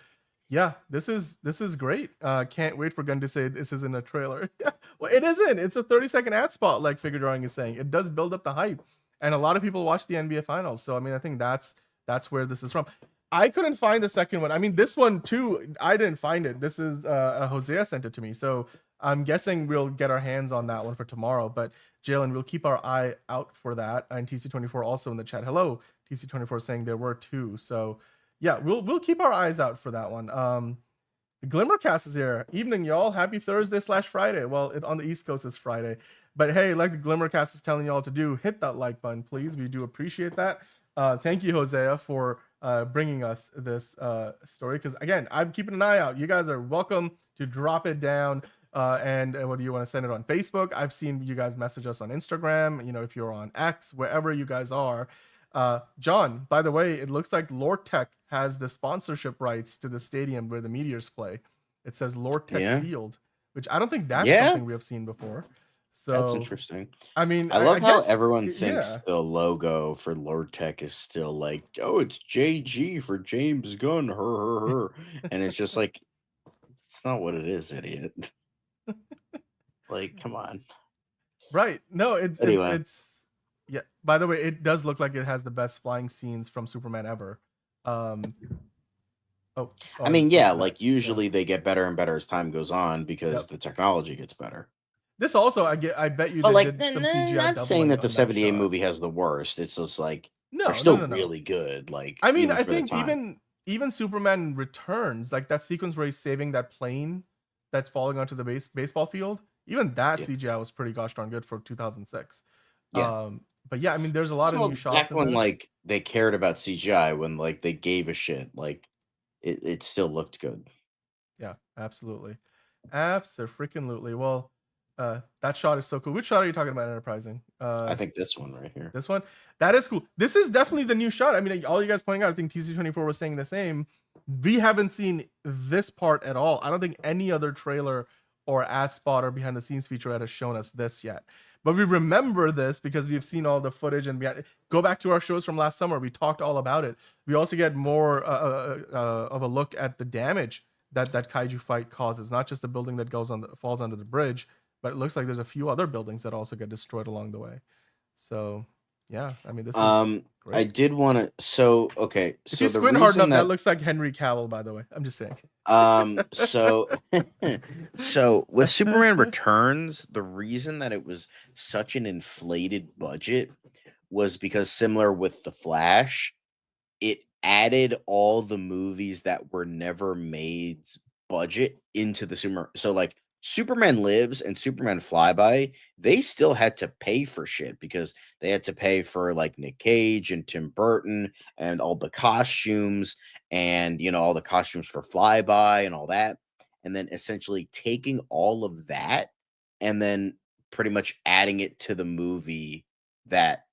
Yeah, this is great. Can't wait for Gunn to say this isn't a trailer. Well, it isn't. It's a 30-second ad spot, like Figure Drawing is saying. It does build up the hype. And a lot of people watch the NBA Finals. So, I mean, I think that's where this is from. I couldn't find the second one. I mean, this one, too, I didn't find it. This is Hosea sent it to me. So I'm guessing we'll get our hands on that one for tomorrow. But, Jalen, we'll keep our eye out for that. And TC24 also in the chat. Hello, TC24 saying there were two. So, yeah, we'll keep our eyes out for that one. The Glimmercast is here. Evening, y'all. Happy Thursday/Friday. Well, on the East Coast it's Friday. But hey, like the Glimmercast is telling y'all to do, hit that like button, please. We do appreciate that. Thank you, Hosea, for bringing us this story. Because again, I'm keeping an eye out. You guys are welcome to drop it down. And whether you want to send it on Facebook, I've seen you guys message us on Instagram. You know, if you're on X, wherever you guys are, John, by the way, it looks like Lore Tech has the sponsorship rights to the stadium where the Meteors play. It says Lore Tech Field, which I don't think that's something we have seen before. So that's interesting. I mean, I love I how guess, everyone thinks the logo for Lord Tech is still like, oh, it's JG for James Gunn, her. And it's just like, it's not what it is, idiot. Like, come on. Right. No, Anyway. it's yeah. By the way, it does look like it has the best flying scenes from Superman ever. I mean, yeah, like usually they get better and better as time goes on because the technology gets better. This also, I bet you, but they like, did some CGI not saying that the doubling on 78 shot. movie has the worst. It's just like No, they're still no. really good. Like, I mean, I for the think time. even Superman Returns, like that sequence where he's saving that plane that's falling onto the baseball field, even that CGI was pretty gosh darn good for 2006. Yeah. But yeah, I mean, there's a lot of new shots back in when this. like they cared about CGI, when like they gave a shit, like it still looked good. Yeah, absolutely. Absolutely. Well, that shot is so cool. Which shot are you talking about, Enterprising? I think this one right here. This one? That is cool. This is definitely the new shot. I mean, all you guys pointing out, I think TC24 was saying the same. We haven't seen this part at all. I don't think any other trailer or ad spot or behind the scenes featurette has shown us this yet. But we remember this because we've seen all the footage, and go back to our shows from last summer. We talked all about it. We also get more of a look at the damage that kaiju fight causes, not just the building that falls under the bridge, but it looks like there's a few other buildings that also get destroyed along the way. So yeah, I mean, this is great. I did want to. So okay, if you squint hard enough, that looks like Henry Cavill. By the way, I'm just saying. So with Superman Returns, the reason that it was such an inflated budget was because, similar with The Flash, it added all the movies that were never made's budget into the Superman. So like Superman Lives and Superman Flyby, they still had to pay for shit because they had to pay for like Nick Cage and Tim Burton and all the costumes and, you know, all the costumes for Flyby and all that. And then essentially taking all of that and then pretty much adding it to the movie that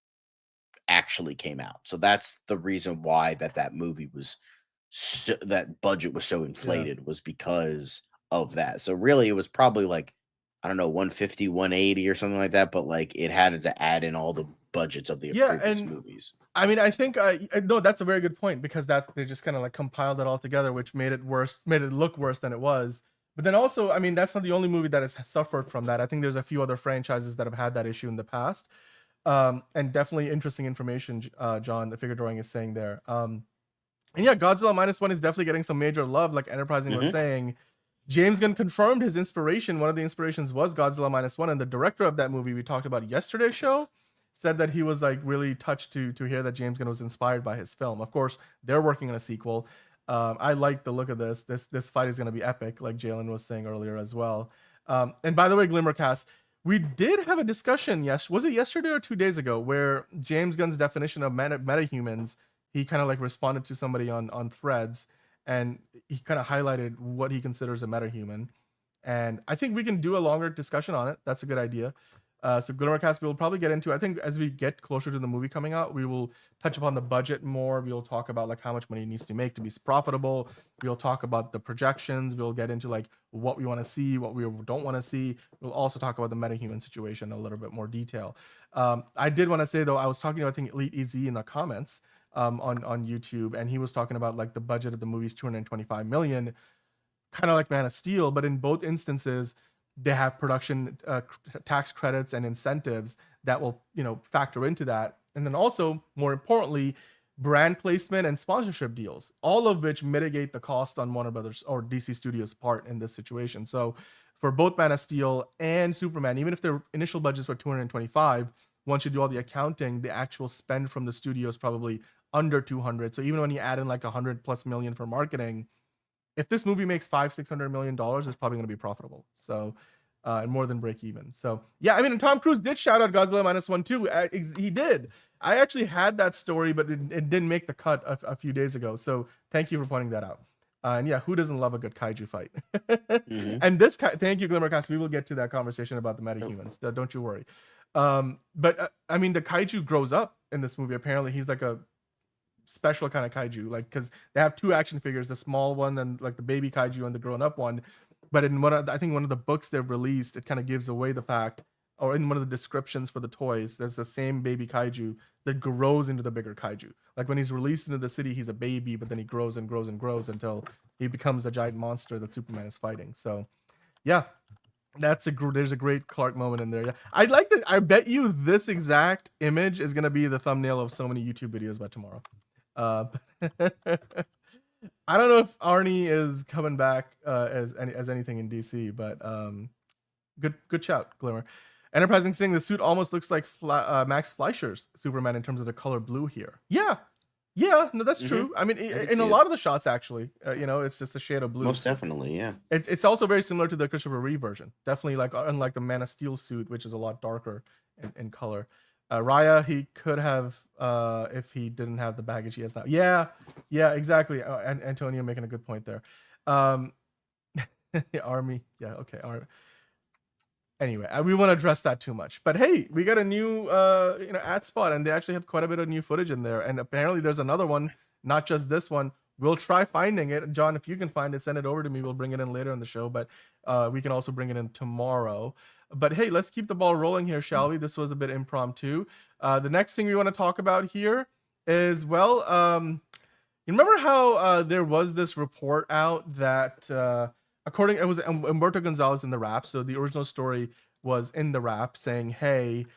actually came out. So that's the reason why that movie was that budget was so inflated, was because of that. So really it was probably like, I don't know, 150, 180 or something like that, but like it had to add in all the budgets of the previous movies. I mean, I think no, that's a very good point, because they just kind of like compiled it all together, which made it look worse than it was. But then also, I mean, that's not the only movie that has suffered from that. I think there's a few other franchises that have had that issue in the past. And definitely interesting information, John, the figure drawing is saying there. And yeah, Godzilla -1 is definitely getting some major love, like Enterprising was saying. James Gunn confirmed his inspiration. One of the inspirations was Godzilla -1, and the director of that movie we talked about yesterday's show said that he was like really touched to hear that James Gunn was inspired by his film. Of course, they're working on a sequel. I like the look of this. This fight is going to be epic, like Jalen was saying earlier as well. And by the way, Glimmercast, we did have a discussion, was it yesterday or 2 days ago, where James Gunn's definition of metahumans, he kind of like responded to somebody on Threads, and he kind of highlighted what he considers a metahuman. And I think we can do a longer discussion on it. That's a good idea. So Glimmercast, we'll probably get into, I think as we get closer to the movie coming out, we will touch upon the budget more. We'll talk about like how much money it needs to make to be profitable. We'll talk about the projections. We'll get into like what we want to see, what we don't want to see. We'll also talk about the metahuman situation in a little bit more detail. I did want to say though, I was talking to, I think, Elite EZ in the comments on YouTube, and he was talking about like the budget of the movie's 225 million, kind of like Man of Steel, but in both instances, they have production tax credits and incentives that will, factor into that. And then also, more importantly, brand placement and sponsorship deals, all of which mitigate the cost on Warner Brothers or DC Studios' part in this situation. So for both Man of Steel and Superman, even if their initial budgets were 225, once you do all the accounting, the actual spend from the studio is probably under 200. So even when you add in like $100+ million for marketing, if this movie makes $500-600 million, it's probably going to be profitable. So, and more than break even. So, yeah, I mean, Tom Cruise did shout out Godzilla -1 too. He did. I actually had that story, but it didn't make the cut a few days ago. So, thank you for pointing that out. And yeah, who doesn't love a good kaiju fight? And thank you, Glimmercast. We will get to that conversation about the metahumans. Don't you worry. But I mean, the kaiju grows up in this movie. Apparently, he's like a special kind of kaiju, like because they have two action figures, the small one and like the baby kaiju and the grown-up one. But in I think one of the books they've released, it kind of gives away the fact, or in one of the descriptions for the toys, there's the same baby kaiju that grows into the bigger kaiju. Like when he's released into the city, he's a baby, but then he grows and grows and grows until he becomes a giant monster that Superman is fighting. So yeah, there's a great Clark moment in there. Yeah, I'd like to. I bet you this exact image is gonna be the thumbnail of so many YouTube videos by tomorrow. I don't know if Arnie is coming back as anything in DC, but good shout, Glimmer. Enterprising saying the suit almost looks like Max Fleischer's Superman in terms of the color blue here. Yeah, no, that's true. I mean, in a lot of the shots, actually, it's just a shade of blue. Most definitely, yeah. It's also very similar to the Christopher Reeve version. Definitely, like unlike the Man of Steel suit, which is a lot darker in color. Raya, he could have if he didn't have the baggage he has now. Yeah, exactly. And Antonio making a good point there. Army, yeah, okay. Anyway, we won't address that too much. But hey, we got a new ad spot, and they actually have quite a bit of new footage in there. And apparently, there's another one, not just this one. We'll try finding it. John, if you can find it, send it over to me. We'll bring it in later in the show, but we can also bring it in tomorrow. But hey, let's keep the ball rolling here, shall we? This was a bit impromptu. The next thing we want to talk about here is, well, you remember how there was this report out that it was Humberto Gonzalez in the Wrap. So the original story was in the Wrap saying, hey,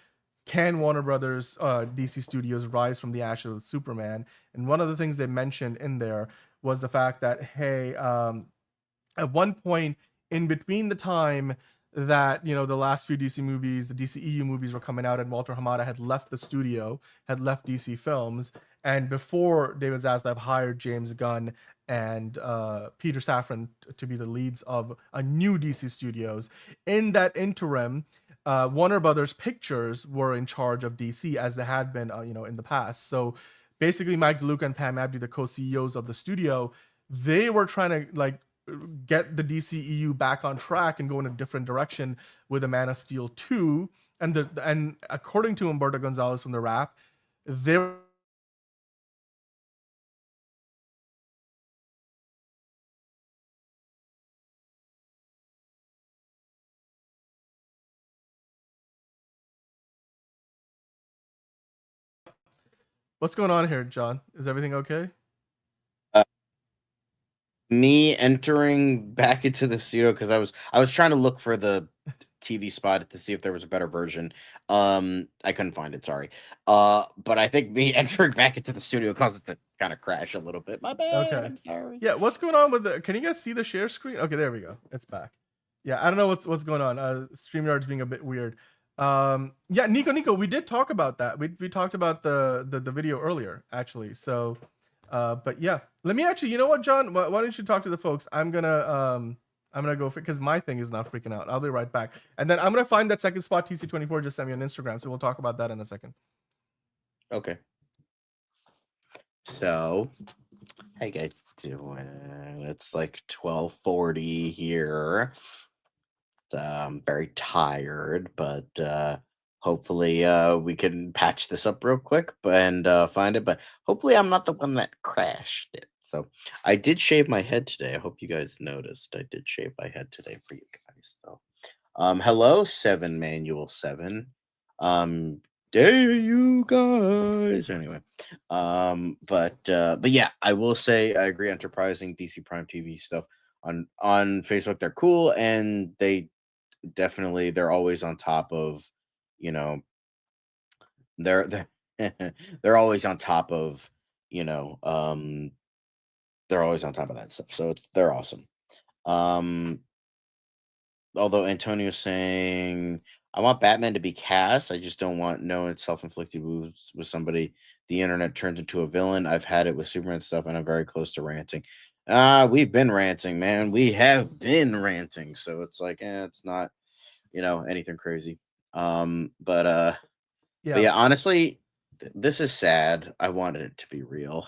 can Warner Brothers DC Studios rise from the ashes of Superman? And one of the things they mentioned in there was the fact that, hey, at one point in between the time that the last few DC movies, the DCEU movies were coming out, and Walter Hamada had left the studio, had left DC Films, and before David Zaslav hired James Gunn and Peter Safran to be the leads of a new DC Studios. In that interim, Warner Brothers Pictures were in charge of DC, as they had been, in the past. So basically, Mike DeLuca and Pam Abdy, the co-CEOs of the studio, they were trying to get the DCEU back on track and go in a different direction with the Man of Steel 2. And according to Humberto Gonzalez from the Wrap, they What's going on here, John? Is everything okay? Me entering back into the studio because I was trying to look for the TV spot to see if there was a better version. I couldn't find it, sorry. But I think me entering back into the studio caused it to kind of crash a little bit. My bad. Okay. I'm sorry. Yeah, what's going on with can you guys see the share screen? Okay, there we go. It's back. Yeah, I don't know what's going on. StreamYard's being a bit weird. Yeah, Nico, we did talk about that. We talked about the video earlier, actually. So but yeah, let me actually, you know what, John, why don't you talk to the folks? I'm gonna go for, because my thing is not freaking out. I'll be right back, and then I'm gonna find that second spot. TC24 just sent me on Instagram, so we'll talk about that in a second. Okay. So how you guys doing? It's like 12:40 here. I'm very tired, but hopefully we can patch this up real quick and find it. But hopefully I'm not the one that crashed it. So I did shave my head today. I hope you guys noticed. I did shave my head today for you guys. So hello, 7 Manual 7. Hey you guys. Anyway, but yeah, I will say I agree. Enterprising DC Prime TV stuff on Facebook, they're cool, and they're always on top of, they're they're always on top of, they're always on top of that stuff. So they're awesome. Although Antonio's saying, I want Batman to be cast. I just don't want no self-inflicted wounds with somebody the internet turns into a villain. I've had it with Superman stuff, and I'm very close to ranting. We've been ranting, man. We have been ranting. So it's like, it's not, anything crazy. But yeah, honestly, this is sad. I wanted it to be real.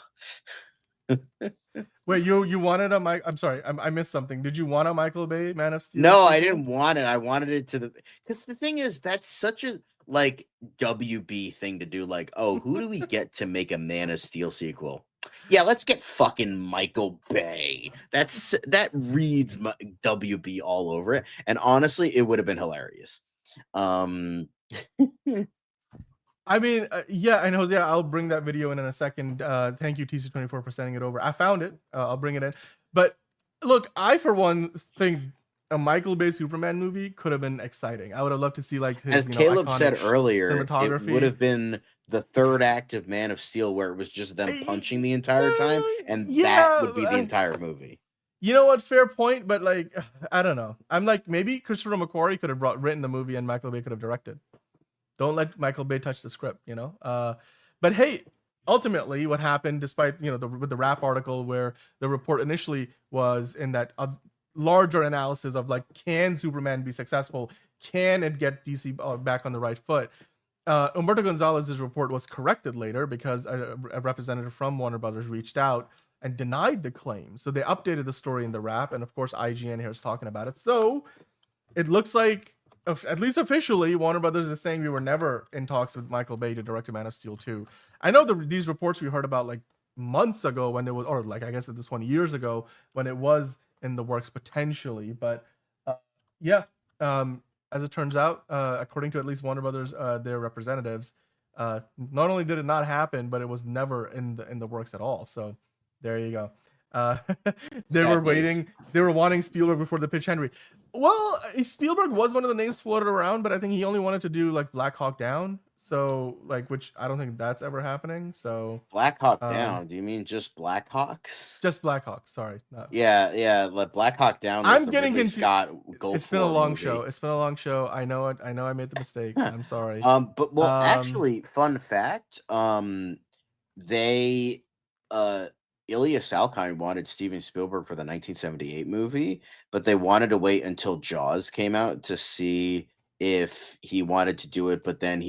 Wait, you wanted a Mike? I'm sorry, I missed something. Did you want a Michael Bay Man of Steel? No, I didn't want it. I wanted it to because the thing is, that's such a like WB thing to do. Like, oh, who do we get to make a Man of Steel sequel? Yeah, let's get fucking Michael Bay. That reads WB all over it. And honestly, it would have been hilarious. I mean, yeah, I know. Yeah, I'll bring that video in a second. Thank you, TC24, for sending it over. I found it. I'll bring it in. But look, I for one think a Michael Bay Superman movie could have been exciting. I would have loved to see like his, as Caleb said iconic earlier, cinematography. it would have been the third act of Man of Steel where it was just them punching the entire time, and that would be the entire movie. You know what? Fair point, but like, I don't know. I'm like, maybe Christopher McQuarrie could have written the movie and Michael Bay could have directed. Don't let Michael Bay touch the script, you know? But hey, ultimately what happened, despite, you know, with the Rap article where the report initially was in that larger analysis of like, can Superman be successful? Can it get DC back on the right foot? Humberto Gonzalez's report was corrected later because a representative from Warner Brothers reached out and denied the claim. So they updated the story in the Rap, and of course IGN here is talking about it. So it looks like, at least officially, Warner Brothers is saying we were never in talks with Michael Bay to direct a Man of Steel 2. I know these reports we heard about like months ago when it was, or like I guess at this one years ago when it was in the works potentially. But yeah, as it turns out, according to at least Warner Brothers, their representatives, not only did it not happen, but it was never in the works at all. So there you go. They were waiting. They were wanting Spielberg before the pitch Henry. Well, Spielberg was one of the names floated around, but I think he only wanted to do like Black Hawk Down. So like, which I don't think that's ever happening. So Black Hawk Down. Do you mean just Black Hawks? Just Black Hawk. Sorry. Yeah. Like Black Hawk Down. I'm getting confused. Scott. It's been a long show. It's been a long show. I know it. I know I made the mistake. I'm sorry. But actually, fun fact. They Ilya Salkind wanted Steven Spielberg for the 1978 movie, but they wanted to wait until Jaws came out to see if he wanted to do it. But then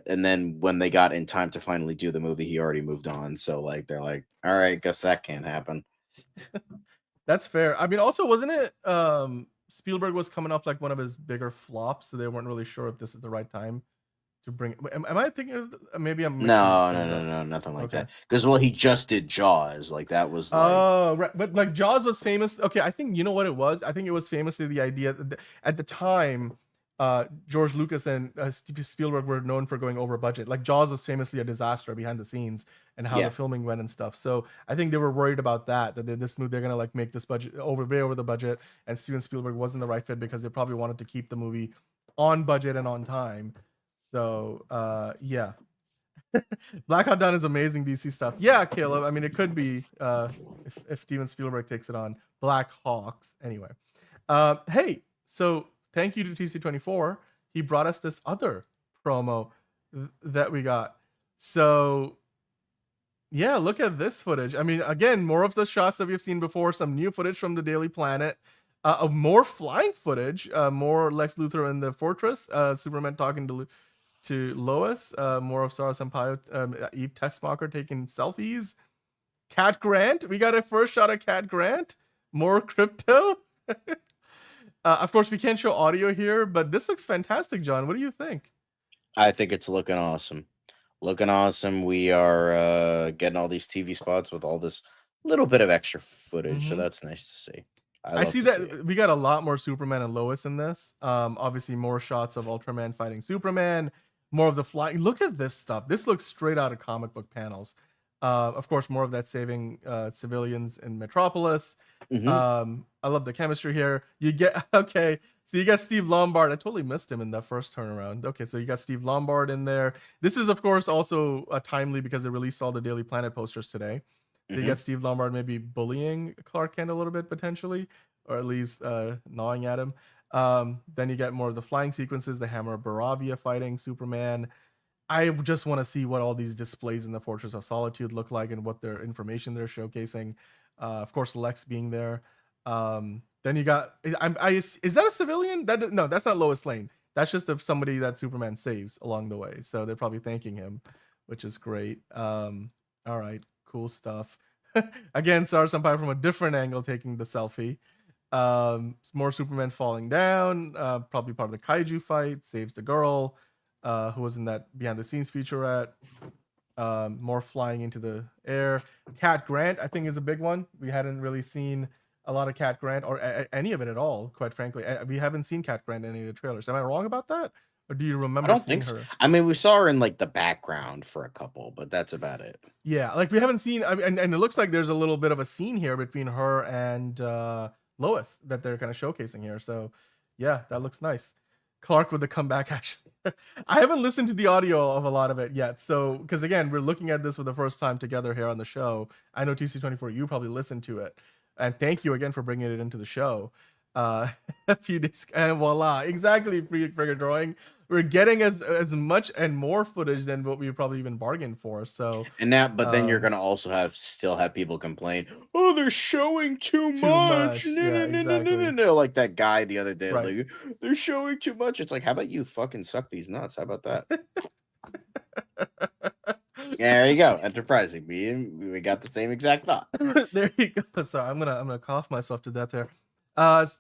then when they got in time to finally do the movie, he already moved on. So like they're like, all right, guess that can't happen. That's fair. I mean, also wasn't it Spielberg was coming off like one of his bigger flops, so they weren't really sure if this is the right time to bring. Am I thinking of, maybe I'm no, nothing like that. Because he just did Jaws. Like that was. Like... right. But like Jaws was famous. Okay, I think you know what it was. I think it was famously the idea that at the time, George Lucas and Spielberg were known for going over budget. Like Jaws was famously a disaster behind the scenes and how the filming went and stuff. So I think they were worried about that they're gonna like make this budget way over the budget, and Steven Spielberg wasn't the right fit because they probably wanted to keep the movie on budget and on time. So yeah. Black Hawk Down is amazing DC stuff. Yeah, Caleb. I mean, it could be if Steven Spielberg takes it on. Black Hawks. Anyway. Hey, so thank you to TC24. He brought us this other promo that we got. So yeah, look at this footage. I mean, again, more of the shots that we've seen before, some new footage from the Daily Planet. More flying footage, more Lex Luthor in the fortress, Superman talking to Lois, more of Sarah Sampaio, Eve Tessmacher taking selfies. Cat Grant, we got a first shot of Cat Grant. More crypto. Of course, we can't show audio here, but this looks fantastic, John. What do you think? I think it's looking awesome. Looking awesome. We are getting all these TV spots with all this little bit of extra footage, so that's nice to see. I see that we got a lot more Superman and Lois in this. Obviously, more shots of Ultraman fighting Superman. More of the flying. Look at this stuff. This looks straight out of comic book panels. Of course, more of that saving civilians in Metropolis. I love the chemistry here. You get so you got Steve Lombard. I totally missed him in that first turnaround. Okay, so you got Steve Lombard in there. This is, of course, also timely because they released all the Daily Planet posters today. So you got Steve Lombard maybe bullying Clark Kent a little bit potentially, or at least gnawing at him. Then you get more of the flying sequences, the Hammer of Baravia fighting Superman. I just want to see what all these displays in the Fortress of Solitude look like and what their information they're showcasing. Of course, Lex being there. Then you got, is that a civilian? No, that's not Lois Lane. That's just somebody that Superman saves along the way. So they're probably thanking him, which is great. All right. Cool stuff. Again, Sarah Sampaio from a different angle taking the selfie. More Superman falling down, probably part of the kaiju fight, saves the girl. who was in that behind the scenes featurette. More flying into the air. Cat Grant, I think, is a big one. We hadn't really seen a lot of Cat Grant or any of it at all, quite frankly. We haven't seen Cat Grant in any of the trailers. Am I wrong about that? Or do you remember I don't seeing think so. her? I mean, we saw her in like the background for a couple, but that's about it. Yeah, like we haven't seen, I mean, and it looks like there's a little bit of a scene here between her and Lois that they're kind of showcasing here. So yeah, that looks nice. Clark with the comeback action. I haven't listened to the audio of a lot of it yet. So, because again, we're looking at this for the first time together here on the show. I know TC24, you probably listened to it. And thank you again for bringing it into the show. A few days, and voila, exactly, Frigga Drawing. We're getting as much and more footage than what we probably even bargained for. So, And that, but then you're gonna also still have people complain, oh, they're showing too much. No, Yeah, no, no, no, exactly. no, no. Like that guy the other day, Right. like, they're showing too much. It's like, how about you fucking suck these nuts? How about that? Yeah, there you go. Enterprising. We got the same exact thought. There you go. Sorry, I'm gonna cough myself to death here.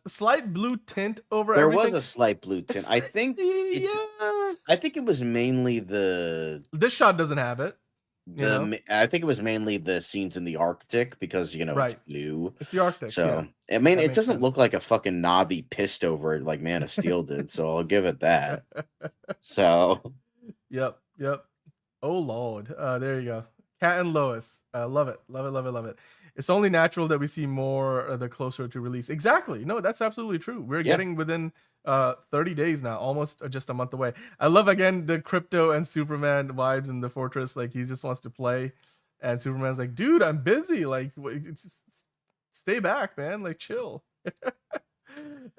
Slight blue tint over There everything. was a slight blue tint. I think it's. Yeah. I think it was mainly the. This shot doesn't have it. I think it was mainly the scenes in the Arctic because Right. it's blue. It's the Arctic. So yeah. I mean, That it makes doesn't sense. look like a fucking Navi pissed over it like Man of Steel did. So I'll give it that. So Yep. Oh Lord. There you go. Cat and Lois. Love it. Love it. It's only natural that we see more the closer to release. Exactly. No, that's absolutely true. We're getting within 30 days now, almost just a month away. I love again the Crypto and Superman vibes in the fortress. Like he just wants to play, and Superman's like, dude, I'm busy. Like, just stay back, man. Like, chill.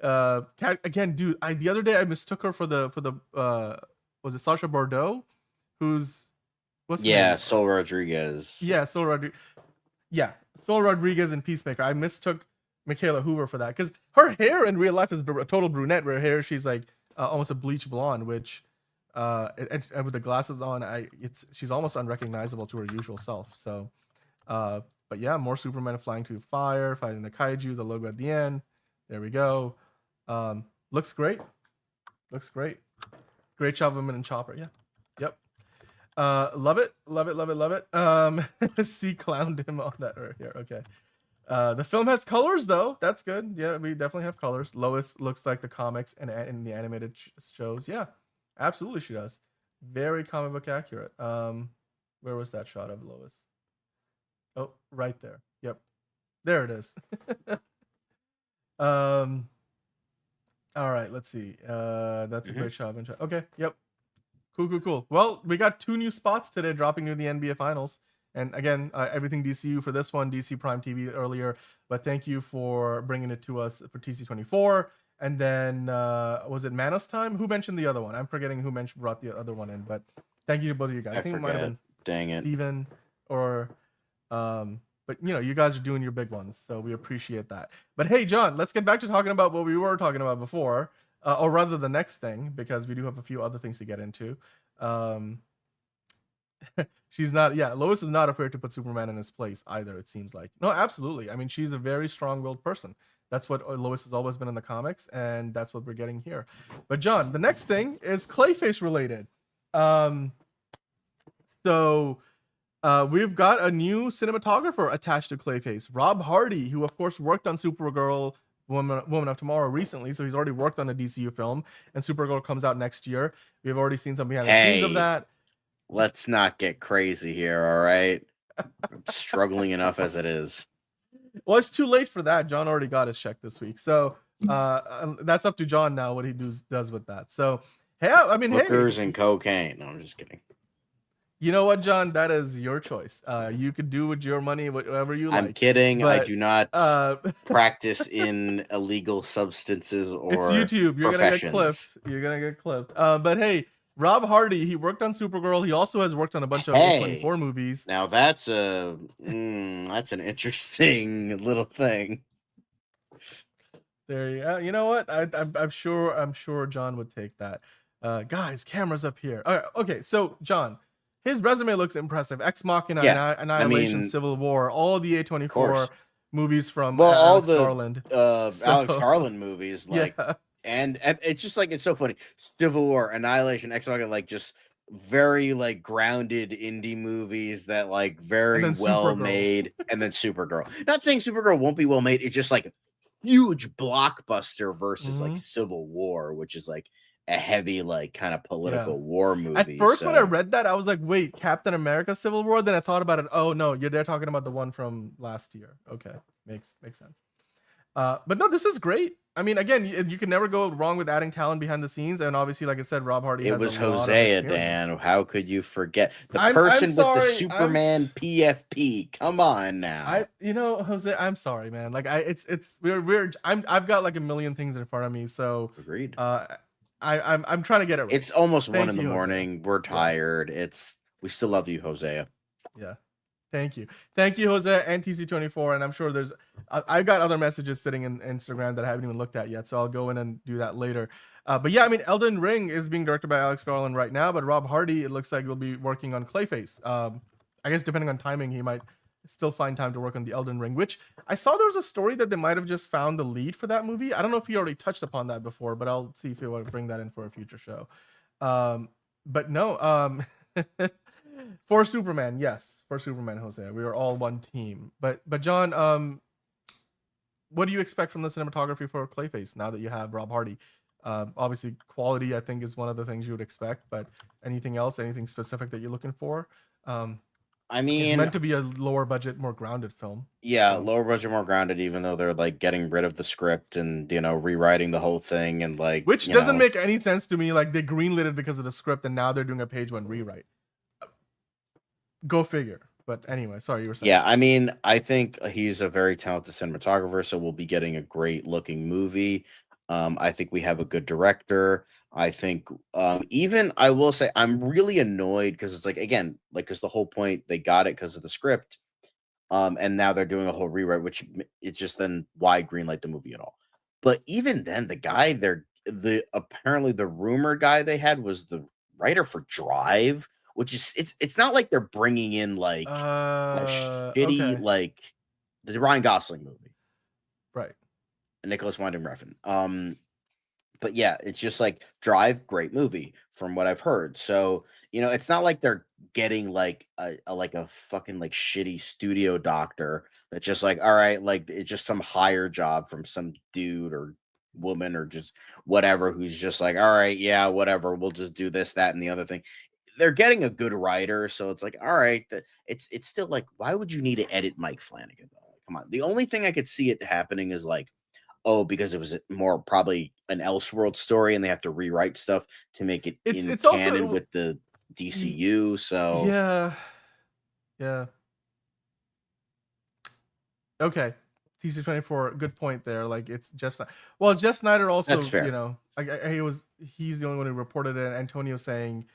Cat again, dude. The other day I mistook her for the was it Sasha Bordeaux, who's what's her name? Sol Rodriguez. Yeah, Sol Rodriguez. Yeah, Sol Rodriguez in Peacemaker. I mistook Michaela Hoover for that because her hair in real life is a total brunette. Where here she's like almost a bleach blonde, which and with the glasses on, she's almost unrecognizable to her usual self. So, but yeah, more Superman flying through fire, fighting the kaiju. The logo at the end. There we go. Looks great. Great job, women and Chopper. Yeah. Yep. Love it. C clowned him on that right here. Okay. The film has colors though. That's good. Yeah, we definitely have colors. Lois looks like the comics and in the animated shows. Yeah, absolutely she does. Very comic book accurate. Where was that shot of Lois? Oh, right there. Yep. There it is. All right, let's see. That's a great shot. Okay, yep. Cool. Well, we got 2 new spots today dropping near the NBA Finals. And again, everything DCU for this one, DC Prime TV earlier. But thank you for bringing it to us for TC24. And then, was it Manos Time? Who mentioned the other one? I'm forgetting who brought the other one in. But thank you to both of you guys. I think it might have been Steven or... but you guys are doing your big ones, so we appreciate that. But hey, John, let's get back to talking about what we were talking about before, or rather the next thing, because we do have a few other things to get into. Lois is not afraid to put Superman in his place either, it seems like. No, absolutely. I mean, she's a very strong-willed person. That's what Lois has always been in the comics, and that's what we're getting here. But John, the next thing is Clayface related. We've got a new cinematographer attached to Clayface, Rob Hardy, who of course worked on Supergirl, Woman of Tomorrow recently, so he's already worked on a DCU film, and Supergirl comes out next year. We've already seen some behind the scenes of that. Let's not get crazy here, all right? I'm struggling enough as it is. Well, it's too late for that. John already got his check this week, so that's up to John now what he does with that. So, hey, I mean, hookers and cocaine. No, I'm just kidding. You know what, John? That is your choice. You could do with your money whatever you like. I'm kidding. But, I do not practice in illegal substances or it's YouTube. You're gonna get clipped. But hey, Rob Hardy, he worked on Supergirl. He also has worked on a bunch of A24 movies. Now that's an interesting little thing. There you go. You know what? I'm sure John would take that. Guys, cameras up here. All right, okay, so John. His resume looks impressive. Ex Machina, Annihilation, Civil War, all the A24 movies from all Alex the Garland. Alex Garland movies, like and it's just like it's so funny. Civil War, Annihilation, X-Men, like just very like grounded indie movies that like very then well Supergirl. made, and then Supergirl. Not saying Supergirl won't be well made. It's just like huge blockbuster versus like Civil War, which is like a heavy like kind of political war movie. At first, when I read that, I was like, "Wait, Captain America: Civil War?" Then I thought about it. Oh no, they're talking about the one from last year. Okay, makes sense. But no, this is great. I mean, again, you can never go wrong with adding talent behind the scenes, and obviously, like I said, Rob Hardy. It was Hosea, Dan. How could you forget the person with the Superman PFP? Come on now. Jose, I'm sorry, man. Like I've got like a million things in front of me, so agreed. I'm trying to get it right. It's almost 1 in the morning. We're tired. We still love you, Hosea. Yeah. Thank you, Jose and TC24, and I'm sure I've got other messages sitting in Instagram that I haven't even looked at yet, so I'll go in and do that later. But yeah, I mean, Elden Ring is being directed by Alex Garland right now, but Rob Hardy, it looks like, will be working on Clayface. I guess depending on timing, he might still find time to work on the Elden Ring, which I saw there was a story that they might have just found the lead for that movie. I don't know if he already touched upon that before, but I'll see if he want to bring that in for a future show. But no, for Superman, yes, for Superman, Jose, we are all one team. But John, what do you expect from the cinematography for Clayface now that you have Rob Hardy? Obviously, quality, I think, is one of the things you would expect. But anything else, anything specific that you're looking for? I mean, it's meant to be a lower budget, more grounded film. Yeah, lower budget, more grounded, even though they're like getting rid of the script and rewriting the whole thing and like which doesn't make any sense to me. Like they greenlit it because of the script and now they're doing a page 1 rewrite. Go figure. But anyway, sorry, you were saying. Yeah, I mean, I think he's a very talented cinematographer, so we'll be getting a great looking movie. I think we have a good director. I think even I will say I'm really annoyed because it's like, again, like, because the whole point they got it because of the script. And now they're doing a whole rewrite, which it's just then why greenlight the movie at all. But even then, the guy apparently the rumored guy they had was the writer for Drive, which is it's not like they're bringing in like a shitty like the Ryan Gosling movie, right? And Nicholas Winding Refn. But yeah, it's just like Drive, great movie from what I've heard. So it's not like they're getting like a fucking like shitty studio doctor that's just like, all right, like it's just some hire job from some dude or woman or just whatever who's just like, all right, yeah, whatever, we'll just do this, that, and the other thing. They're getting a good writer, so it's like, all right, it's still like, why would you need to edit Mike Flanagan though? Like, come on. The only thing I could see it happening is like, oh, because it was more probably an Elseworld story and they have to rewrite stuff to make it in canon also, with the DCU. So yeah. Okay, TC24, good point there. Like it's Jeff. Well, Jeff Snyder also, that's fair. He's the only one who reported it. And Antonio saying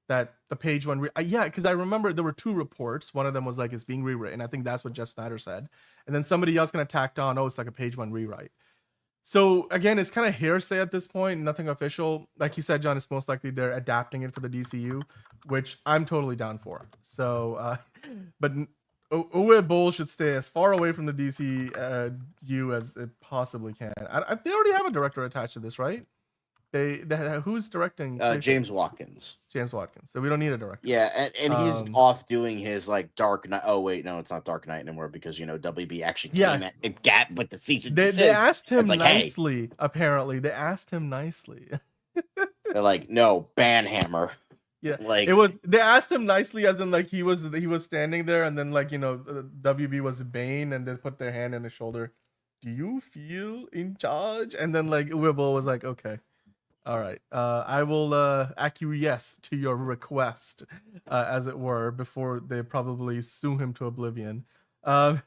that the page 1, because I remember there were 2 reports. One of them was like it's being rewritten. I think that's what Jeff Snyder said, and then somebody else kind of tacked on, oh, it's like a page 1 rewrite. So again, it's kind of hearsay at this point, nothing official. Like you said, John, it's most likely they're adapting it for the DCU, which I'm totally down for. So, but Uwe Boll should stay as far away from the DCU as it possibly can. They already have a director attached to this, right? They who's directing? James Watkins. James Watkins. So we don't need a director. Yeah, and he's off doing his like Dark Knight. Oh wait, no, it's not Dark Knight anymore because WB actually came at a gap with the season. They asked him nicely. Hey. Apparently, they asked him nicely. They're like, no, Banhammer. Yeah, like it was. They asked him nicely, as in like he was standing there, and then like WB was Bane, and they put their hand on his shoulder. Do you feel in charge? And then like Uwe Boll was like, okay. All right, I will acquiesce to your request, as it were, before they probably sue him to oblivion. The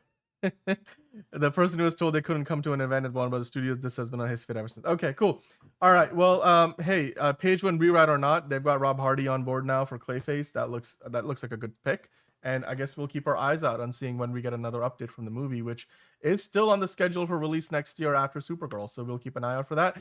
person who was told they couldn't come to an event at Warner Brothers Studios, this has been on his feed ever since. Okay, cool. All right, well, hey, page 1 rewrite or not, they've got Rob Hardy on board now for Clayface. That looks like a good pick, and I guess we'll keep our eyes out on seeing when we get another update from the movie, which is still on the schedule for release next year after Supergirl. So we'll keep an eye out for that.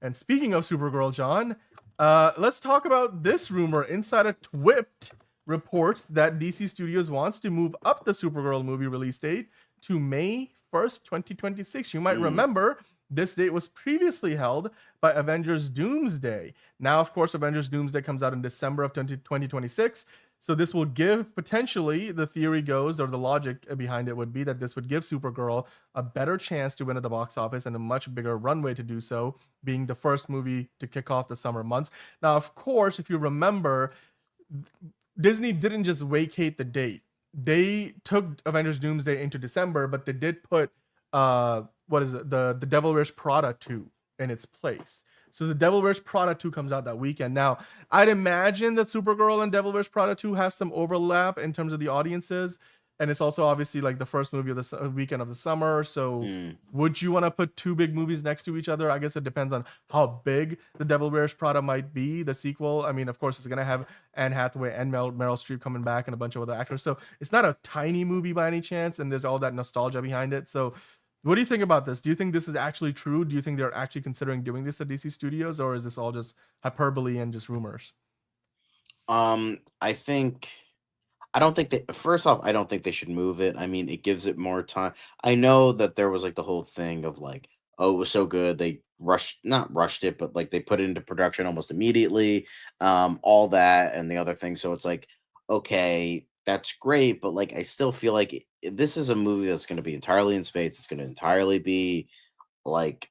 And speaking of Supergirl, John, let's talk about this rumor. Insider Twipped reports that DC Studios wants to move up the Supergirl movie release date to May 1st, 2026. You might remember This date was previously held by Avengers Doomsday. Now, of course, Avengers Doomsday comes out in December of 2026. So this will give, potentially, the theory goes, or the logic behind it would be that this would give Supergirl a better chance to win at the box office and a much bigger runway to do so, being the first movie to kick off the summer months. Now, of course, if you remember, Disney didn't just vacate the date. They took Avengers Doomsday into December, but they did put what is it, the Devil Wears Prada 2 in its place. So the Devil Wears Prada 2 comes out that weekend. Now, I'd imagine that Supergirl and Devil Wears Prada 2 have some overlap in terms of the audiences, and it's also obviously like the first movie of the weekend of the summer. So would you want to put two big movies next to each other? I guess it depends on how big the Devil Wears Prada might be, the sequel. I mean, of course, it's going to have Anne Hathaway and Meryl Streep coming back and a bunch of other actors. So it's not a tiny movie by any chance, and there's all that nostalgia behind it. So what do you think about this? Do you think this is actually true? Do you think they're actually considering doing this at DC Studios, or is this all just hyperbole and just rumors? I think I don't think they first off, I don't think they should move it. I mean, it gives it more time. I know that there was like the whole thing of like, oh, it was so good. They not rushed it, but like they put it into production almost immediately. All that and the other thing. So it's like, okay, that's great, but like I still feel like this is a movie that's going to be entirely in space. It's going to entirely be like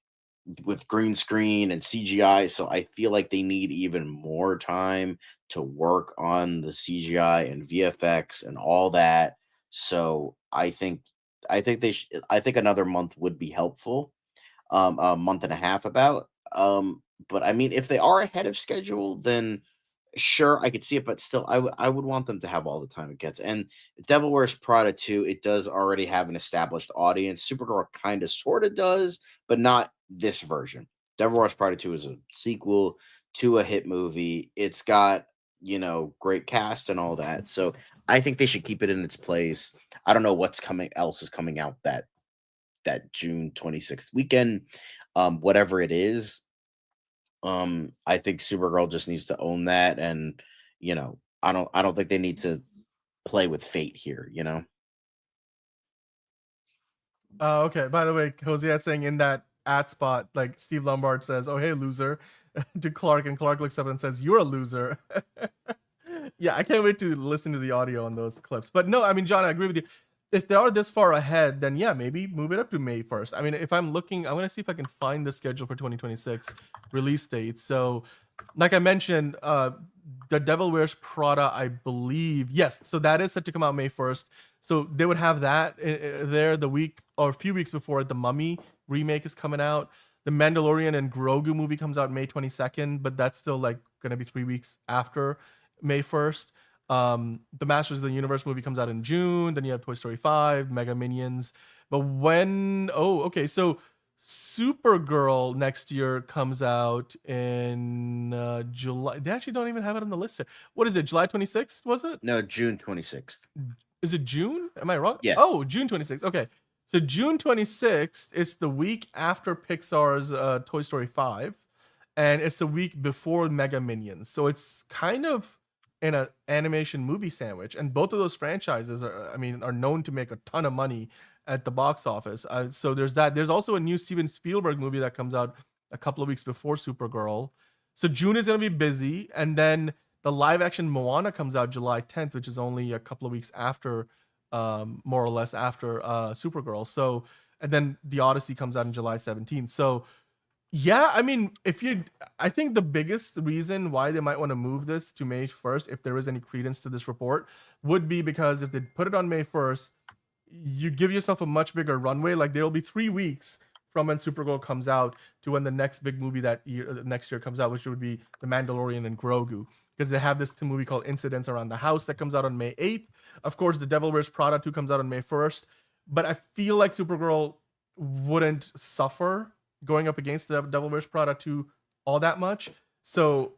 with green screen and CGI. So I feel like they need even more time to work on the CGI and VFX and all that. So I think another month would be helpful. A month and a half about. But I mean, if they are ahead of schedule, then sure, I could see it, but still, I would want them to have all the time it gets. And Devil Wears Prada 2, it does already have an established audience. Supergirl kind of sort of does, but not this version. Devil Wears Prada 2 is a sequel to a hit movie. It's got, great cast and all that. So I think they should keep it in its place. I don't know what's coming else is coming out that June 26th weekend. Whatever it is, I think Supergirl just needs to own that, and I don't think they need to play with fate here. Okay. By the way, Jose is saying in that ad spot, like Steve Lombard says, "Oh hey loser," to Clark, and Clark looks up and says, "You're a loser." Yeah, I can't wait to listen to the audio on those clips. But no, I mean, John, I agree with you. If they are this far ahead, then yeah, maybe move it up to May 1st. I mean, if I'm looking, I'm gonna see if I can find the schedule for 2026 release dates. So, like I mentioned, the Devil Wears Prada, I believe, yes. So that is set to come out May 1st. So they would have that there the week or a few weeks before the Mummy remake is coming out. The Mandalorian and Grogu movie comes out May 22nd, but that's still like gonna be 3 weeks after May 1st. The Masters of the Universe movie comes out in June. Then you have Toy Story 5, Mega Minions. But okay, so Supergirl next year comes out in July. They actually don't even have it on the list here. What is it? July 26th, was it? No, June 26th. Is it June? Am I wrong? Yeah. Oh, June 26th. Okay. So June 26th is the week after Pixar's Toy Story 5, and it's the week before Mega Minions. So it's kind of in an animation movie sandwich, and both of those franchises are known to make a ton of money at the box office. So there's that. There's also a new Steven Spielberg movie that comes out a couple of weeks before Supergirl. So June is going to be busy, and then the live action Moana comes out July 10th, which is only a couple of weeks after, more or less after Supergirl. So, and then the Odyssey comes out in July 17th. So yeah, I mean, I think the biggest reason why they might want to move this to May 1st, if there is any credence to this report, would be because if they put it on May 1st, you give yourself a much bigger runway. Like there will be 3 weeks from when Supergirl comes out to when the next big movie next year comes out, which would be The Mandalorian and Grogu, because they have this movie called Incidents Around the House that comes out on May 8th. Of course, The Devil Wears Prada 2 comes out on May 1st, but I feel like Supergirl wouldn't suffer going up against the Devil Wears Prada 2 all that much. So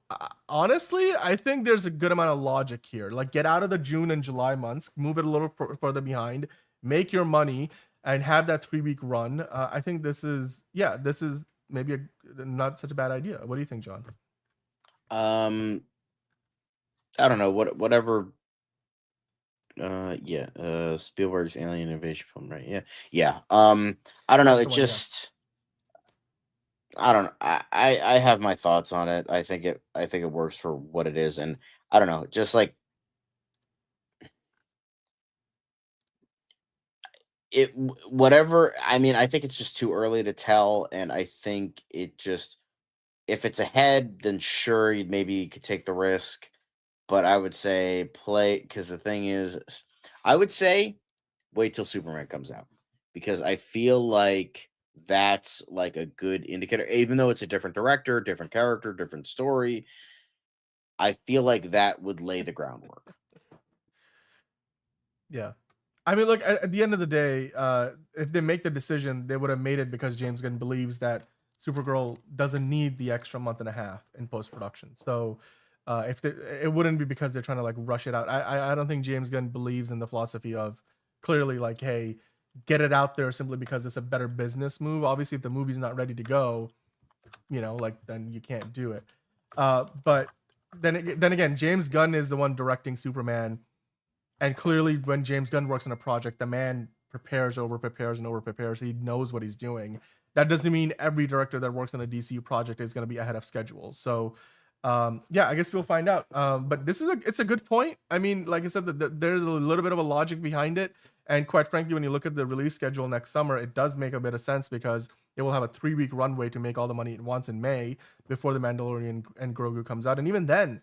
honestly, I think there's a good amount of logic here. Like get out of the June and July months, move it a little further behind, make your money, and have that 3-week run. I think this is maybe not such a bad idea. What do you think, John? I don't know, whatever. Spielberg's Alien Invasion film, right? Yeah. I don't know. That's It's the one, just I don't know. I have my thoughts on it. I think it works for what it is, and I don't know. Just like whatever. I mean, I think it's just too early to tell, and I think it just if it's ahead, then sure, maybe you could take the risk. But I would say play because the thing is, I would say wait till Superman comes out because I feel like that's like a good indicator. Even though it's a different director, different character, different story, I feel like that would lay the groundwork. Yeah. I mean, look, at the end of the day, if they make the decision, they would have made it because James Gunn believes that Supergirl doesn't need the extra month and a half in post production. So, if they, it wouldn't be because they're trying to like rush it out. I don't think James Gunn believes in the philosophy of clearly like, hey, get it out there simply because it's a better business move. Obviously, if the movie's not ready to go, like then you can't do it. But then again, James Gunn is the one directing Superman, and clearly, when James Gunn works on a project, the man prepares, over prepares, and over prepares. He knows what he's doing. That doesn't mean every director that works on a DCU project is going to be ahead of schedule. So, yeah, I guess we'll find out. But it's a good point. I mean, like I said, there's a little bit of a logic behind it. And quite frankly, when you look at the release schedule next summer, it does make a bit of sense because it will have a 3-week runway to make all the money it wants in May before the Mandalorian and Grogu comes out. And even then,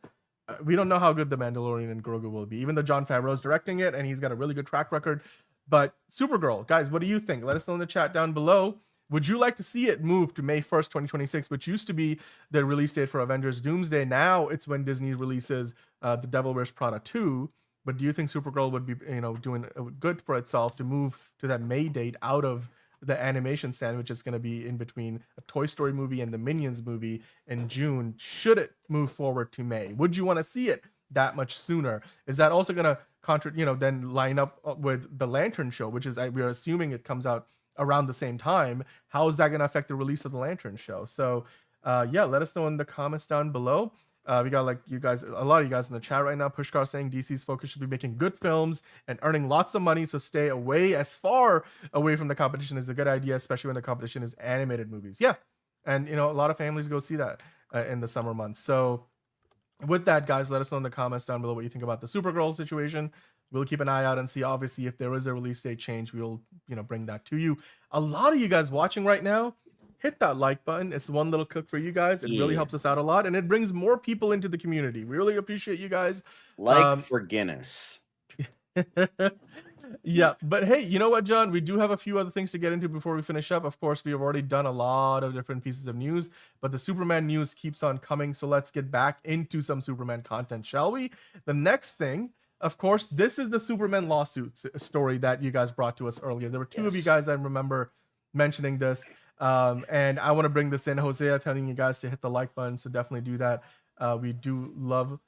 we don't know how good the Mandalorian and Grogu will be, even though Jon Favreau's directing it and he's got a really good track record. But Supergirl, guys, what do you think? Let us know in the chat down below. Would you like to see it move to May 1st, 2026, which used to be the release date for Avengers Doomsday? Now it's when Disney releases The Devil Wears Prada 2. But do you think Supergirl would be, doing good for itself to move to that May date out of the animation sandwich is going to be in between a Toy Story movie and the Minions movie in June? Should it move forward to May? Would you want to see it that much sooner? Is that also going to then line up with the Lantern show, which is we're assuming it comes out around the same time? How is that going to affect the release of the Lantern show? So yeah, let us know in the comments down below. We got like you guys, a lot of you guys in the chat right now. Pushkar saying DC's focus should be making good films and earning lots of money, so stay away as far away from the competition is a good idea, especially when the competition is animated movies. Yeah, and a lot of families go see that in the summer months. So with that, guys, let us know in the comments down below what you think about the Supergirl situation. We'll keep an eye out and see. Obviously, if there is a release date change, we'll bring that to you. A lot of you guys watching right now, hit that like button. It's one little click for you guys. It really helps us out a lot, and it brings more people into the community. We really appreciate you guys. For Guinness. Yeah, but hey, you know what, John? We do have a few other things to get into before we finish up. Of course, we have already done a lot of different pieces of news, but the Superman news keeps on coming. So let's get back into some Superman content, shall we? The next thing, of course, this is the Superman lawsuit story that you guys brought to us earlier. There were two of you guys I remember mentioning this. And I want to bring this in. Hosea telling you guys to hit the like button, so definitely do that. We do love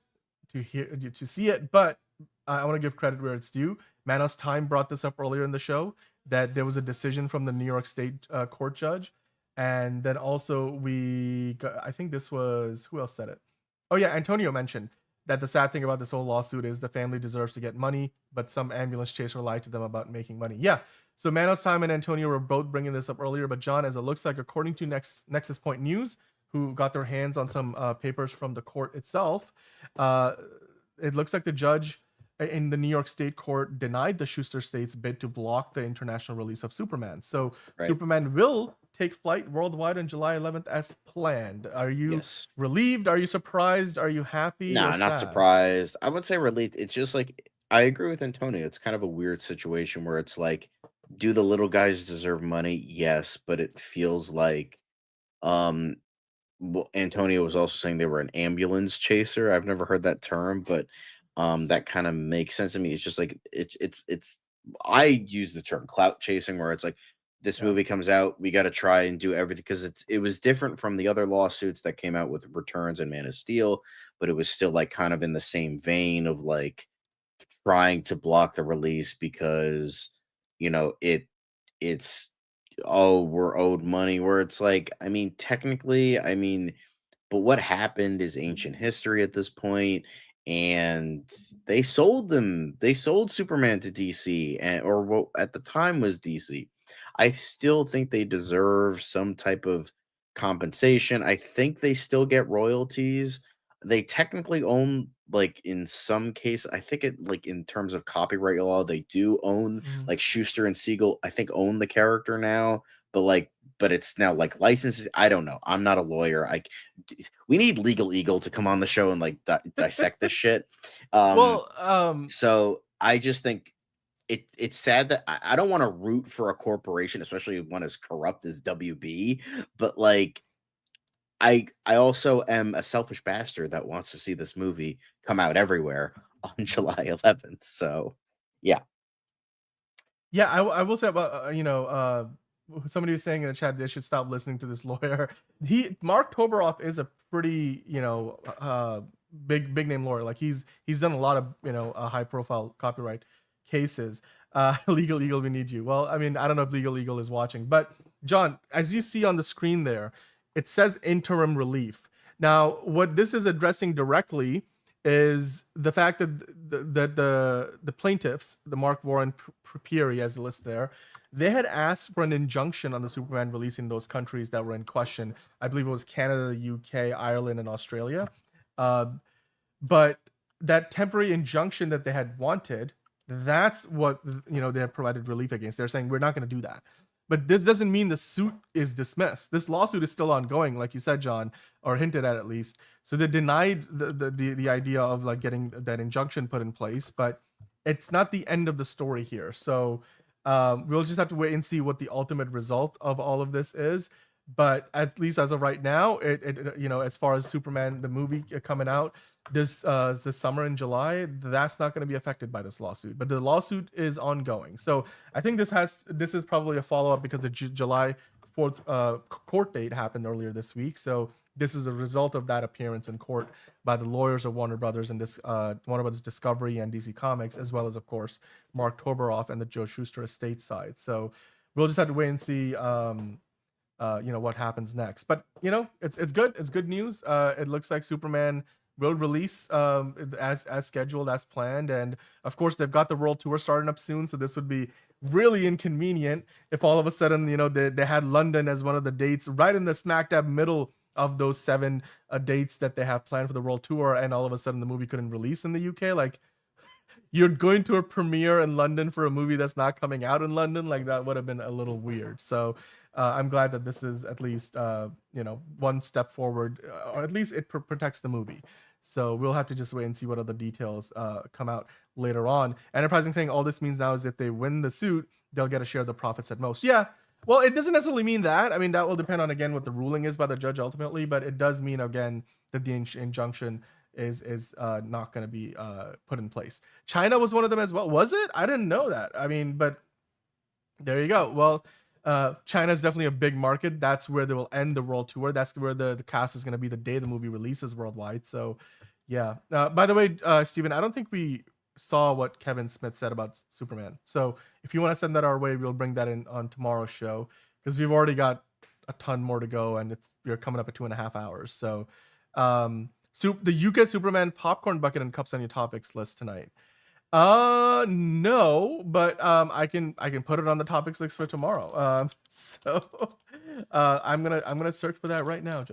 to see it, but I want to give credit where it's due. Manos Time brought this up earlier in the show that there was a decision from the New York State court judge, and then also I think this was, who else said it? Oh yeah, Antonio mentioned that the sad thing about this whole lawsuit is the family deserves to get money, but some ambulance chaser lied to them about making money. Yeah. So Manos Time and Antonio were both bringing this up earlier, but John, as it looks like, according to Nexus Point News, who got their hands on some papers from the court itself, it looks like the judge in the New York State court denied the Schuster State's bid to block the international release of Superman. So Superman will take flight worldwide on July 11th as planned. Are you relieved? Are you surprised? Are you happy? No, not surprised. I would say relieved. It's just like, I agree with Antonio. It's kind of a weird situation where it's like, do the little guys deserve money? Yes, but it feels like Antonio was also saying they were an ambulance chaser. I've never heard that term, but that kind of makes sense to me. It's just like it's I use the term clout chasing, where it's like this movie comes out, we got to try and do everything, because it was different from the other lawsuits that came out with Returns and Man of Steel, but it was still like kind of in the same vein of like trying to block the release because it's we're owed money, where it's like, I mean, technically, but what happened is ancient history at this point, and they sold Superman to DC, or what at the time was DC. I still think they deserve some type of compensation. I think they still get royalties. They technically own, like in some case, I think it like in terms of copyright law, they do own like Schuster and Siegel, I think own the character now, but it's now like licenses. I don't know. I'm not a lawyer. We need Legal Eagle to come on the show and like dissect this shit. So I just think it's sad that I don't want to root for a corporation, especially one as corrupt as WB, but like I also am a selfish bastard that wants to see this movie come out everywhere on July 11th. So, yeah. Yeah, I will say about somebody was saying in the chat they should stop listening to this lawyer. Mark Toberoff is a pretty big name lawyer. Like he's done a lot of high profile copyright cases. Legal Eagle, we need you. Well, I mean, I don't know if Legal Eagle is watching, but John, as you see on the screen there, it says interim relief. Now, what this is addressing directly is the fact that the plaintiffs, the Mark Warren Peary as the list there, they had asked for an injunction on the Superman release in those countries that were in question. I believe it was Canada, UK, Ireland, and Australia. But that temporary injunction that they had wanted, that's what they have provided relief against. They're saying we're not going to do that. But this doesn't mean the suit is dismissed. This lawsuit is still ongoing, like you said, John, or hinted at least. So they denied the idea of like getting that injunction put in place, but it's not the end of the story here. So we'll just have to wait and see what the ultimate result of all of this is. But at least as of right now, it as far as Superman the movie coming out this summer in July, that's not going to be affected by this lawsuit. But the lawsuit is ongoing. So I think this is probably a follow up because the July 4th court date happened earlier this week. So this is a result of that appearance in court by the lawyers of Warner Brothers and Warner Brothers Discovery and DC Comics, as well as of course Mark Toberoff and the Joe Shuster estate side. So we'll just have to wait and see what happens next. But it's good. It's good news. It looks like Superman will release as scheduled, as planned, and of course they've got the world tour starting up soon. So this would be really inconvenient if all of a sudden they had London as one of the dates right in the smack dab middle of those 7 dates that they have planned for the world tour, and all of a sudden the movie couldn't release in the UK. Like, you're going to a premiere in London for a movie that's not coming out in London. Like, that would have been a little weird. So I'm glad that this is at least one step forward, or at least it protects the movie. So we'll have to just wait and see what other details come out later on. Enterprising saying all this means now is if they win the suit, they'll get a share of the profits at most. Yeah, well, it doesn't necessarily mean that. I mean, that will depend on, again, what the ruling is by the judge ultimately, but it does mean, again, that the injunction is not going to be put in place. China was one of them as well. Was it? I didn't know that. I mean, but there you go. Well, China is definitely a big market. That's where they will end the world tour. That's where the cast is going to be the day the movie releases worldwide. So yeah. By the way, Steven, I don't think we saw what Kevin Smith said about Superman. So if you want to send that our way, we'll bring that in on tomorrow's show, because we've already got a ton more to go, and we're coming up at 2.5 hours. So the UK Superman popcorn bucket and cups on your topics list tonight. No, but I can put it on the topics list for tomorrow. I'm gonna search for that right now,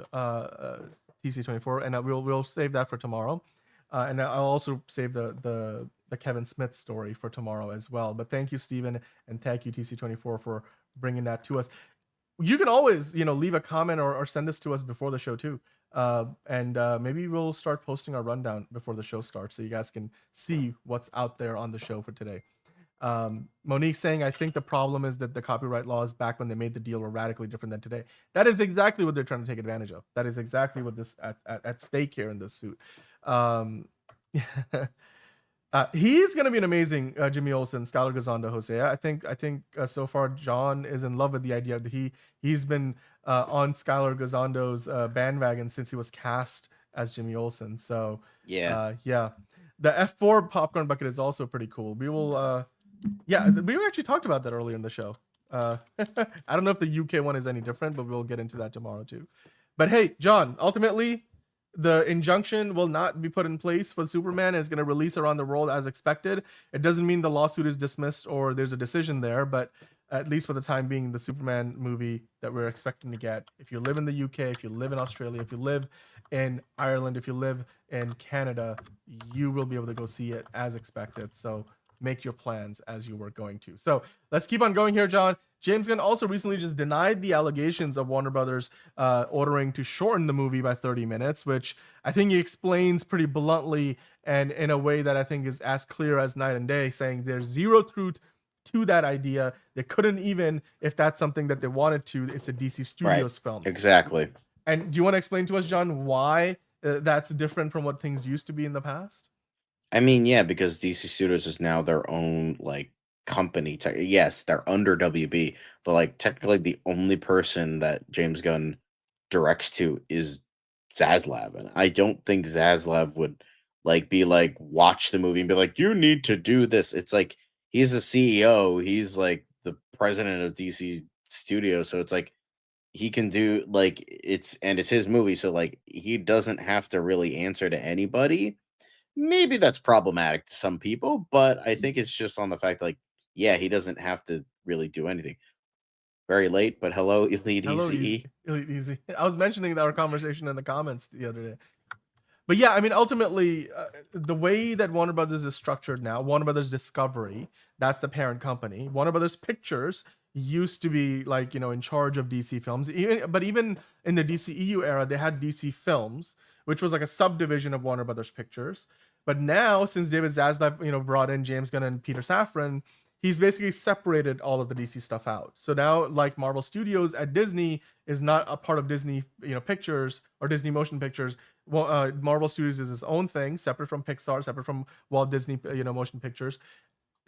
TC24, and we'll save that for tomorrow. And I'll also save the Kevin Smith story for tomorrow as well. But thank you, Steven, and thank you, TC24, for bringing that to us. You can always, leave a comment or send this to us before the show too. And maybe we'll start posting our rundown before the show starts, so you guys can see what's out there on the show for today. Monique saying, I think the problem is that the copyright laws back when they made the deal were radically different than today. That is exactly what they're trying to take advantage of. That is exactly what this at stake here in this suit. He's going to be an amazing Jimmy Olsen, Skylar Gazondo, Jose. I think so far John is in love with the idea that he's been on Skylar Gazondo's bandwagon since he was cast as Jimmy Olsen. So yeah. The F4 popcorn bucket is also pretty cool. We will we actually talked about that earlier in the show. I don't know if the UK one is any different, but we'll get into that tomorrow too. But hey, John, ultimately the injunction will not be put in place for Superman. It's going to release around the world as expected. It doesn't mean the lawsuit is dismissed or there's a decision there, but at least for the time being, the Superman movie that we're expecting to get. If you live in the UK, if you live in Australia, if you live in Ireland, if you live in Canada, you will be able to go see it as expected. So make your plans as you were going to. So let's keep on going here, John. James Gunn also recently just denied the allegations of Warner Brothers ordering to shorten the movie by 30 minutes, which I think he explains pretty bluntly and in a way that I think is as clear as night and day, saying there's zero truth to that idea. They couldn't, even if that's something that they wanted to, it's a DC Studios film. Exactly. And do you want to explain to us, John, why that's different from what things used to be in the past? I mean, yeah, because DC Studios is now their own like company. Yes, they're under WB, but like technically the only person that James Gunn directs to is Zaslav, and I don't think Zaslav would like be like watch the movie and be like, you need to do this. It's like he's the CEO, he's like the president of DC Studios, so it's like he can do like it's his movie, so like he doesn't have to really answer to anybody. Maybe that's problematic to some people, but I think it's just on the fact like, yeah, he doesn't have to really do anything. Very late, but hello, Elite Hello, Easy. Elite Easy. I was mentioning our conversation in the comments the other day. But yeah, I mean, ultimately, the way that Warner Brothers is structured now, Warner Brothers Discovery, that's the parent company. Warner Brothers Pictures used to be like, you know, in charge of DC films. Even in the DCEU era, they had DC Films, which was like a subdivision of Warner Brothers Pictures. But now, since David Zaslav, you know, brought in James Gunn and Peter Safran, he's basically separated all of the DC stuff out. So now, like Marvel Studios at Disney is not a part of Disney, you know, Pictures or Disney Motion Pictures. Well, Marvel Studios is its own thing, separate from Pixar, separate from Walt Disney, you know, Motion Pictures.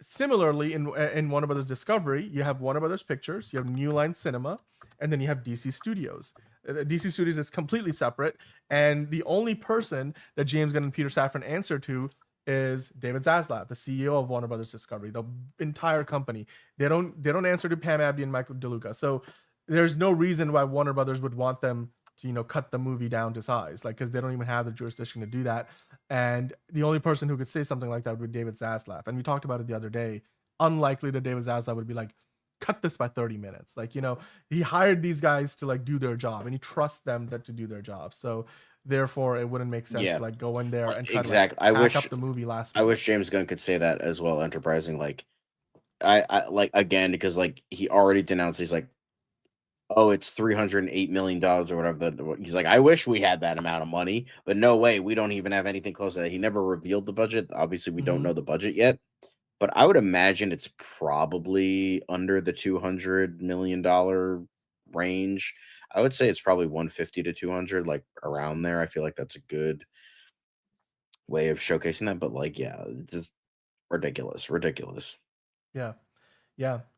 Similarly, in Warner Brothers Discovery, you have Warner Brothers Pictures, you have New Line Cinema, and then you have DC Studios. DC Studios is completely separate, and the only person that James Gunn and Peter Safran answer to is David Zaslav, the CEO of Warner Brothers Discovery, the entire company. They don't answer to Pam Abdy and Michael DeLuca. So there's no reason why Warner Brothers would want them to, you know, cut the movie down to size, like, because they don't even have the jurisdiction to do that. And the only person who could say something like that would be David Zaslav. And we talked about it the other day. Unlikely that David Zaslav would be like, cut this by 30 minutes. Like, you know, he hired these guys to like do their job, and he trusts them to do their job. So therefore, it wouldn't make sense to like go in there and try to like, pack up the movie last minute. I wish James Gunn could say that as well, enterprising. Like, I like, again, because like he already denounced. He's like, oh, it's $308 million or whatever. He's like, I wish we had that amount of money, but no way. We don't even have anything close to that. He never revealed the budget. Obviously, we don't know the budget yet, but I would imagine it's probably under the $200 million range. I would say it's probably 150 to 200, like around there. I feel like that's a good way of showcasing that. But like, yeah, it's just ridiculous. Yeah.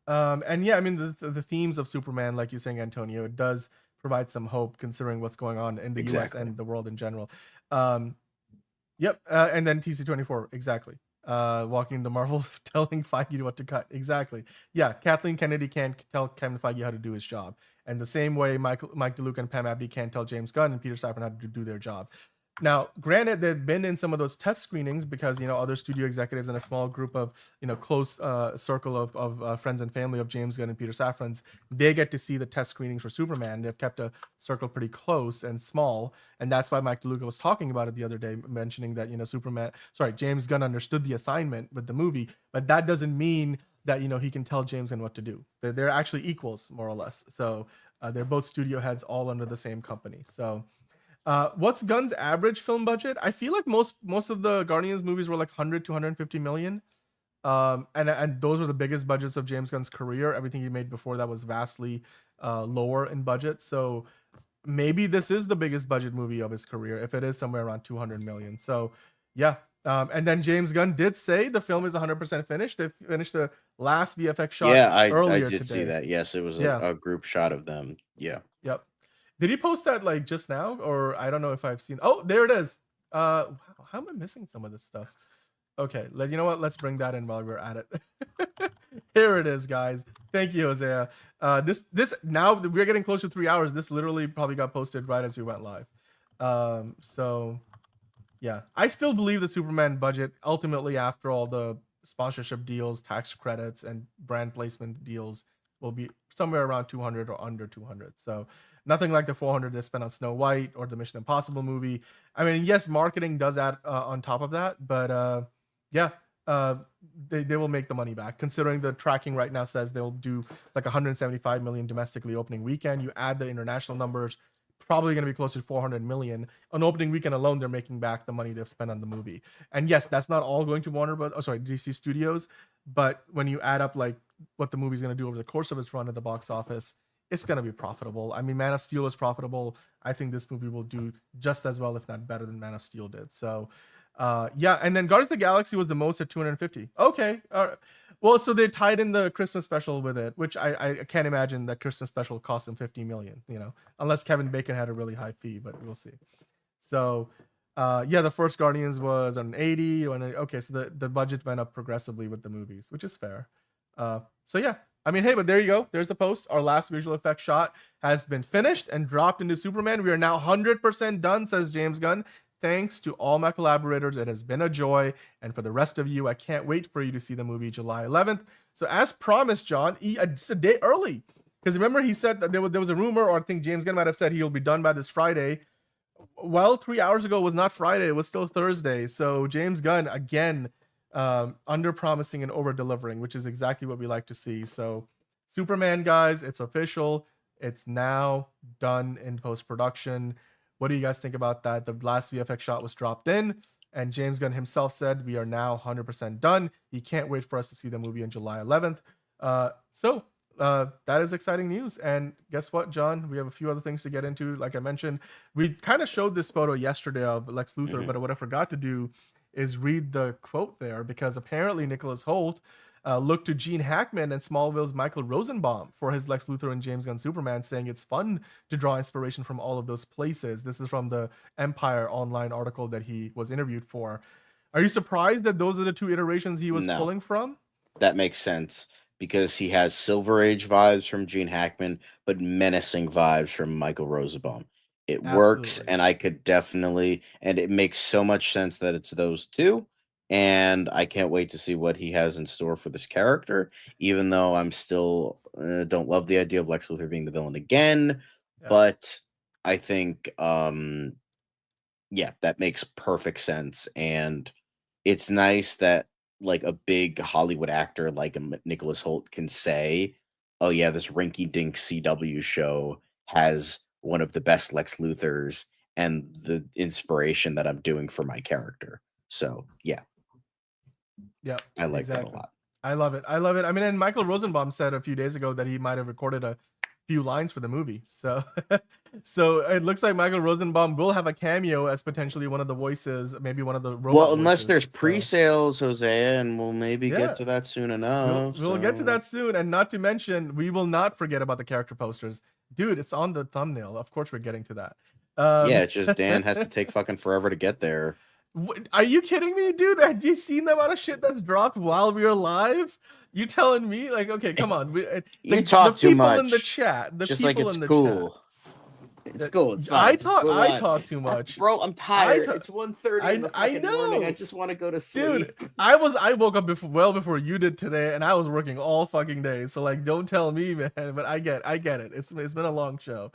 And yeah, I mean, the themes of Superman, like you're saying, Antonio, it does provide some hope considering what's going on in the US and the world in general. Yep. And then TC24, exactly. Walking the Marvel, telling Feige what to cut. Exactly. Yeah. Kathleen Kennedy can't tell Kevin Feige how to do his job. And the same way Mike DeLuca and Pam Abdy can't tell James Gunn and Peter Safran how to do their job. Now, granted, they've been in some of those test screenings because, you know, other studio executives and a small group of, you know, close circle of friends and family of James Gunn and Peter Safran's, they get to see the test screenings for Superman. They've kept a circle pretty close and small. And that's why Mike DeLuca was talking about it the other day, mentioning that, you know, James Gunn understood the assignment with the movie, but that doesn't mean that, you know, he can tell James Gunn what to do. They're actually equals, more or less. So they're both studio heads all under the same company. So what's Gunn's average film budget? I feel like most of the Guardians movies were like 100 to 150 million. And those were the biggest budgets of James Gunn's career. Everything he made before that was vastly lower in budget. So maybe this is the biggest budget movie of his career, if it is somewhere around 200 million. So yeah. And then James Gunn did say the film is 100% finished. They finished the last VFX shot earlier I did today. see that. Yes, it was a group shot of them. Yeah. Yep. Did he post that like just now, or I don't know if I've seen? Oh, there it is. Wow, how am I missing some of this stuff? Okay, you know what? Let's bring that in while we're at it. Here it is, guys. Thank you, Hosea. This now we're getting close to 3 hours. This literally probably got posted right as we went live. So yeah, I still believe the Superman budget ultimately, after all the sponsorship deals, tax credits, and brand placement deals, will be somewhere around 200 or under 200. So nothing like the 400 they spent on Snow White or the Mission Impossible movie. I mean, yes, marketing does add on top of that, but yeah, they will make the money back, considering the tracking right now says they'll do like 175 million domestically opening weekend. You add the international numbers, probably going to be closer to 400 million on opening weekend alone. They're making back the money they've spent on the movie. And yes, that's not all going to DC Studios, but when you add up like what the movie's going to do over the course of its run at the box office, it's going to be profitable. I mean, Man of Steel was profitable. I think this movie will do just as well, if not better, than Man of Steel did. So yeah, and then Guardians of the Galaxy was the most at 250. Okay, all right. Well, so they tied in the Christmas special with it, which I can't imagine that Christmas special cost them 50 million, you know, unless Kevin Bacon had a really high fee, but we'll see. So yeah, the first Guardians was on 80. Okay, so the budget went up progressively with the movies, which is fair. So yeah, I mean, hey, but there you go. There's the post. Our last visual effects shot has been finished and dropped into Superman. We are now 100% done, says James Gunn. Thanks to all my collaborators. It has been a joy. And for the rest of you, I can't wait for you to see the movie July 11th. So as promised, John, just a day early. Because remember, he said that there was a rumor, or I think James Gunn might have said he'll be done by this Friday. Well, 3 hours ago was not Friday. It was still Thursday. So James Gunn, again, under-promising and over-delivering, which is exactly what we like to see. So Superman, guys, it's official. It's now done in post-production. What do you guys think about that? The last VFX shot was dropped in, and James Gunn himself said we are now 100% done. He can't wait for us to see the movie on July 11th. So that is exciting news. And guess what, John? We have a few other things to get into. Like I mentioned, we kind of showed this photo yesterday of Lex Luthor, but what I forgot to do is read the quote there, because apparently Nicholas Hoult looked to Gene Hackman and Smallville's Michael Rosenbaum for his Lex Luthor and James Gunn Superman, saying it's fun to draw inspiration from all of those places. This is from the Empire Online article that he was interviewed for. Are you surprised that those are the two iterations he was pulling from? That makes sense, because he has Silver Age vibes from Gene Hackman, but menacing vibes from Michael Rosenbaum. It works, and I could definitely, and it makes so much sense that it's those two. And I can't wait to see what he has in store for this character, even though I'm still don't love the idea of Lex Luthor being the villain again. Yeah. But I think, yeah, that makes perfect sense. And it's nice that like a big Hollywood actor like Nicholas Hoult can say, oh yeah, this rinky-dink CW show has one of the best Lex Luthors and the inspiration that I'm doing for my character. So yeah. Yeah, I like that a lot. I love it. I love it. I mean, and Michael Rosenbaum said a few days ago that he might have recorded a few lines for the movie. So, so it looks like Michael Rosenbaum will have a cameo as potentially one of the voices, maybe one of the robot Well, unless voices, there's pre-sales, Hosea, and we'll maybe get to that soon enough. We'll get to that soon, and not to mention, we will not forget about the character posters. Dude, it's on the thumbnail. Of course, we're getting to that. Yeah, it's just Dan has to take fucking forever to get there. Are you kidding me, dude? Have you seen the amount of shit that's dropped while we were live? You telling me, like, okay, come on. You talk too much. The people in the chat, just like it's cool. It's cool. It's fine. I talk too much, bro. I'm tired. It's 1:30 in the fucking morning. I just want to go to sleep. Dude, I woke up well before you did today, and I was working all fucking day. So like, don't tell me, man. But I get it. It's been a long show.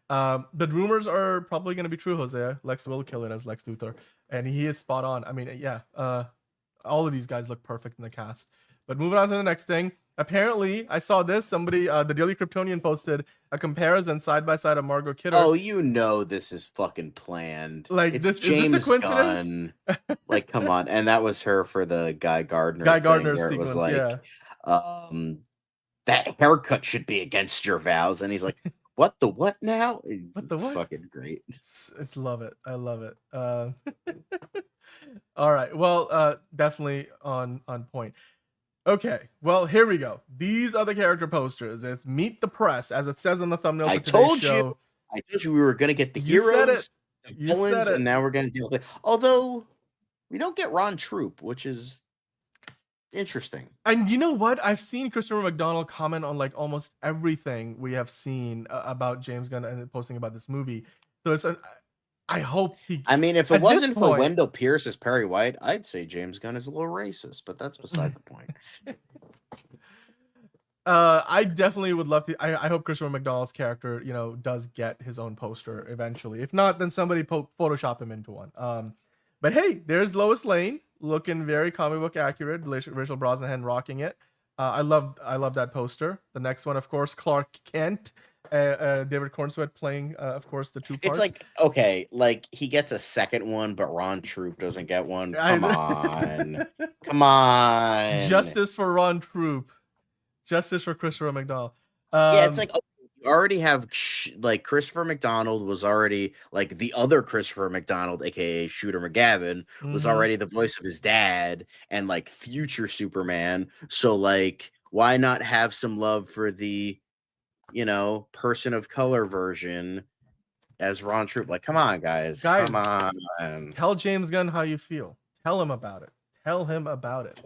But rumors are probably going to be true, Hosea. Lex will kill it as Lex Luthor, and he is spot on. I mean, yeah, all of these guys look perfect in the cast. But moving on to the next thing. Apparently, I saw this. Somebody, the Daily Kryptonian posted a comparison side by side of Margot Kidder. Oh, you know this is fucking planned. Like is this a coincidence? Gunn. Like, come on. And that was her for the Guy Gardner. Sequence, it was like, yeah. That haircut should be against your vows. And he's like, what the what now? What the what? Fucking great. It's love it. I love it. All right. Well, definitely on point. Okay, well, here we go. These are the character posters. It's Meet the Press, as it says on the thumbnail. I told you we were going to get the heroes, the villains, and now we're going to deal with it. Although, we don't get Ron Troop, which is interesting. And you know what? I've seen Christopher McDonald comment on like almost everything we have seen about James Gunn and posting about this movie. So it's I hope he. I mean, if it wasn't for Wendell Pierce as Perry White, I'd say James Gunn is a little racist, but that's beside the point. I definitely would love to. I hope Christopher McDonald's character, does get his own poster eventually. If not, then somebody Photoshop him into one. But hey, there's Lois Lane looking very comic book accurate. Rachel Brosnahan rocking it. I love that poster. The next one, of course, Clark Kent. David Cornsweet playing, of course, the two parts. It's like, okay, like he gets a second one, but Ron Troop doesn't get one. Come on. Come on. Justice for Ron Troop. Justice for Christopher McDonald. Yeah, it's like, okay, you already have like Christopher McDonald was already like the other Christopher McDonald, aka Shooter McGavin, was already the voice of his dad and like future Superman. So like, why not have some love for the person of color version as Ron Troop? Like, come on, guys. Come on. Tell James Gunn how you feel. Tell him about it. Tell him about it.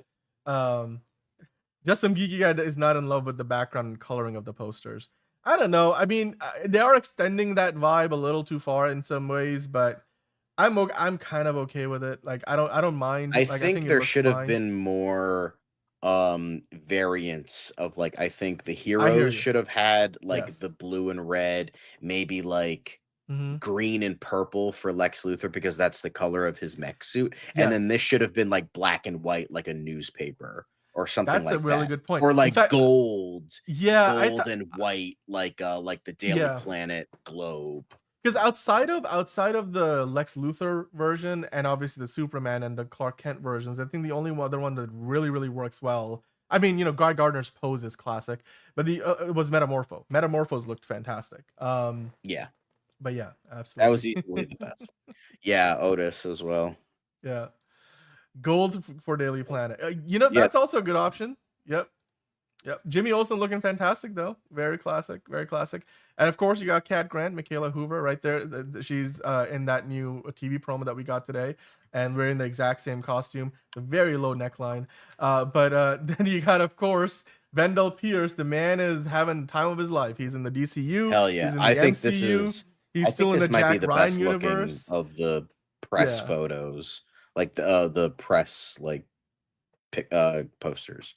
Just some geeky guy that is not in love with the background and coloring of the posters. I don't know. I mean, they are extending that vibe a little too far in some ways, but I'm kind of okay with it. Like, I don't mind. I think there should have been more variants of, like, I think the heroes should have had like the blue and red, maybe like green and purple for Lex Luthor, because that's the color of his mech suit. And then this should have been like black and white, like a newspaper or something. That's like a really good point. Or like gold. Yeah, gold and white, like the Daily Planet globe. Because outside of the Lex Luthor version and obviously the Superman and the Clark Kent versions, I think the only other one that really works well, I mean, Guy Gardner's pose is classic, but it was Metamorpho. Metamorphos looked fantastic. Yeah. But yeah, absolutely. That was easily the best. Yeah, Otis as well. Yeah. Gold for Daily Planet. That's also a good option. Yep. Jimmy Olsen looking fantastic though. Very classic. And of course, you got Cat Grant, Michaela Hoover right there. She's in that new TV promo that we got today, and wearing the exact same costume, a very low neckline. But then you got, of course, Wendell Pierce. The man is having time of his life. He's in the DCU. Hell yeah! He's in the I think MCU. He's still in the might Jack be the Ryan best universe. looking of the press photos, like the press posters.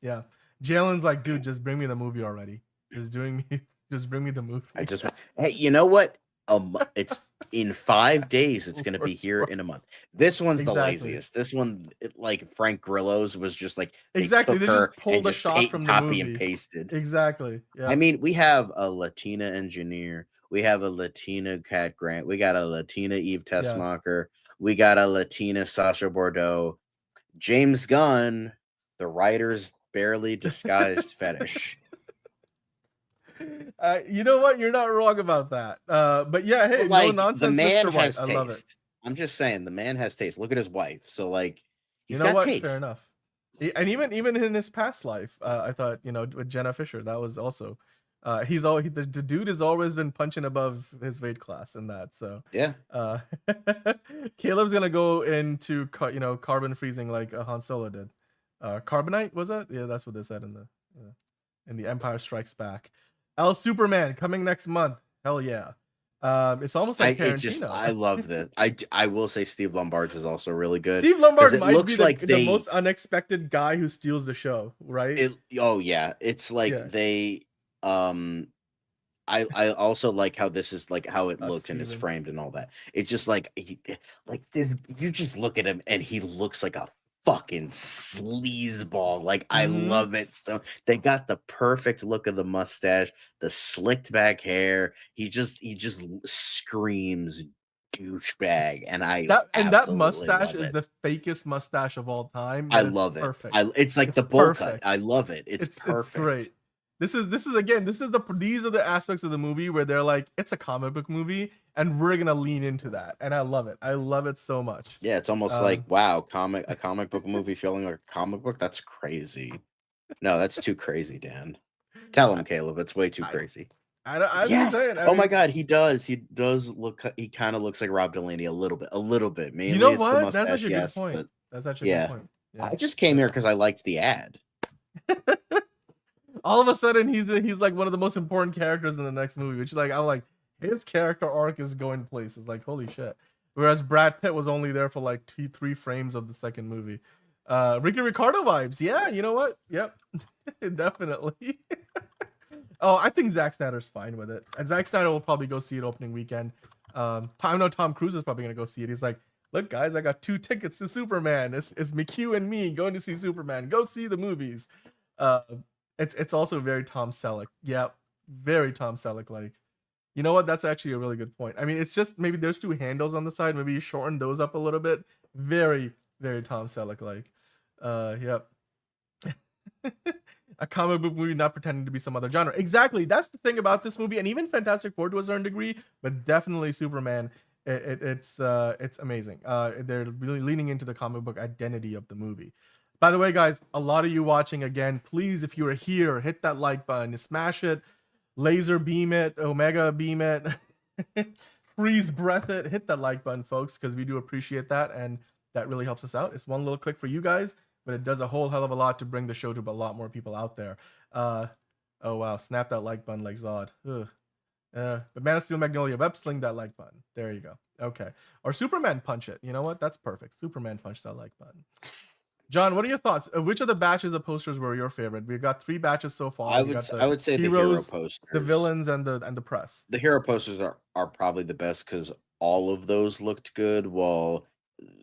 Yeah. Jalen's like, dude, just bring me the movie already. Just bring me the movie. Hey, you know what? It's in 5 days. It's gonna be here in a month. This one's the laziest. This one, like Frank Grillo's, was just like they just pulled a shot from the copy movie and pasted. Exactly. Yeah. I mean, we have a Latina engineer. We have a Latina Cat Grant. We got a Latina Eve Tessmacher. We got a Latina Sasha Bordeaux. James Gunn, the writer's barely disguised fetish. You know what? You're not wrong about that. But yeah, hey, like, no nonsense, the man Mr. has White. taste. I love it. I'm just saying, the man has taste. Look at his wife. So like, he's got what? Taste. Fair enough. And even in his past life, I thought, with Jenna Fisher, that was also the dude has always been punching above his weight class in that. So yeah. Caleb's gonna go into carbon freezing like Han Solo did. Carbonite, was that? Yeah, that's what they said in the Empire Strikes Back. Superman coming next month. Hell yeah. It's almost like Tarantino. I love this. I will say Steve Lombard's is also really good. Steve Lombard might be the most unexpected guy who steals the show, right? It's like they I also like how this is like how it looks and is framed and all that. It's just like this. You just look at him and he looks like a fucking sleazeball. Like I love it. So they got the perfect look of the mustache, the slicked back hair. He just screams douchebag, and that mustache is the fakest mustache of all time. I love it. Perfect. It's like the bowl cut. I love it. It's perfect. It's great. These are the aspects of the movie where they're like, it's a comic book movie and we're gonna lean into that, and I love it. I love it so much. Yeah, it's almost like, wow, a comic book movie feeling like a comic book. That's crazy. No, that's too crazy, Dan. Tell him, Caleb. It's way too crazy. Yes. My God, he does. He does look. He kind of looks like Rob Delaney a little bit. Mainly, you know it's what? the mustache, That's actually a good point. That's actually a good point. Yeah. I just came here because I liked the ad. All of a sudden, he's like one of the most important characters in the next movie, which I'm like, his character arc is going places. Like, holy shit. Whereas Brad Pitt was only there for like 2-3 frames of the second movie. Ricky Ricardo vibes. Yeah, you know what? Yep, definitely. Oh, I think Zack Snyder's fine with it, and Zack Snyder will probably go see it opening weekend. I know Tom Cruise is probably gonna go see it. He's like, "Look, guys, I got 2 tickets to Superman. It's McHugh and me going to see Superman. Go see the movies." Uh, it's also very Tom Selleck. Yep, very Tom Selleck like. You know what? That's actually a really good point. I mean, it's just maybe there's 2 handles on the side. Maybe you shorten those up a little bit. Very, very Tom Selleck like. Yep. A comic book movie not pretending to be some other genre. Exactly. That's the thing about this movie, and even Fantastic Four to a certain degree, but definitely Superman. It's amazing. They're really leaning into the comic book identity of the movie. By the way, guys, a lot of you watching again, please, if you are here, hit that like button, smash it. Laser beam it, Omega beam it, freeze breath it, hit that like button, folks, because we do appreciate that, and that really helps us out. It's one little click for you guys, but it does a whole hell of a lot to bring the show to a lot more people out there. Oh wow, snap that like button like Zod. But Man of Steel Magnolia Web, sling that like button. There you go. Okay, or Superman punch it. You know what? That's perfect. Superman punch that like button. John, what are your thoughts? Which of the batches of posters were your favorite? We've got 3 batches so far. I would say the hero posters, the villains, and the press. The hero posters are probably the best because all of those looked good, while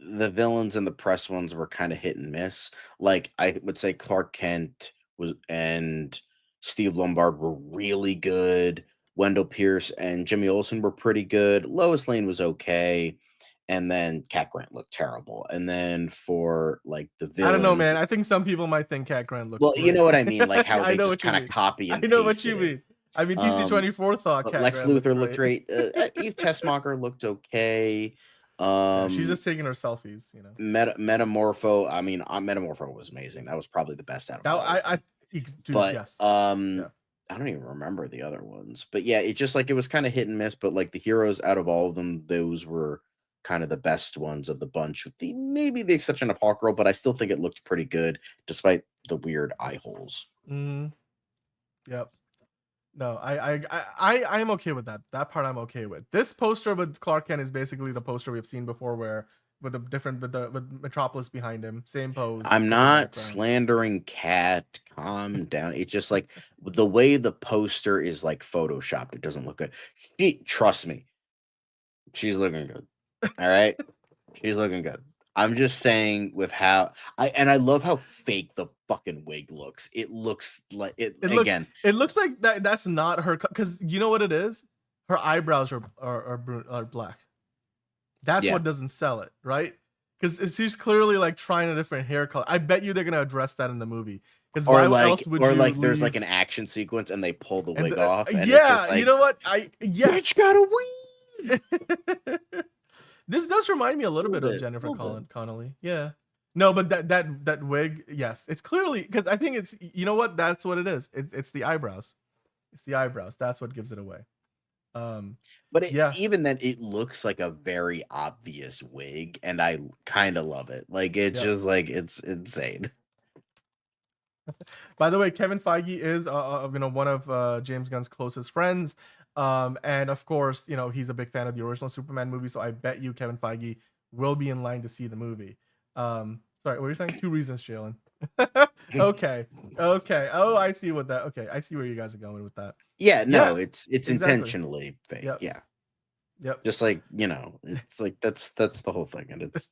the villains and the press ones were kind of hit and miss. Like I would say Clark Kent and Steve Lombard were really good. Wendell Pierce and Jimmy Olsen were pretty good. Lois Lane was okay. And then Cat Grant looked terrible. And then for like the villains, I don't know, man. I think some people might think Cat Grant looked well. great. You know what I mean, like how they just kind of copy and I know what you mean. I mean, DC24 thought Cat Lex Grant Luthor looked great. Eve Tessmacher looked okay. She's just taking her selfies, you know. Metamorpho. I mean, Metamorpho was amazing. That was probably the best out of all. Dude, yes. I don't even remember the other ones, but yeah, it just like it was kind of hit and miss. But like the heroes out of all of them, those were kind of the best ones of the bunch, with maybe the exception of Hawkgirl, but I still think it looked pretty good despite the weird eye holes. Yep. No, I am okay with that. That part I'm okay with. This poster with Clark Kent is basically the poster we've seen before, where with Metropolis behind him, same pose. I'm not slandering Cat. Calm down. It's just like the way the poster is like photoshopped. It doesn't look good. Trust me, she's looking good. All right, she's looking good. I'm just saying with how I love how fake the fucking wig looks. It looks like it again. It looks like that's not her, because you know what it is. Her eyebrows are black. That's what doesn't sell it, right? Because she's clearly like trying a different hair color. I bet you they're gonna address that in the movie. Because there's like an action sequence and they pull the wig off. And yeah, it's just like, you know what? Bitch got a wig. This does remind me a little bit of Jennifer Connelly. Yeah. No, but that wig, yes. It's clearly, because I think it's, you know what? That's what it is. It's the eyebrows. It's the eyebrows. That's what gives it away. But even then, it looks like a very obvious wig, and I kind of love it. Like, it's just like, it's insane. By the way, Kevin Feige is one of James Gunn's closest friends. And of course, you know, he's a big fan of the original Superman movie, so I bet you Kevin Feige will be in line to see the movie. Sorry, what were you saying? 2 reasons, Jalen. Okay. Oh, I see I see where you guys are going with that. Yeah, no, it's intentionally fake. Yep. Just like, you know, it's like that's the whole thing, and it's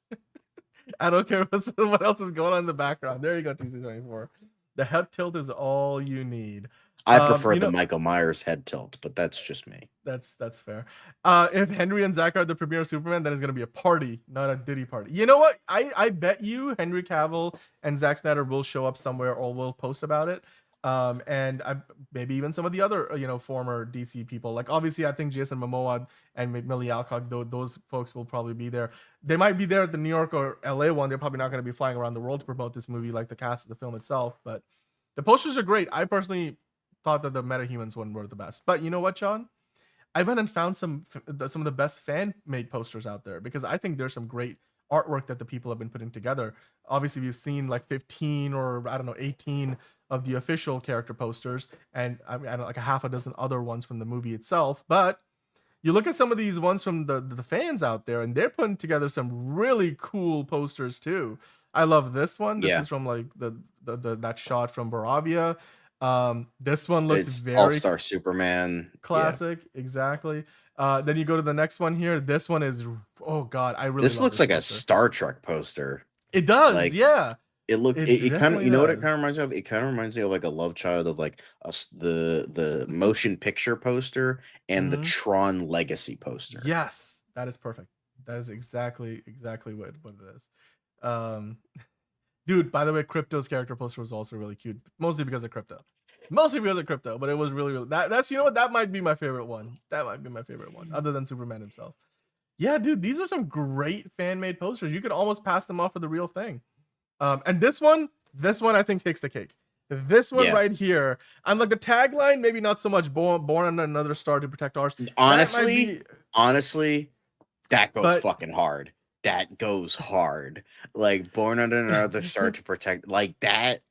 I don't care what else is going on in the background. There you go, TC24. The head tilt is all you need. I prefer the Michael Myers head tilt, but that's just me. That's fair. If Henry and Zach are at the premiere of Superman, then it's gonna be a party, not a Diddy party. You know what? I bet you Henry Cavill and Zack Snyder will show up somewhere, or will post about it. And maybe even some of the other former DC people. Like obviously, I think Jason Momoa and Millie Alcock, those folks will probably be there. They might be there at the New York or LA one. They're probably not going to be flying around the world to promote this movie like the cast of the film itself. But the posters are great. I personally thought that the MetaHumans one were the best. But you know what, Sean? I went and found some of the best fan-made posters out there, because I think there's some great artwork that the people have been putting together. Obviously, we've seen like 15 or 18 of the official character posters, and I don't know, like a half a dozen other ones from the movie itself. But you look at some of these ones from the fans out there, and they're putting together some really cool posters too. I love this one. This Yeah. is from like the that shot from Boravia. This one looks It's very All-Star Superman. classic. Exactly. Then you go to the next one here. This one is, oh god, I really This love looks like a poster. Star Trek poster. It does, like, yeah. It looked. It It kind of. definitely You know what it does. kind of reminds me of? It kind of reminds me of like a love child of like the motion picture poster and the Mhm. Tron Legacy poster. Yes, that is perfect. That is exactly what it is. Dude, by the way, Crypto's character poster was also really cute, mostly because of Crypto. Mostly because of Crypto, but it was really that's, you know what, that might be my favorite one. That might be my favorite one, other than Superman himself. Yeah, dude, these are some great fan-made posters. You could almost pass them off for the real thing. And this one I think takes the cake. This one right here, I'm like, the tagline, maybe not so much born on another star to protect ours. Honestly, that goes fucking hard. That goes hard. Like, born under another star to protect, like that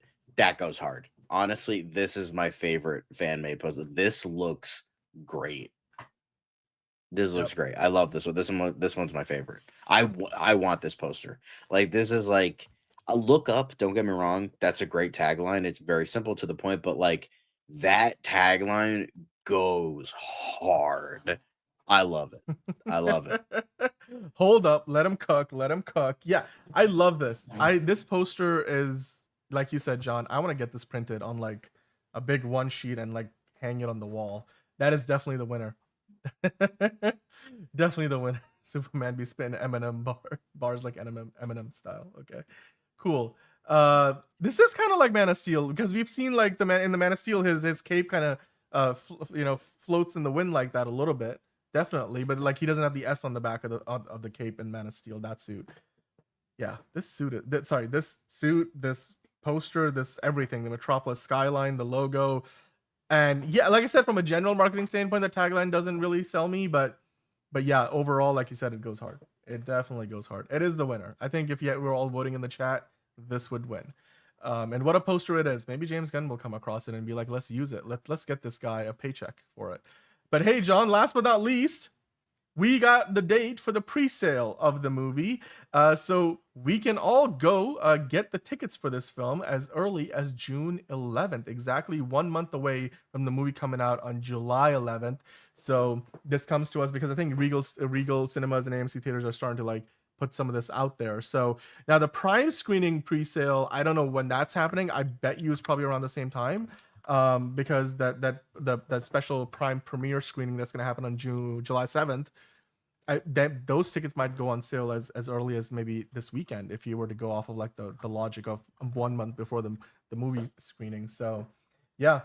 goes hard. Honestly, this is my favorite fan-made poster. This looks great. This looks great. I love this one. This one's my favorite. I want this poster. Like, this is like a look up. Don't get me wrong. That's a great tagline. It's very simple to the point, but like that tagline goes hard. I love it. I love it. Hold up. Let him cook. Let him cook. Yeah, I love this. This poster is, like you said, John, I want to get this printed on like a big one sheet and like hang it on the wall. That is definitely the winner. Definitely the winner. Superman be spitting M&M bars like Eminem style. Okay, cool. This is kind of like Man of Steel, because we've seen like the Man of Steel, his cape kind of floats in the wind like that a little bit, definitely, but like he doesn't have the S on the back of the cape in Man of Steel, that suit. Yeah, this suit, this poster, this everything, the Metropolis skyline, the logo. And yeah, like I said, from a general marketing standpoint, the tagline doesn't really sell me, but yeah, overall, like you said, it goes hard. It definitely goes hard. It is the winner. I think if we're all voting in the chat, this would win. And what a poster it is. Maybe James Gunn will come across it and be like, let's use it. Let's get this guy a paycheck for it. But hey, John, last but not least, we got the date for the pre-sale of the movie. So we can all go get the tickets for this film as early as June 11th, exactly 1 month away from the movie coming out on July 11th. So this comes to us because I think Regal Cinemas and AMC theaters are starting to like put some of this out there. So now the Prime screening pre-sale, I don't know when that's happening. I bet you it's probably around the same time. Because that special Prime premiere screening that's going to happen on July 7th, those tickets might go on sale as early as maybe this weekend, if you were to go off of like the logic of 1 month before the movie screening. So yeah,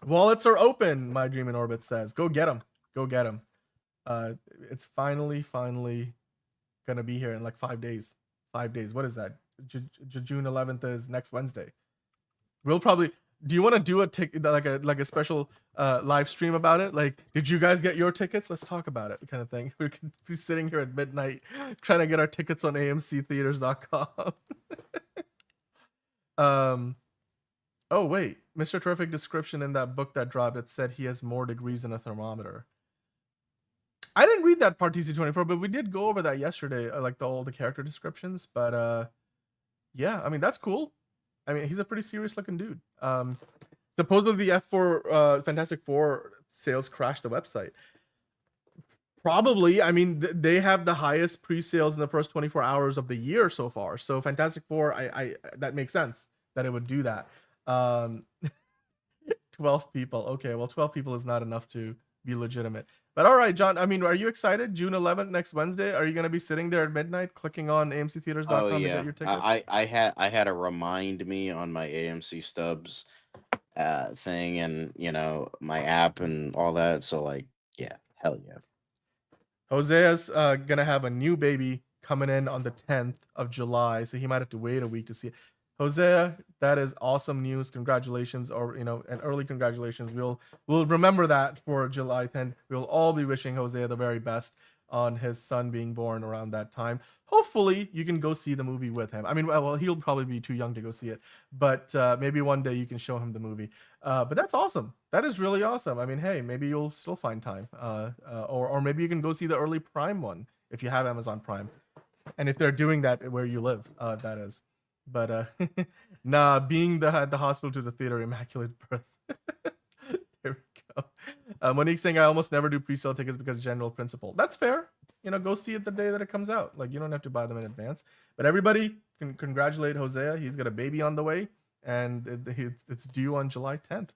wallets are open, My Dream in Orbit says. Go get them. It's finally gonna be here in like 5 days. What is that? June 11th is next Wednesday. We'll probably, do you want to do like a special live stream about it? Like, did you guys get your tickets? Let's talk about it, kind of thing. We could be sitting here at midnight trying to get our tickets on amctheaters.com. Oh wait, Mr. Terrific description in that book that dropped, it said he has more degrees than a thermometer. I didn't read that part, TC24, but we did go over that yesterday, like all the character descriptions. But yeah, I mean, that's cool. I mean, he's a pretty serious looking dude. Supposedly the F4 Fantastic Four sales crashed the website. Probably. I mean, they have the highest pre-sales in the first 24 hours of the year so far. So Fantastic Four, I that makes sense that it would do that. 12 people. Okay, well, 12 people is not enough to be legitimate. But all right, John, I mean, are you excited? June 11th, next Wednesday. Are you going to be sitting there at midnight clicking on amctheaters.com to get your tickets? I had to remind me on my AMC Stubs thing, and my app and all that. So like, yeah, hell yeah. Hosea's gonna have a new baby coming in on the 10th of July, so he might have to wait a week to see it. Hosea, that is awesome news. Congratulations, or an early congratulations. We'll remember that for July 10th. We'll all be wishing Hosea the very best on his son being born around that time. Hopefully, you can go see the movie with him. I mean, well, he'll probably be too young to go see it, but maybe one day you can show him the movie. But that's awesome. That is really awesome. I mean, hey, maybe you'll still find time, or maybe you can go see the early Prime one if you have Amazon Prime. And if they're doing that where you live, that is. But nah, being at the hospital to the theater, immaculate birth. There we go. Monique saying I almost never do pre-sale tickets because general principle. That's fair. You know, go see it the day that it comes out. Like, you don't have to buy them in advance. But everybody can congratulate Hosea. He's got a baby on the way, and it's due on July 10th.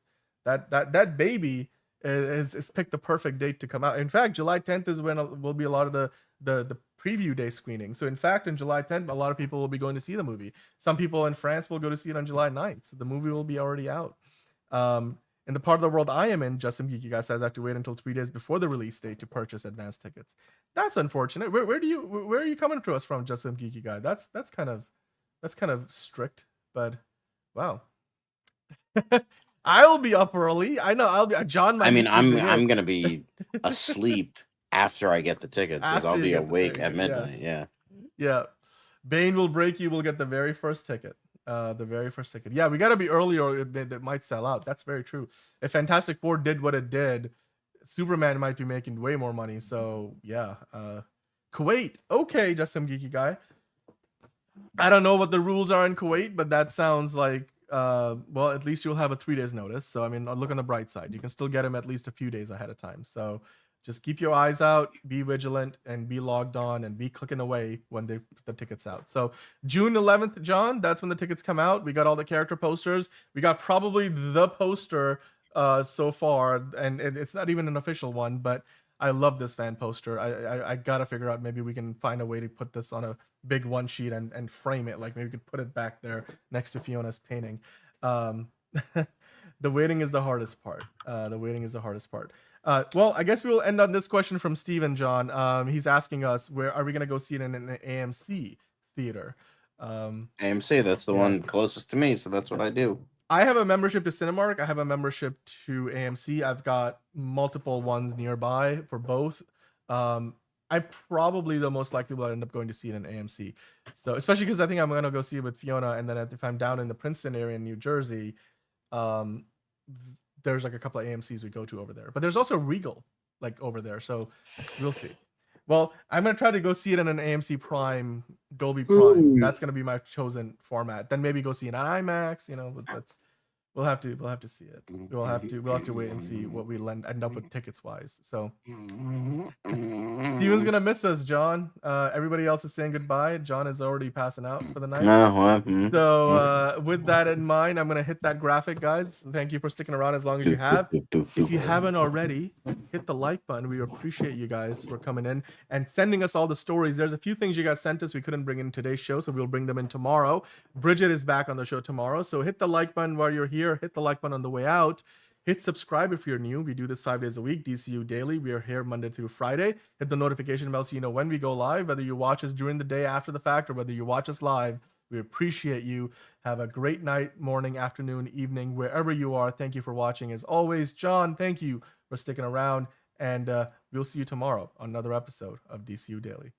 That baby is picked the perfect date to come out. In fact, July 10th is when will be a lot of the preview day screening. So in fact, on July 10th, a lot of people will be going to see the movie. Some people in France will go to see it on July 9th. So the movie will be already out. In the part of the world I am in, Just Some Geeky Guy says I have to wait until 3 days before the release date to purchase advance tickets. That's unfortunate. Where are you coming to us from, Just Some Geeky Guy? That's kind of strict, but wow. I'll be up early. I know I'll be. John might. I mean, I'm gonna be asleep after I get the tickets because I'll be awake at midnight. Yes. Yeah. Bane will break you. Will get the very first ticket. The very first ticket. Yeah, we got to be early or it might sell out. That's very true. If Fantastic Four did what it did, Superman might be making way more money. So yeah. Kuwait. Okay, Just Some Geeky Guy. I don't know what the rules are in Kuwait, but that sounds like well, at least you'll have a 3 days notice. So I mean, look on the bright side. You can still get them at least a few days ahead of time. So just keep your eyes out, be vigilant, and be logged on, and be clicking away when they put the tickets out. So June 11th, John, that's when the tickets come out. We got all the character posters. We got probably the poster so far, and it's not even an official one, but I love this fan poster. I gotta figure out, maybe we can find a way to put this on a big one sheet and frame it. Like maybe we could put it back there next to Fiona's painting. The waiting is the hardest part. Well, I guess we will end on this question from Steven John. He's asking us, where are we going to go see it in an AMC theater? AMC, that's the one closest to me, so that's what I do. I have a membership to Cinemark. I have a membership to AMC. I've got multiple ones nearby for both. I probably the most likely will end up going to see it in AMC. So especially because I think I'm going to go see it with Fiona, and then if I'm down in the Princeton area in New Jersey, there's like a couple of AMCs we go to over there, but there's also Regal like over there, so we'll see. Well, I'm gonna try to go see it in an AMC Prime, Dolby Prime. Ooh. That's gonna be my chosen format. Then maybe go see it on IMAX, you know. But that's we'll have to see it. We'll have to wait and see what we end up with tickets wise. So Steven's gonna miss us, John. Everybody else is saying goodbye. John is already passing out for the night. So with that in mind, I'm gonna hit that graphic, guys. Thank you for sticking around as long as you have. If you haven't already, hit the like button. We appreciate you guys for coming in and sending us all the stories. There's a few things you guys sent us we couldn't bring in today's show, so we'll bring them in tomorrow. Bridget is back on the show tomorrow, so hit the like button while you're here. Hit the like button on the way out. Hit subscribe if you're new. We do this 5 days a week, DCU Daily. We are here Monday through Friday. Hit the notification bell so you know when we go live, whether you watch us during the day after the fact or whether you watch us live. We appreciate you. Have a great night, morning, afternoon, evening, wherever you are. Thank you for watching. As always, John, thank you for sticking around. And we'll see you tomorrow on another episode of DCU Daily.